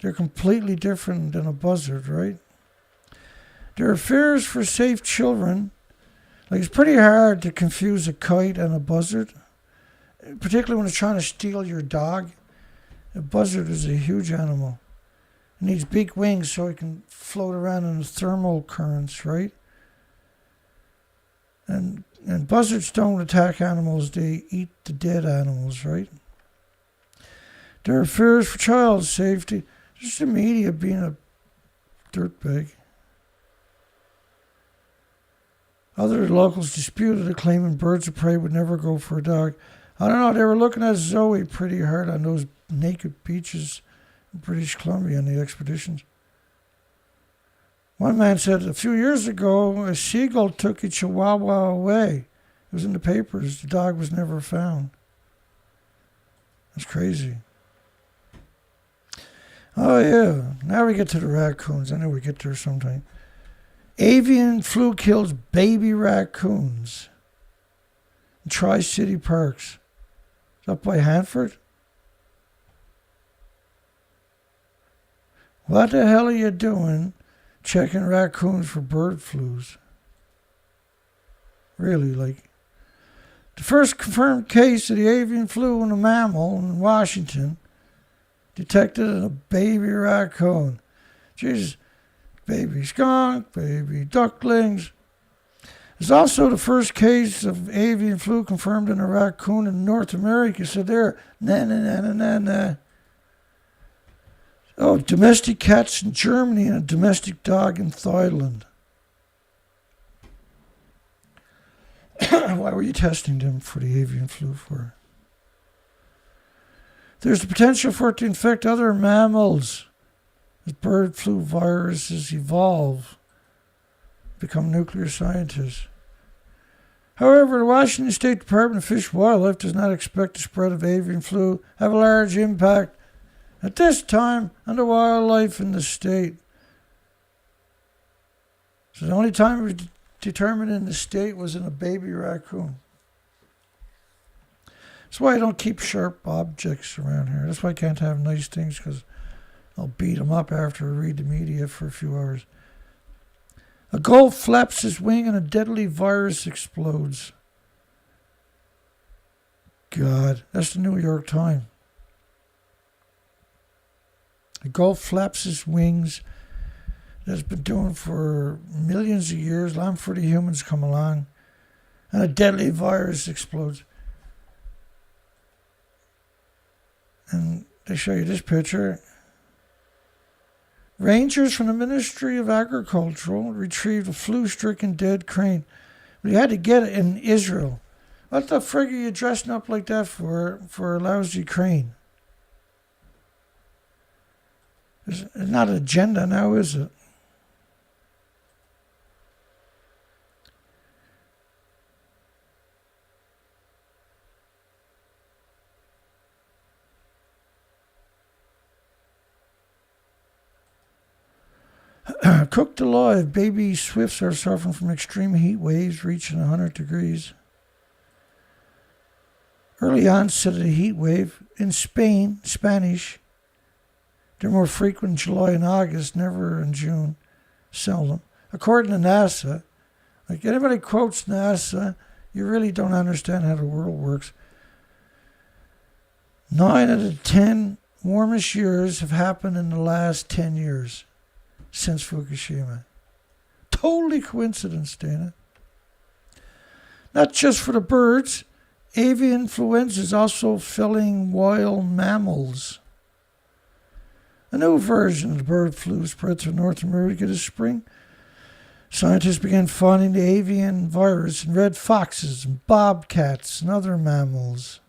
They're completely different than a buzzard, right? There are fears for safe children. Like, it's pretty hard to confuse a kite and a buzzard, particularly when it's trying to steal your dog. A buzzard is a huge animal. It needs big wings so it can float around in the thermal currents, right? And buzzards don't attack animals, they eat the dead animals, right? There are fears for child safety. Just the media being a dirtbag. Other locals disputed it, claiming birds of prey would never go for a dog. I don't know, they were looking at Zoe pretty hard on those naked beaches in British Columbia on the expeditions. One man said a few years ago, a seagull took a Chihuahua away. It was in the papers. The dog was never found. That's crazy. Oh, yeah. Now we get to the raccoons. I know we get there sometime. Avian flu kills baby raccoons in Tri-City Parks. Is that by Hanford? What the hell are you doing checking raccoons for bird flus? Really, like. The first confirmed case of the avian flu in a mammal in Washington detected in a baby raccoon. Jesus, baby skunk, baby ducklings. There's also the first case of avian flu confirmed in a raccoon in North America. So there, na. Oh, domestic cats in Germany and a domestic dog in Thailand. Why were you testing them for the avian flu for? There's the potential for it to infect other mammals as bird flu viruses evolve, become nuclear scientists. However, the Washington State Department of Fish and Wildlife does not expect the spread of avian flu to have a large impact at this time on the wildlife in the state. So the only time we determined in the state was in a baby raccoon. That's why I don't keep sharp objects around here. That's why I can't have nice things, because I'll beat them up after I read the media for a few hours. A gull flaps his wing and a deadly virus explodes. God, that's the New York Times. A gull flaps his wings. That's been doing for millions of years, long before the humans come along, and a deadly virus explodes. And they show you this picture. Rangers from the Ministry of Agriculture retrieved a flu-stricken dead crane. But you had to get it in Israel. What the frig are you dressing up like that for a lousy crane? It's not an agenda now, is it? Cooked alive, baby swifts are suffering from extreme heat waves reaching 100 degrees. Early onset of the heat wave in Spain, Spanish. They're more frequent in July and August, never in June, seldom. According to NASA, like anybody quotes NASA, you really don't understand how the world works. 9 out of 10 warmest years have happened in the last 10 years. Since Fukushima. Totally coincidence, Dana. Not just for the birds, avian influenza is also filling wild mammals. A new version of the bird flu spread through North America this spring. Scientists began finding the avian virus in red foxes and bobcats and other mammals.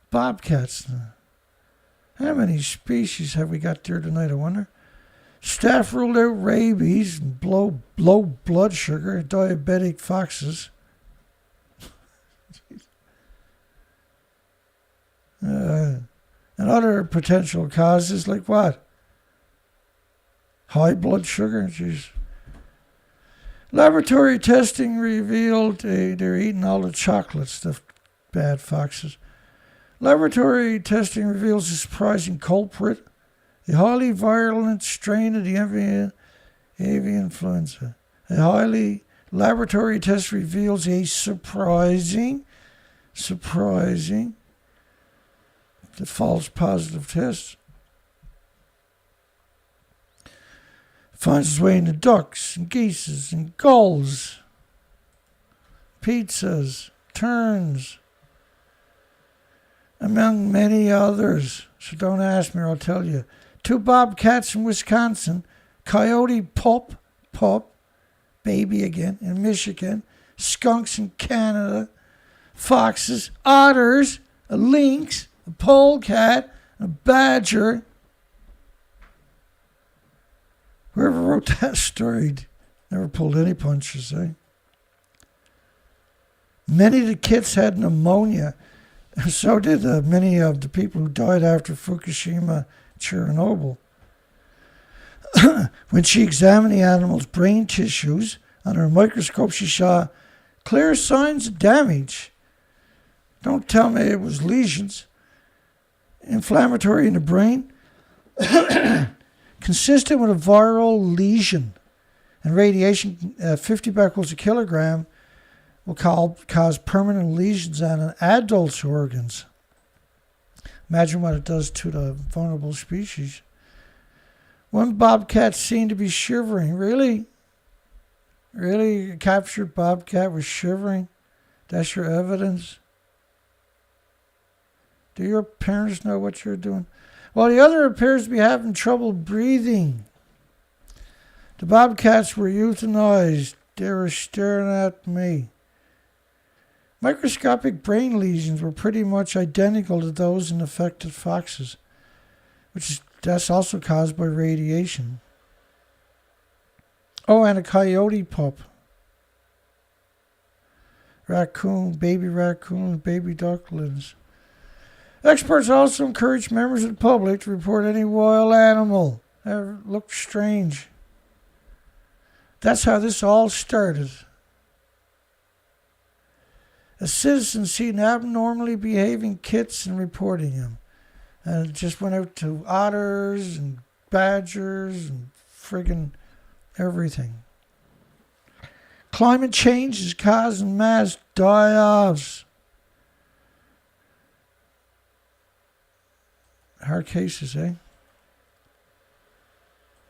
Bobcats. How many species have we got there tonight, I wonder? Staff ruled out rabies and low blood sugar, diabetic foxes. And other potential causes like what? High blood sugar? Jeez. Laboratory testing revealed they're eating all the chocolates, the bad foxes. Laboratory testing reveals a surprising culprit, a highly virulent strain of the avian influenza. Laboratory test reveals a surprising, the false positive test. Finds its way into ducks and geese and gulls, pizzas, terns, among many others. So don't ask me or I'll tell you. 2 bobcats in Wisconsin, coyote pup, baby again, in Michigan, skunks in Canada, foxes, otters, a lynx, a polecat, a badger. Whoever wrote that story never pulled any punches, eh? Many of the kids had pneumonia. So did many of the people who died after Fukushima, Chernobyl. When she examined the animal's brain tissues under a microscope, she saw clear signs of damage. Don't tell me it was lesions. Inflammatory in the brain, consistent with a viral lesion, and radiation, 50 becquerels a kilogram, will cause permanent lesions on an adult's organs. Imagine what it does to the vulnerable species. One bobcat seemed to be shivering. Really? Really? A captured bobcat was shivering? That's your evidence? Do your parents know what you're doing? Well, the other appears to be having trouble breathing. The bobcats were euthanized They were staring at me. Microscopic brain lesions were pretty much identical to those in affected foxes, that's also caused by radiation. Oh, and a coyote pup. Baby ducklings. Experts also encourage members of the public to report any wild animal that looks strange. That's how this all started. A citizen seen abnormally behaving kits and reporting him. And it just went out to otters and badgers and friggin' everything. Climate change is causing mass die-offs. Hard cases, eh?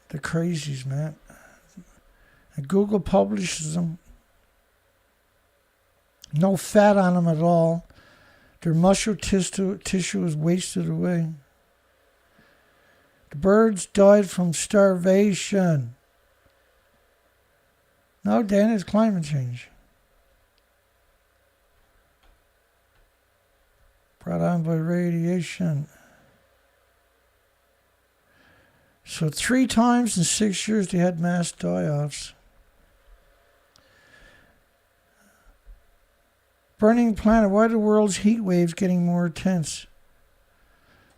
The crazies, man. And Google publishes them. No fat on them at all. Their muscle tissue is wasted away. The birds died from starvation. No, Dan, it's climate change. Brought on by radiation. So 3 times in 6 years they had mass die-offs. Burning planet. Why are the world's heat waves getting more intense?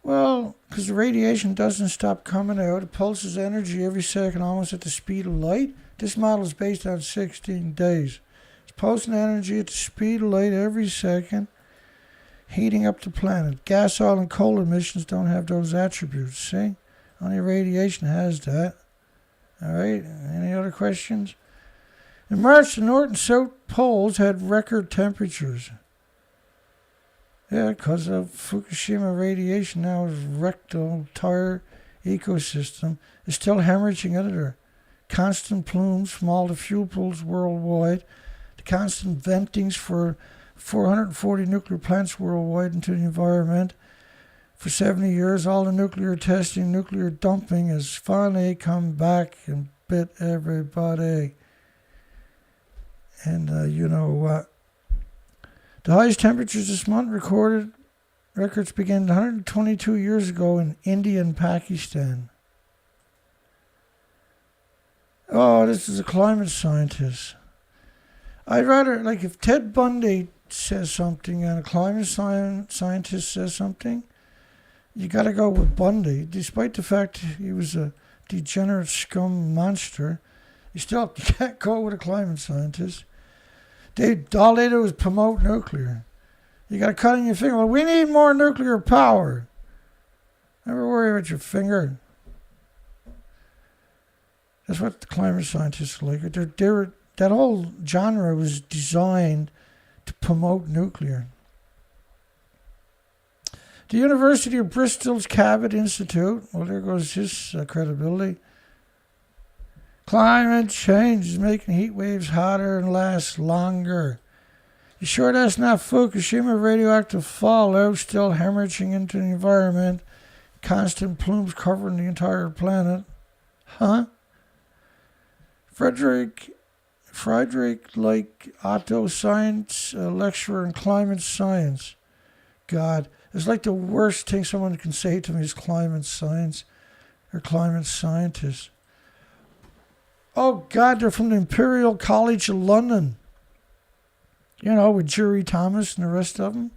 Well, because the radiation doesn't stop coming out. It pulses energy every second, almost at the speed of light. This model is based on 16 days. It's pulsing energy at the speed of light every second, heating up the planet. Gas, oil, and coal emissions don't have those attributes, see? Only radiation has that. All right, any other questions? In March, the North and South poles had record temperatures. Yeah, because of Fukushima radiation now has wrecked the entire ecosystem. It's still hemorrhaging out of there. Constant plumes from all the fuel pools worldwide. The constant ventings for 440 nuclear plants worldwide into the environment. For 70 years, all the nuclear testing, nuclear dumping has finally come back and bit everybody. And you know what? The highest temperatures this month records began 122 years ago in India and Pakistan. Oh, this is a climate scientist. I'd rather, like, if Ted Bundy says something and a climate scientist says something, you got to go with Bundy. Despite the fact he was a degenerate scum monster, you still can't go with a climate scientist. All they do is promote nuclear. You got to cut in your finger. Well, we need more nuclear power. Never worry about your finger. That's what the climate scientists are like. That whole genre was designed to promote nuclear. The University of Bristol's Cabot Institute, well, there goes his credibility. Climate change is making heat waves hotter and last longer. You sure that's not Fukushima radioactive fallout still hemorrhaging into the environment? Constant plumes covering the entire planet? Huh? Frederick like Otto, science lecturer in climate science. God, it's like the worst thing someone can say to me is climate science or climate scientist. Oh, God, they're from the Imperial College of London. You know, with Jerry Thomas and the rest of them.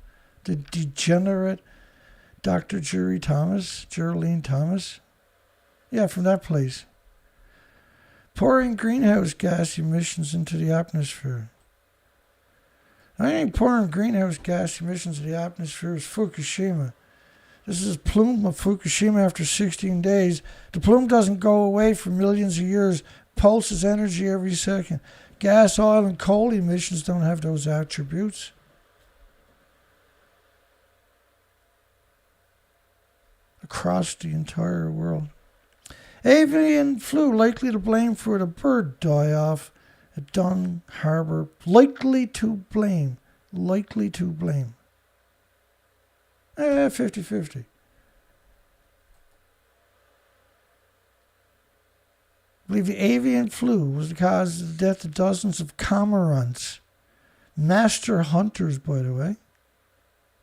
The degenerate Dr. Geraldine Thomas. Yeah, from that place. Pouring greenhouse gas emissions into the atmosphere. I ain't pouring greenhouse gas emissions into the atmosphere is Fukushima. This is a plume of Fukushima after 16 days. The plume doesn't go away for millions of years. Pulses energy every second. Gas, oil, and coal emissions don't have those attributes. Across the entire world. Avian flu likely to blame for the bird die-off at Dunn Harbour. Likely to blame. 50-50. believe the avian flu was the cause of the death of dozens of cormorants. Master hunters, by the way.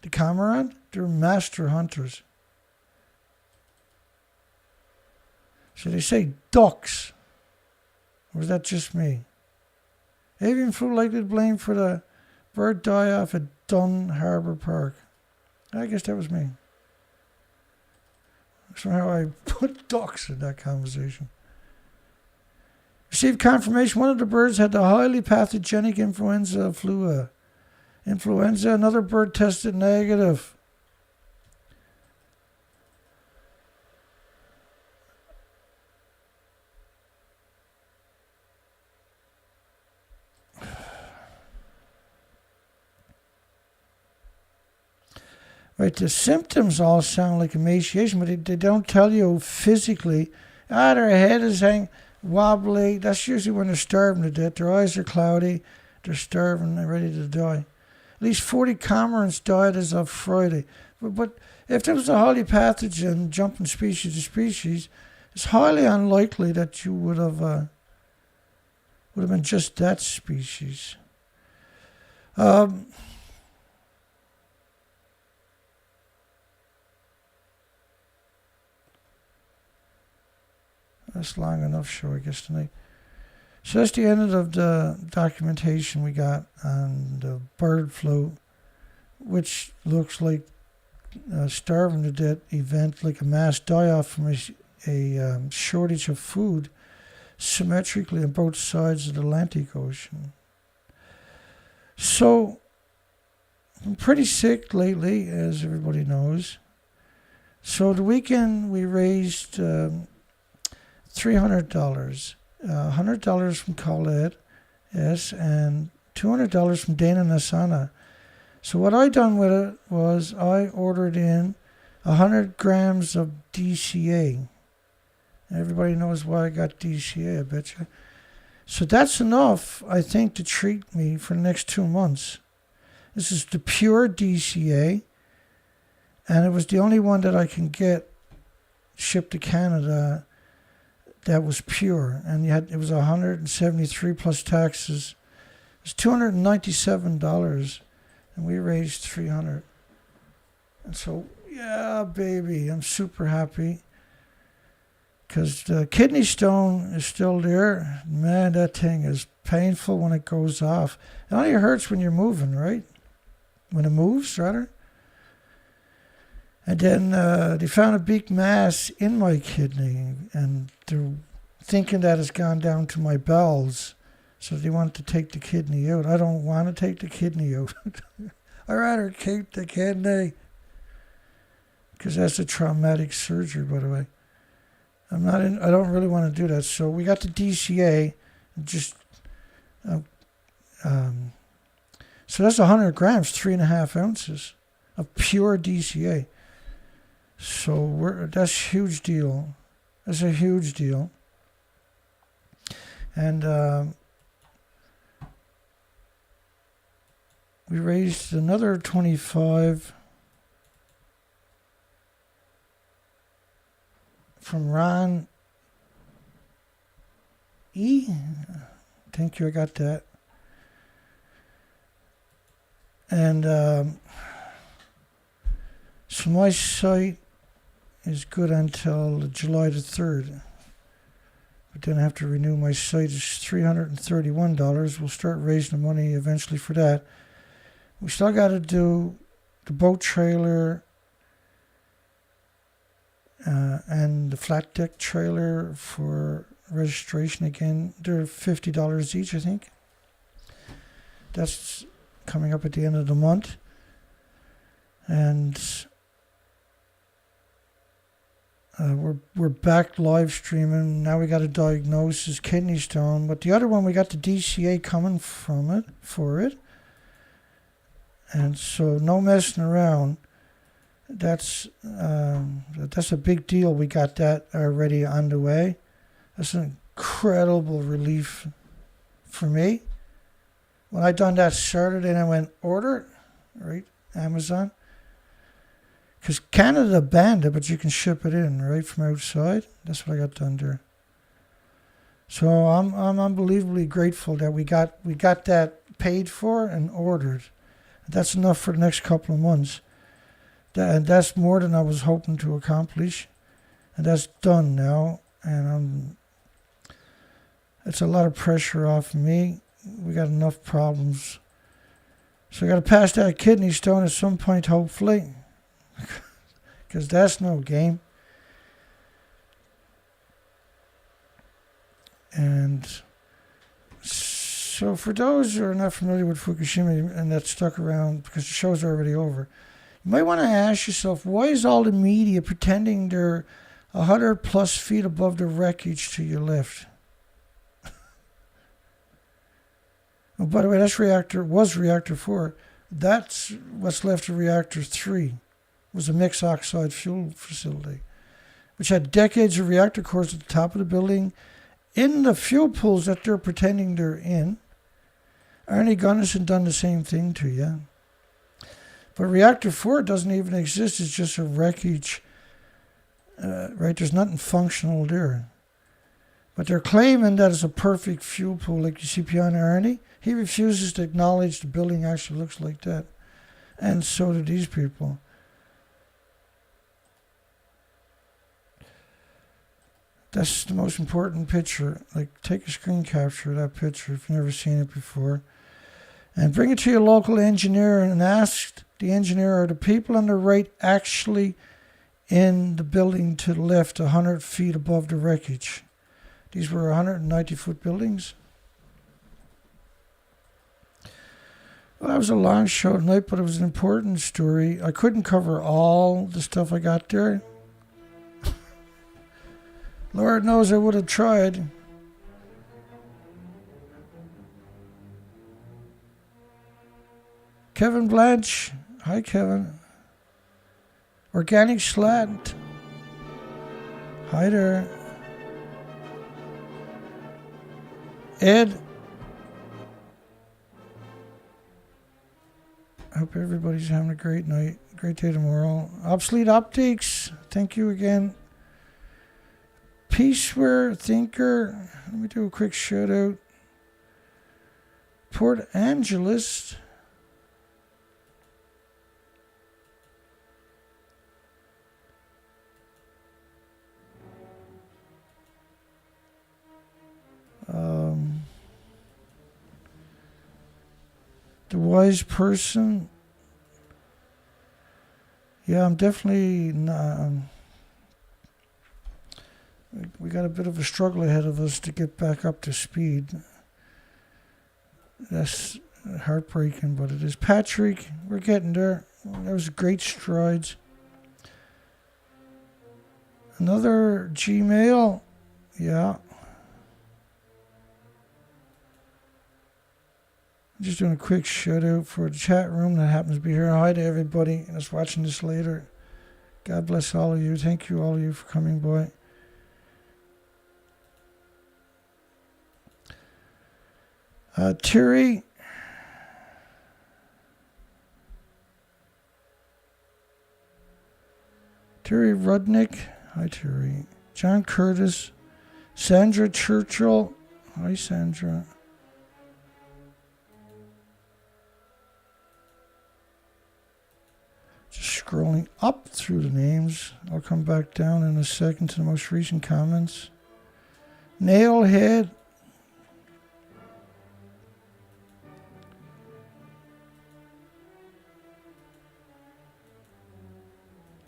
The cormorant, they're master hunters. So they say ducks. Or is that just me? Avian flu likely to blame for the bird die-off at Dun Harbour Park. I guess that was me. Somehow I put ducks in that conversation. Received confirmation one of the birds had the highly pathogenic influenza flu. Another bird tested negative. Right, the symptoms all sound like emaciation, but they don't tell you physically. Their head is wobbly. That's usually when they're starving to death. Their eyes are cloudy. They're starving and ready to die. At least 40 cormorants died as of Friday. But if there was a highly pathogen jumping species to species, it's highly unlikely that you would have been just that species. That's long enough show, I guess, tonight. So that's the end of the documentation we got on the bird flu, which looks like a starving to death event, like a mass die-off from a shortage of food symmetrically on both sides of the Atlantic Ocean. So, I'm pretty sick lately, as everybody knows. So the weekend we raised $300, $100 from Colette, yes, and $200 from Dana Nasana. So what I done with it was I ordered in 100 grams of DCA. Everybody knows why I got DCA, I bet you. So that's enough, I think, to treat me for the next 2 months. This is the pure DCA, and it was the only one that I can get shipped to Canada that was pure, and it was $173 plus taxes. It was $297, and we raised $300. And so, yeah, baby, I'm super happy because the kidney stone is still there. Man, that thing is painful when it goes off. It only hurts when you're moving, right? When it moves, rather. And then they found a big mass in my kidney, and they're thinking that it's gone down to my bowels. So they want to take the kidney out. I don't want to take the kidney out. I'd rather keep the kidney. Because that's a traumatic surgery, by the way. I don't really want to do that. So we got the DCA. So that's 100 grams, 3.5 ounces of pure DCA. So that's a huge deal. That's a huge deal. And we raised another 25 from Ron E. Thank you, I got that. And so my site is good until July the 3rd. But then I have to renew my site. It's $331. We'll start raising the money eventually for that. We still got to do the boat trailer and the flat deck trailer for registration again. They're $50 each, I think. That's coming up at the end of the month. And we're back live streaming. Now we got a diagnosis, kidney stone. But the other one, we got the DCA coming for it. And so no messing around. That's a big deal. We got that already on the way. That's an incredible relief for me. When I done that Saturday and I went order it, right, Amazon. Because Canada banned it, but you can ship it in, right, from outside. That's what I got done there. So I'm unbelievably grateful that we got that paid for and ordered. That's enough for the next couple of months. That's more than I was hoping to accomplish, and that's done now. And it's a lot of pressure off of me. We got enough problems, so I got to pass that kidney stone at some point, hopefully, because that's no game. And so for those who are not familiar with Fukushima and that stuck around because the show's already over, you might want to ask yourself, why is all the media pretending they're 100 plus feet above the wreckage to your left? Oh, by the way, was reactor 4. That's what's left of reactor 3. Was a mixed oxide fuel facility, which had decades of reactor cores at the top of the building. In the fuel pools that they're pretending they're in, Arnie Gunnison done the same thing to you. But reactor 4 doesn't even exist. It's just a wreckage. Right? There's nothing functional there. But they're claiming that it's a perfect fuel pool, like you see behind Arnie. He refuses to acknowledge the building actually looks like that. And so do these people. That's the most important picture. Like, take a screen capture of that picture if you've never seen it before. And bring it to your local engineer and ask the engineer, are the people on the right actually in the building to the left, 100 feet above the wreckage? These were 190-foot buildings. Well, that was a long show tonight, but it was an important story. I couldn't cover all the stuff I got there. Lord knows I would have tried. Kevin Blanche. Hi, Kevin. Organic Slant. Hi there. Ed. I hope everybody's having a great night. Great day tomorrow. Obsolete Optics. Thank you again. Peaceware Thinker. Let me do a quick shout out. Port Angeles. The Wise Person. Yeah, I'm definitely not. We got a bit of a struggle ahead of us to get back up to speed. That's heartbreaking, but it is. Patrick, we're getting there. That was great strides. Another Gmail. Yeah. Just doing a quick shout out for the chat room that happens to be here. Hi to everybody that's watching this later. God bless all of you. Thank you, all of you, for coming by. Terry. Terry Rudnick. Hi, Terry. John Curtis. Sandra Churchill. Hi, Sandra. Just scrolling up through the names. I'll come back down in a second to the most recent comments. Nailhead.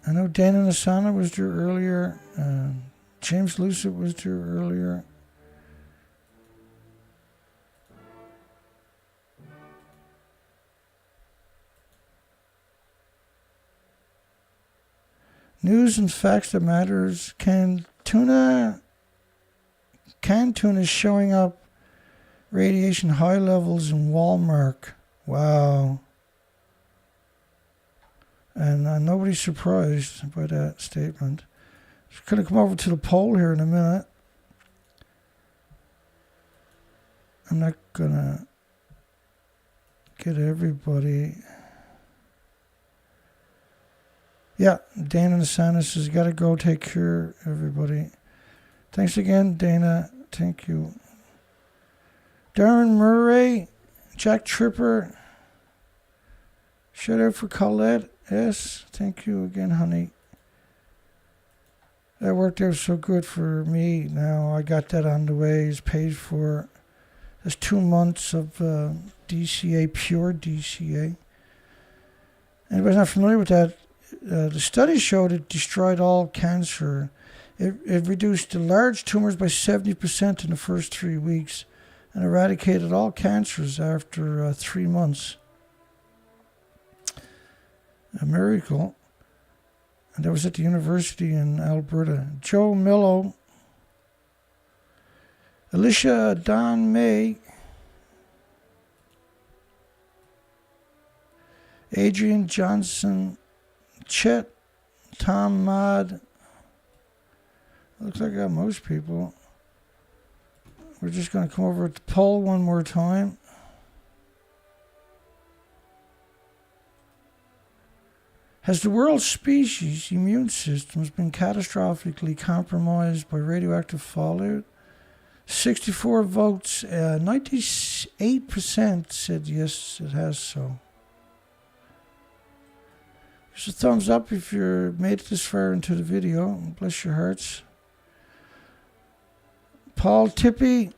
I know Dana Nasana was there earlier. James Lucid was there earlier. News and facts that matters. Canned tuna is showing up radiation high levels in Walmart. Wow. And nobody's surprised by that statement. Just going to come over to the poll here in a minute. I'm not going to get everybody. Yeah, Dana DeSantis has got to go take care of everybody. Thanks again, Dana. thank you. Darren Murray, Jack Tripper. Shout out for Colette. Yes, thank you again, honey. That worked out so good for me. Now I got that on the way. It's paid for. That's 2 months of DCA, pure DCA. Anybody's not familiar with that? The study showed it destroyed all cancer. It reduced the large tumors by 70% in the first 3 weeks and eradicated all cancers after 3 months. A miracle. And that was at the university in Alberta. Joe Millo, Alicia Don May, Adrian Johnson, Chet, Tom Mad. Looks like I got most people. We're just going to come over to the poll one more time. Has the world's species immune systems been catastrophically compromised by radioactive fallout? 64 votes, 98% said yes, it has so. Just a thumbs up if you're made it this far into the video. Bless your hearts. Paul Tippy.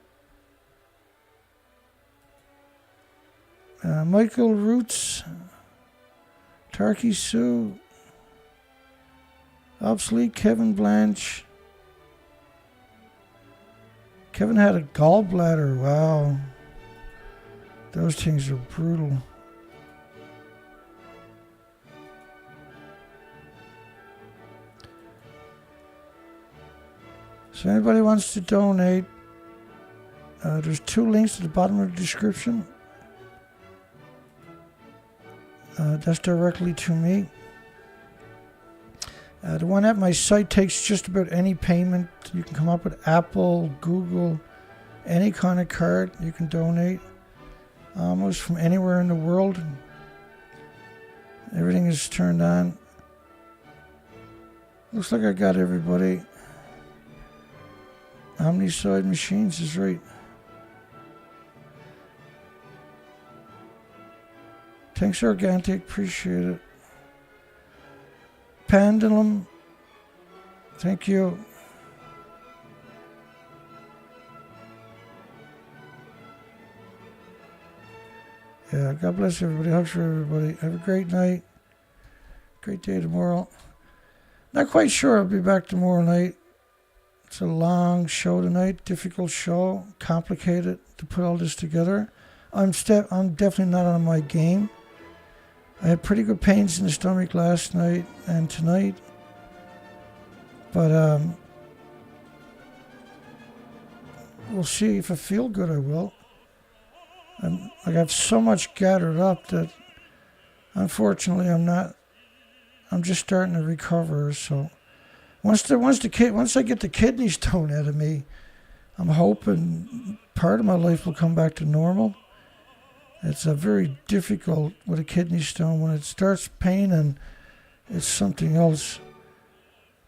Michael Roots. Tarky Sue. Obsolete Kevin Blanche. Kevin had a gallbladder. Wow. Those things are brutal. So anybody wants to donate, there's 2 links at the bottom of the description. That's directly to me. The one at my site takes just about any payment. You can come up with Apple, Google, any kind of card you can donate. Almost from anywhere in the world. Everything is turned on. Looks like I got everybody. Omniside Machines is right. Thanks, Organic. Appreciate it. Pendulum. Thank you. Yeah, God bless everybody. Hugs for everybody. Have a great night. Great day tomorrow. Not quite sure I'll be back tomorrow night. It's a long show tonight. Difficult show. Complicated to put all this together. I'm definitely not on my game. I had pretty good pains in the stomach last night and tonight. But we'll see. If I feel good, I will. I got so much gathered up that unfortunately I'm just starting to recover. So once I get the kidney stone out of me, I'm hoping part of my life will come back to normal. It's very difficult with a kidney stone. When it starts paining, it's something else.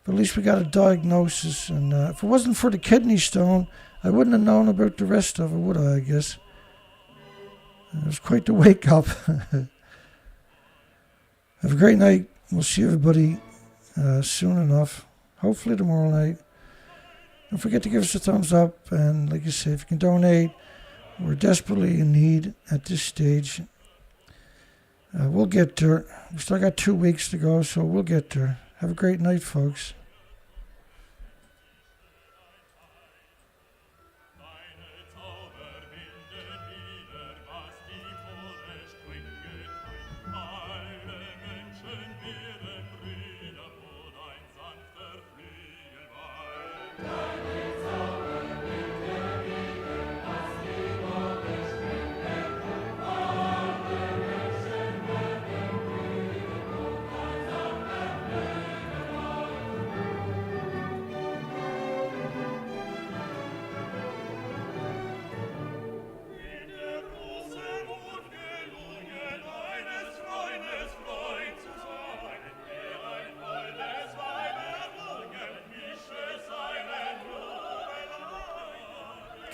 But at least we got a diagnosis. And if it wasn't for the kidney stone, I wouldn't have known about the rest of it, would I guess? It was quite the wake up. Have a great night. We'll see everybody soon enough. Hopefully tomorrow night. Don't forget to give us a thumbs up. And like I said, if you can donate, we're desperately in need at this stage. We'll get there. We still got 2 weeks to go, so we'll get there. Have a great night, folks.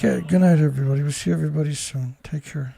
Okay, good night, everybody. We'll see everybody soon. Take care.